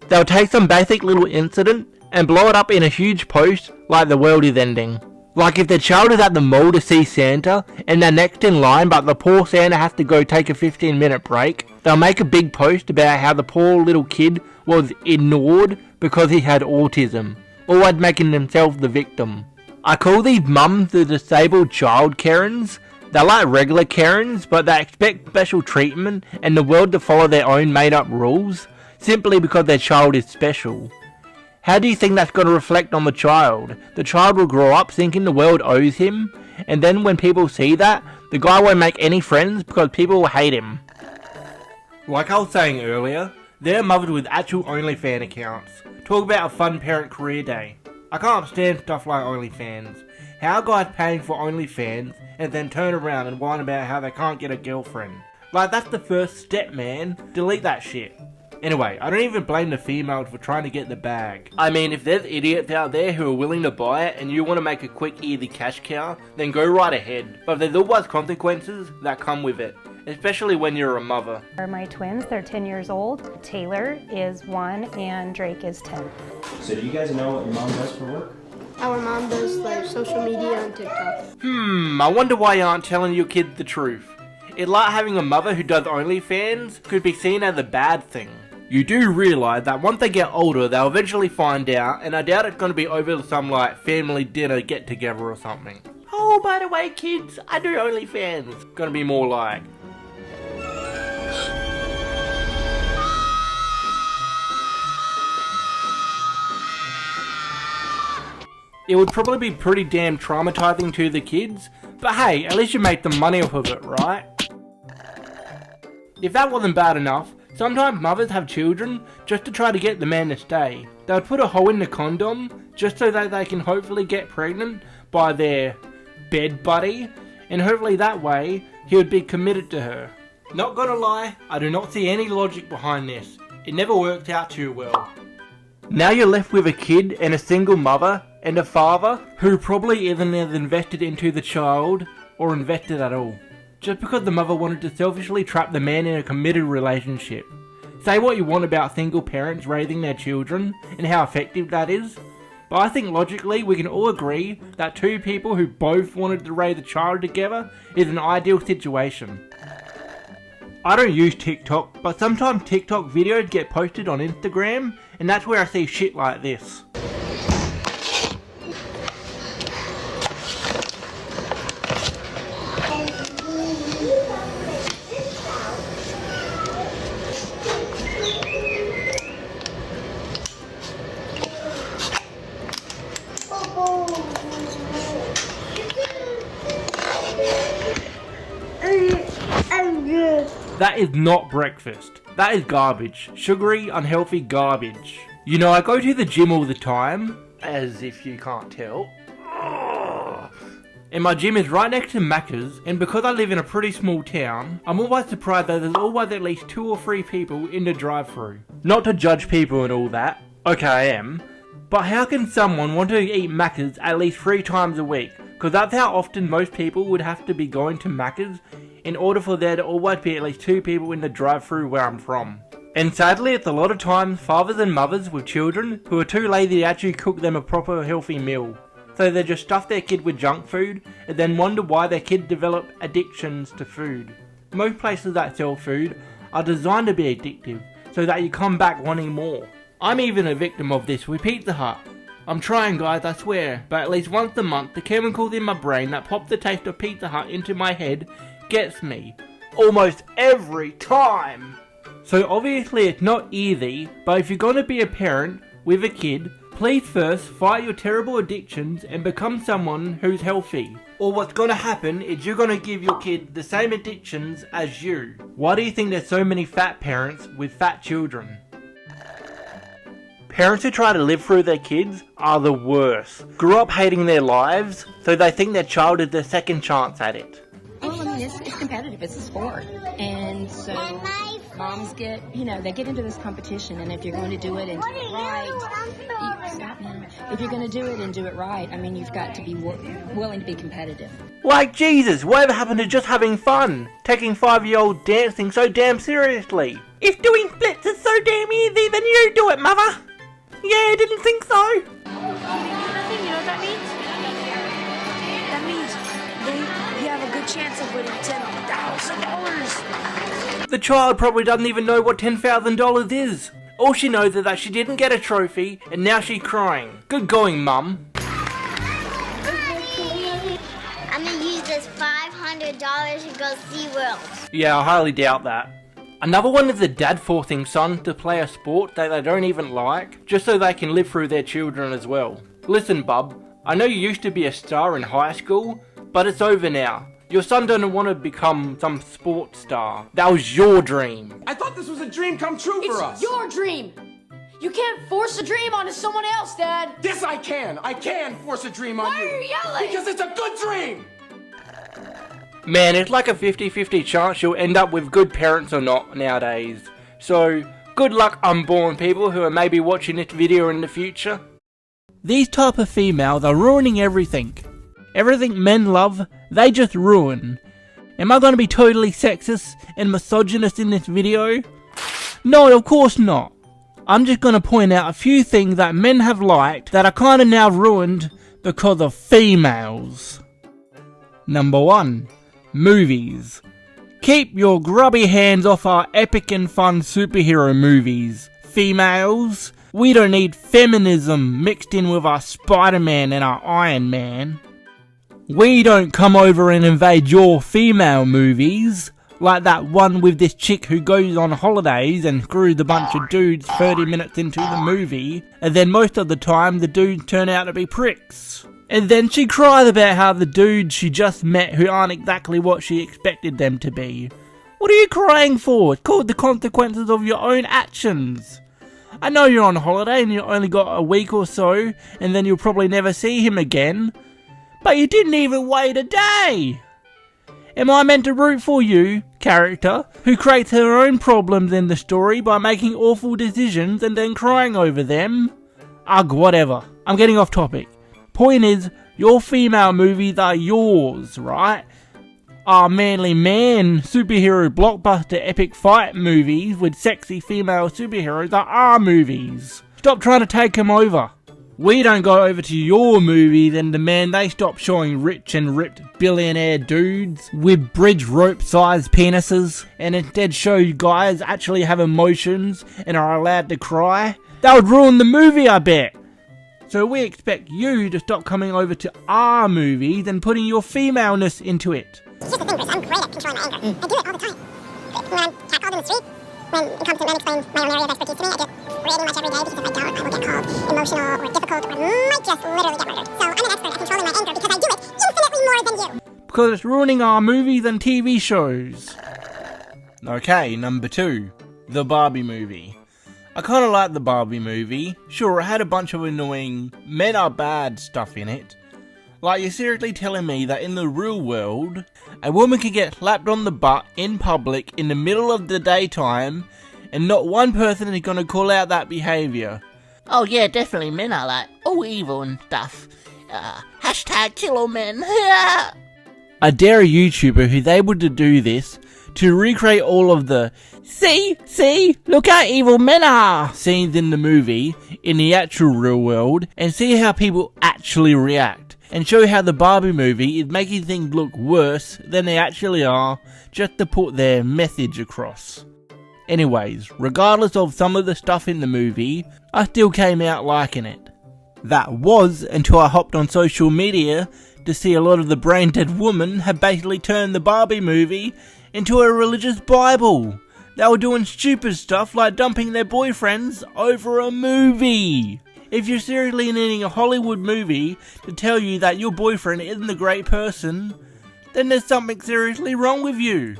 They'll take some basic little incident and blow it up in a huge post like the world is ending. Like if the child is at the mall to see Santa and they're next in line but the poor Santa has to go take a 15-minute break, they'll make a big post about how the poor little kid was ignored because he had autism, always making themselves the victim. I call these mums the disabled child Karens. They're like regular Karens, but they expect special treatment and the world to follow their own made up rules. simply because their child is special. How do you think that's going to reflect on the child? The child will grow up thinking the world owes him, and then when people see that, the guy won't make any friends because people will hate him. Like I was saying earlier, there are mothers with actual OnlyFans accounts. Talk about a fun parent career day. I can't stand stuff like OnlyFans. How are guys paying for OnlyFans and then turn around and whine about how they can't get a girlfriend? Like, that's the first step, man. Delete that shit. Anyway, I don't even blame the females for trying to get the bag. I mean, if there's idiots out there who are willing to buy it and you want to make a quick easy cash cow, then go right ahead. But there's always consequences that come with it, especially when you're a mother. My twins, they're 10 years old. Taylor is 1 and Drake is 10. So do you guys know what your mom does for work? Our mom does like social media and TikTok. I wonder why you aren't telling your kids the truth. It's like having a mother who does OnlyFans could be seen as a bad thing. You do realise that once they get older, they'll eventually find out, and I doubt it's going to be over some like family dinner get together or something. Oh, by the way, kids, I do OnlyFans. Gonna be more like, it would probably be pretty damn traumatizing to the kids, but hey, at least you make the money off of it, right? If that wasn't bad enough, sometimes mothers have children just to try to get the man to stay. They'll put a hole in the condom just so that they can hopefully get pregnant by their bed buddy, and hopefully that way he would be committed to her. Not gonna lie, I do not see any logic behind this. It never worked out too well. Now you're left with a kid and a single mother and a father who probably isn't as invested into the child or invested at all. Just because the mother wanted to selfishly trap the man in a committed relationship. Say what you want about single parents raising their children and how effective that is, but I think logically we can all agree that two people who both wanted to raise a child together is an ideal situation. I don't use TikTok, but sometimes TikTok videos get posted on Instagram, and that's where I see shit like this. That is not breakfast. That is garbage. Sugary, unhealthy garbage. You know, I go to the gym all the time, as if you can't tell. And my gym is right next to Macca's, and because I live in a pretty small town, I'm always surprised that there's always at least 2 or 3 people in the drive-thru. Not to judge people and all that. Okay, I am. But how can someone want to eat Macca's at least 3 times a week? Because that's how often most people would have to be going to Macca's in order for there to always be at least 2 people in the drive-thru where I'm from. And sadly, it's a lot of times fathers and mothers with children who are too lazy to actually cook them a proper healthy meal. So they just stuff their kid with junk food and then wonder why their kid develop addictions to food. Most places that sell food are designed to be addictive so that you come back wanting more. I'm even a victim of this with Pizza Hut. I'm trying, guys, I swear, but at least once a month the chemicals in my brain that pop the taste of Pizza Hut into my head gets me. Almost every time! So obviously it's not easy, but if you're gonna be a parent with a kid, please first fight your terrible addictions and become someone who's healthy. Or what's gonna happen is you're gonna give your kid the same addictions as you. Why do you think there's so many fat parents with fat children? Parents who try to live through their kids are the worst. Grew up hating their lives, so they think their child is their second chance at it. Well, I mean, it's competitive. It's a sport. And so moms get, they get into this competition. And if you're going to do it and do it right, if you're going to do it and do it right, I mean, you've got to be willing to be competitive. Like Jesus, whatever happened to just having fun? Taking 5-year-old dancing so damn seriously? If doing splits is so damn easy, then you do it, mother! Yeah, I didn't think so! Nothing, you know what that means? That means you have a good chance of winning $10,000. The child probably doesn't even know what $10,000 is. All she knows is that she didn't get a trophy, and now she's crying. Good going, Mum. I'm gonna use this $500 to go SeaWorld. Yeah, I highly doubt that. Another one is the dad forcing sons to play a sport that they don't even like, just so they can live through their children as well. Listen bub, I know you used to be a star in high school, but it's over now. Your son doesn't want to become some sports star. That was your dream. I thought this was a dream come true for us. It's your dream. You can't force a dream onto someone else, Dad. Yes, I can. I can force a dream on you. Why are you yelling? Because it's a good dream. Man, it's like a 50-50 chance you'll end up with good parents or not nowadays. So, good luck unborn people who are maybe watching this video in the future. These type of females are ruining everything. Everything men love, they just ruin. Am I going to be totally sexist and misogynist in this video? No, of course not. I'm just going to point out a few things that men have liked that are kind of now ruined because of females. Number 1. Movies. Keep your grubby hands off our epic and fun superhero movies, females. We don't need feminism mixed in with our Spider-Man and our Iron Man. We don't come over and invade your female movies, like that one with this chick who goes on holidays and screws a bunch of dudes 30 minutes into the movie, and then most of the time the dudes turn out to be pricks. And then she cries about how the dudes she just met who aren't exactly what she expected them to be. What are you crying for? It's called the consequences of your own actions. I know you're on holiday and you only got a week or so, and then you'll probably never see him again, but you didn't even wait a day! Am I meant to root for you, character, who creates her own problems in the story by making awful decisions and then crying over them? Ugh, whatever. I'm getting off topic. Point is, your female movies are yours, right? Our manly man superhero blockbuster epic fight movies with sexy female superheroes are our movies. Stop trying to take them over. We don't go over to your movies and demand they stop showing rich and ripped billionaire dudes with bridge rope sized penises and instead show you guys actually have emotions and are allowed to cry. That would ruin the movie, I bet. So we expect you to stop coming over to our movies and putting your femaleness into it. Here's the thing, Chris. I'm great at controlling my anger. I do it all the time. When I'm catcalled in the street, when incompetent men explain my own area of expertise to me, I get rating much every day because if I don't, I will get called emotional or difficult or I might just literally get murdered. So I'm an expert at controlling my anger because I do it infinitely more than you. Because it's ruining our movies and TV shows. Okay, number 2. The Barbie movie. I kinda like the Barbie movie. Sure, it had a bunch of annoying men are bad stuff in it. Like, you're seriously telling me that in the real world, a woman can get slapped on the butt in public in the middle of the daytime and not one person is gonna call out that behaviour? Oh yeah, definitely men are like, all evil and stuff. Hashtag kill all men. I dare a YouTuber who's able to do this to recreate all of the see, look how evil men are scenes in the movie in the actual real world and see how people actually react. And show how the Barbie movie is making things look worse than they actually are just to put their message across. Anyways, regardless of some of the stuff in the movie, I still came out liking it. That was until I hopped on social media to see a lot of the brain dead women have basically turned the Barbie movie into a religious bible. They were doing stupid stuff like dumping their boyfriends over a movie. If you're seriously needing a Hollywood movie to tell you that your boyfriend isn't a great person, then there's something seriously wrong with you.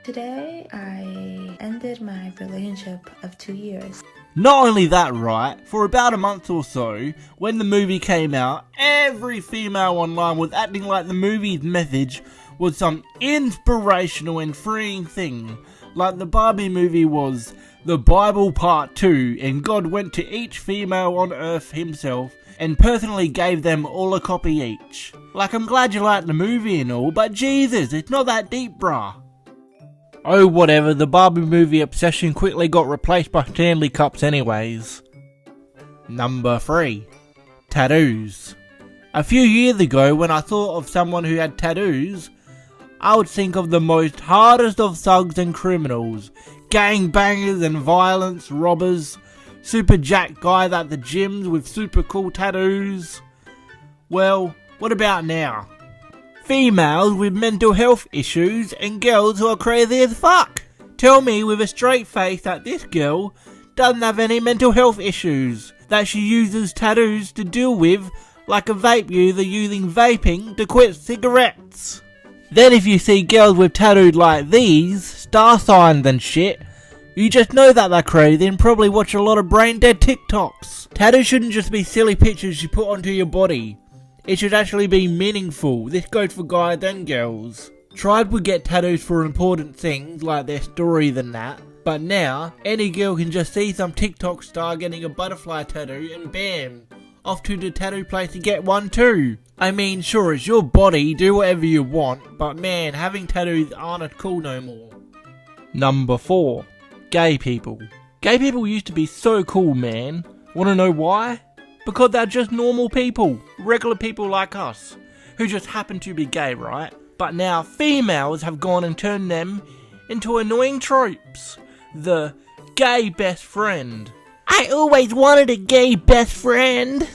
Today, I ended my relationship of 2 years. Not only that, right, for about a month or so, when the movie came out, every female online was acting like the movie's message was some inspirational and freeing thing. Like the Barbie movie was the Bible Part 2, and God went to each female on earth himself and personally gave them all a copy each. Like, I'm glad you liked the movie and all, but Jesus, it's not that deep, bruh. Oh whatever, the Barbie movie obsession quickly got replaced by Stanley Cups anyways. Number 3. Tattoos. A few years ago, when I thought of someone who had tattoos, I would think of the most hardest of thugs and criminals, gangbangers and violence, robbers, super jack guys at the gyms with super cool tattoos. Well, what about now? Females with mental health issues and girls who are crazy as fuck. Tell me with a straight face that this girl doesn't have any mental health issues that she uses tattoos to deal with, like a vape user using vaping to quit cigarettes. Then if you see girls with tattoos like these, star signs and shit, you just know that they're crazy and probably watch a lot of brain dead TikToks. Tattoos shouldn't just be silly pictures you put onto your body. It should actually be meaningful. This goes for guys and girls. Tribe would get tattoos for important things like their stories and that, but now any girl can just see some TikTok star getting a butterfly tattoo and bam, off to the tattoo place to get one too. I mean, sure, it's your body, do whatever you want, but man, having tattoos aren't cool no more. Number 4. Gay people. Gay people used to be so cool, man. Wanna know why? Because they're just normal people, regular people like us, who just happen to be gay, right? But now females have gone and turned them into annoying tropes. The gay best friend. I always wanted a gay best friend.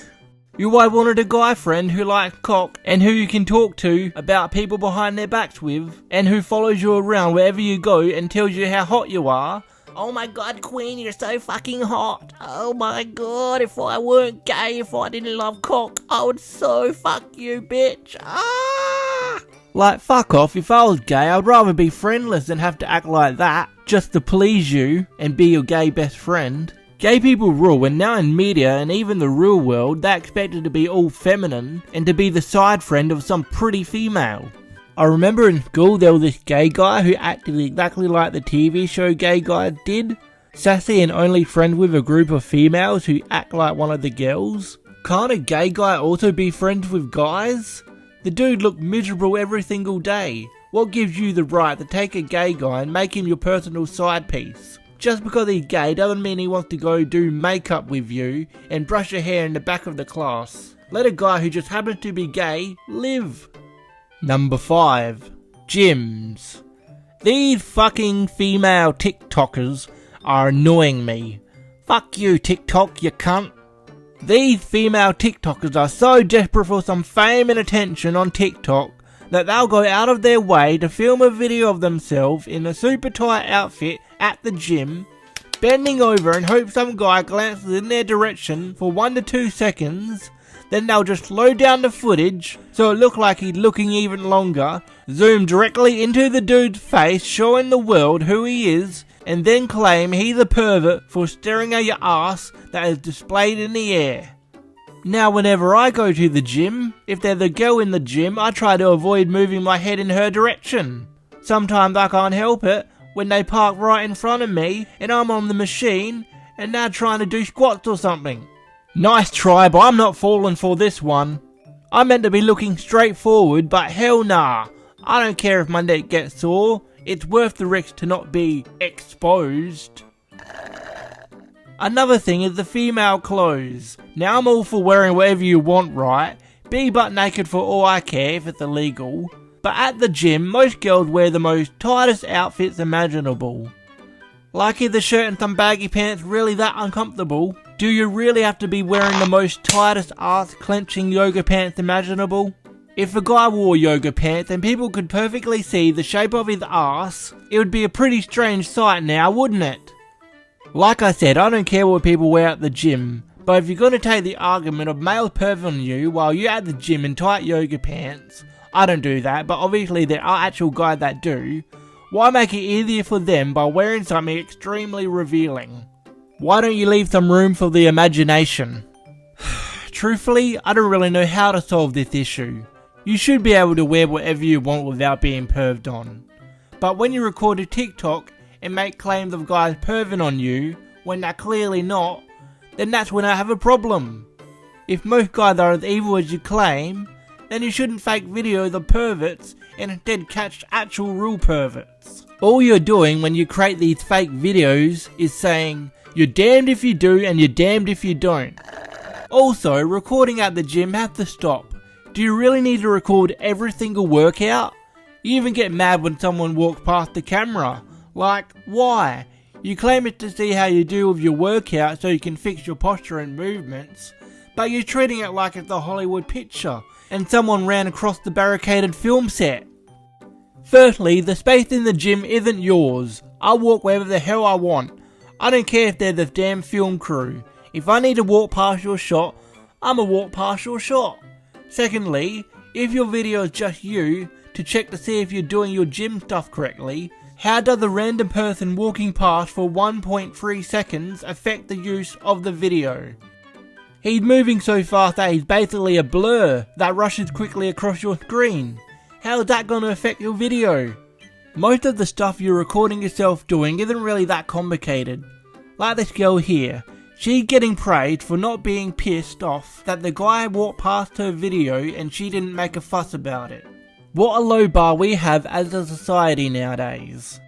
I wanted a guy friend who likes cock and who you can talk to about people behind their backs with, and who follows you around wherever you go and tells you how hot you are. Oh my god, Queen, you're so fucking hot. Oh my god, if I weren't gay, if I didn't love cock, I would so fuck you, bitch. Ah! Like, fuck off, if I was gay, I'd rather be friendless than have to act like that, just to please you and be your gay best friend. Gay people rule, and now in media and even the real world, they're expected to be all feminine and to be the side friend of some pretty female. I remember in school there was this gay guy who acted exactly like the TV show gay guys did. Sassy and only friends with a group of females who act like one of the girls. Can't a gay guy also be friends with guys? The dude looked miserable every single day. What gives you the right to take a gay guy and make him your personal side piece? Just because he's gay doesn't mean he wants to go do makeup with you and brush your hair in the back of the class. Let a guy who just happens to be gay live. Number 5. Gyms. These fucking female TikTokers are annoying me. Fuck you, TikTok, you cunt. These female TikTokers are so desperate for some fame and attention on TikTok that they'll go out of their way to film a video of themselves in a super tight outfit at the gym, bending over and hope some guy glances in their direction for 1 to 2 seconds. Then they'll just slow down the footage so it looks like he's looking even longer, zoom directly into the dude's face showing the world who he is, and then claim he's a pervert for staring at your ass that is displayed in the air. Now whenever I go to the gym, if there's a girl in the gym, I try to avoid moving my head in her direction. Sometimes I can't help it when they park right in front of me and I'm on the machine and they're trying to do squats or something. Nice try, but I'm not falling for this one. I meant to be looking straight forward, but hell nah. I don't care if my neck gets sore. It's worth the risk to not be exposed. Another thing is the female clothes. Now I'm all for wearing whatever you want, right? Be butt naked for all I care if it's illegal. But at the gym, most girls wear the most tightest outfits imaginable. Like, is the shirt and some baggy pants really that uncomfortable? Do you really have to be wearing the most tightest ass-clenching yoga pants imaginable? If a guy wore yoga pants and people could perfectly see the shape of his ass, it would be a pretty strange sight now, wouldn't it? Like I said, I don't care what people wear at the gym, but if you're going to take the argument of male perv on you while you're at the gym in tight yoga pants, I don't do that, but obviously there are actual guys that do, why make it easier for them by wearing something extremely revealing? Why don't you leave some room for the imagination? Truthfully, I don't really know how to solve this issue. You should be able to wear whatever you want without being perved on. But when you record a TikTok and make claims of guys perving on you when they're clearly not, then that's when I have a problem. If most guys are as evil as you claim, then you shouldn't fake videos of perverts and instead catch actual real perverts. All you're doing when you create these fake videos is saying, you're damned if you do and you're damned if you don't. Also, recording at the gym has to stop. Do you really need to record every single workout? You even get mad when someone walks past the camera. Like, why? You claim it to see how you do with your workout so you can fix your posture and movements, but you're treating it like it's a Hollywood picture and someone ran across the barricaded film set. Firstly, the space in the gym isn't yours. I'll walk wherever the hell I want. I don't care if they're the damn film crew. If I need to walk past your shot, I'ma walk past your shot. Secondly, if your video is just you, to check to see if you're doing your gym stuff correctly, how does a random person walking past for 1.3 seconds affect the use of the video? He's moving so fast that he's basically a blur that rushes quickly across your screen. How is that going to affect your video? Most of the stuff you're recording yourself doing isn't really that complicated. Like this girl here, she's getting praised for not being pissed off that the guy walked past her video and she didn't make a fuss about it. What a low bar we have as a society nowadays.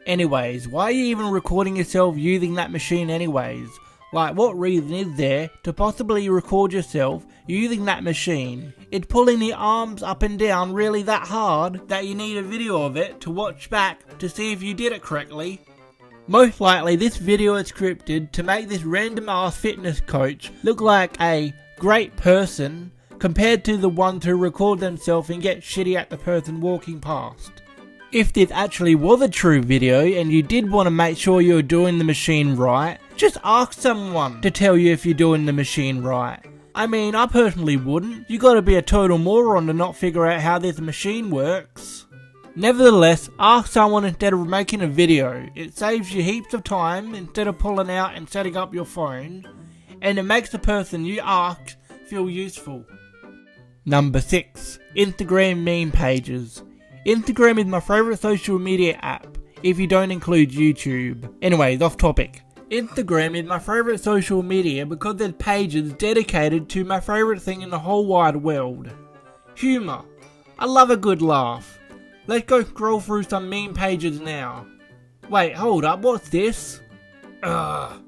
Anyways, why are you even recording yourself using that machine anyways? Like, what reason is there to possibly record yourself using that machine? It's pulling the arms up and down really that hard that you need a video of it to watch back to see if you did it correctly. Most likely this video is scripted to make this random ass fitness coach look like a great person compared to the ones who record themselves and get shitty at the person walking past. If this actually was a true video and you did want to make sure you're doing the machine right, just ask someone to tell you if you're doing the machine right. I mean, I personally wouldn't. You gotta be a total moron to not figure out how this machine works. Nevertheless, ask someone instead of making a video. It saves you heaps of time instead of pulling out and setting up your phone, and it makes the person you ask feel useful. Number 6. Instagram meme pages. Instagram is my favourite social media app, if you don't include YouTube. Anyways, off topic. Instagram is my favourite social media because there's pages dedicated to my favourite thing in the whole wide world. Humour. I love a good laugh. Let's go scroll through some meme pages now. Wait, hold up, what's this? Ugh.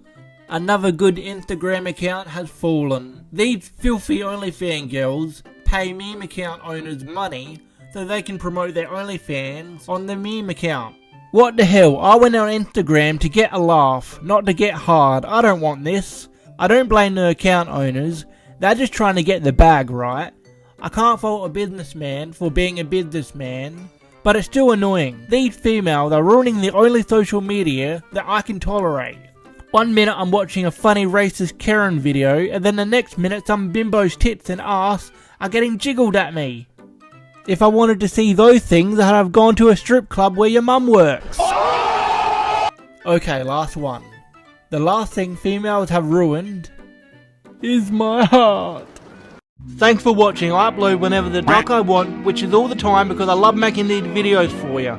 Another good Instagram account has fallen. These filthy OnlyFans girls pay meme account owners money so they can promote their OnlyFans on the meme account. What the hell, I went on Instagram to get a laugh, not to get hard. I don't want this. I don't blame the account owners, they're just trying to get the bag right. I can't fault a businessman for being a businessman, but it's still annoying. These females are ruining the only social media that I can tolerate. 1 minute I'm watching a funny racist Karen video, and then the next minute some bimbo's tits and ass are getting jiggled at me. If I wanted to see those things, I'd have gone to a strip club where your mum works. Okay, last one. The last thing females have ruined is my heart. Thanks for watching. I upload whenever the duck I want, which is all the time because I love making these videos for you.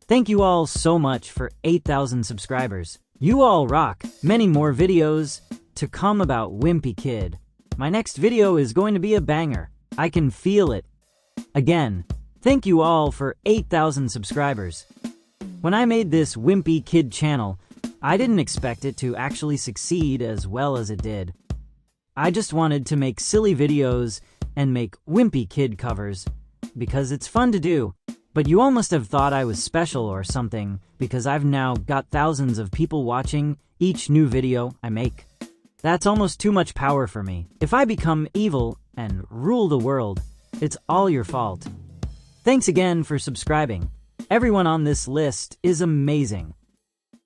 Thank you all so much for 8,000 subscribers. You all rock. Many more videos to come about Wimpy Kid. My next video is going to be a banger. I can feel it. Again, thank you all for 8,000 subscribers. When I made this Wimpy Kid channel, I didn't expect it to actually succeed as well as it did. I just wanted to make silly videos and make Wimpy Kid covers, because it's fun to do. But you all must have thought I was special or something, because I've now got thousands of people watching each new video I make. That's almost too much power for me. If I become evil and rule the world, it's all your fault. Thanks again for subscribing. Everyone on this list is amazing.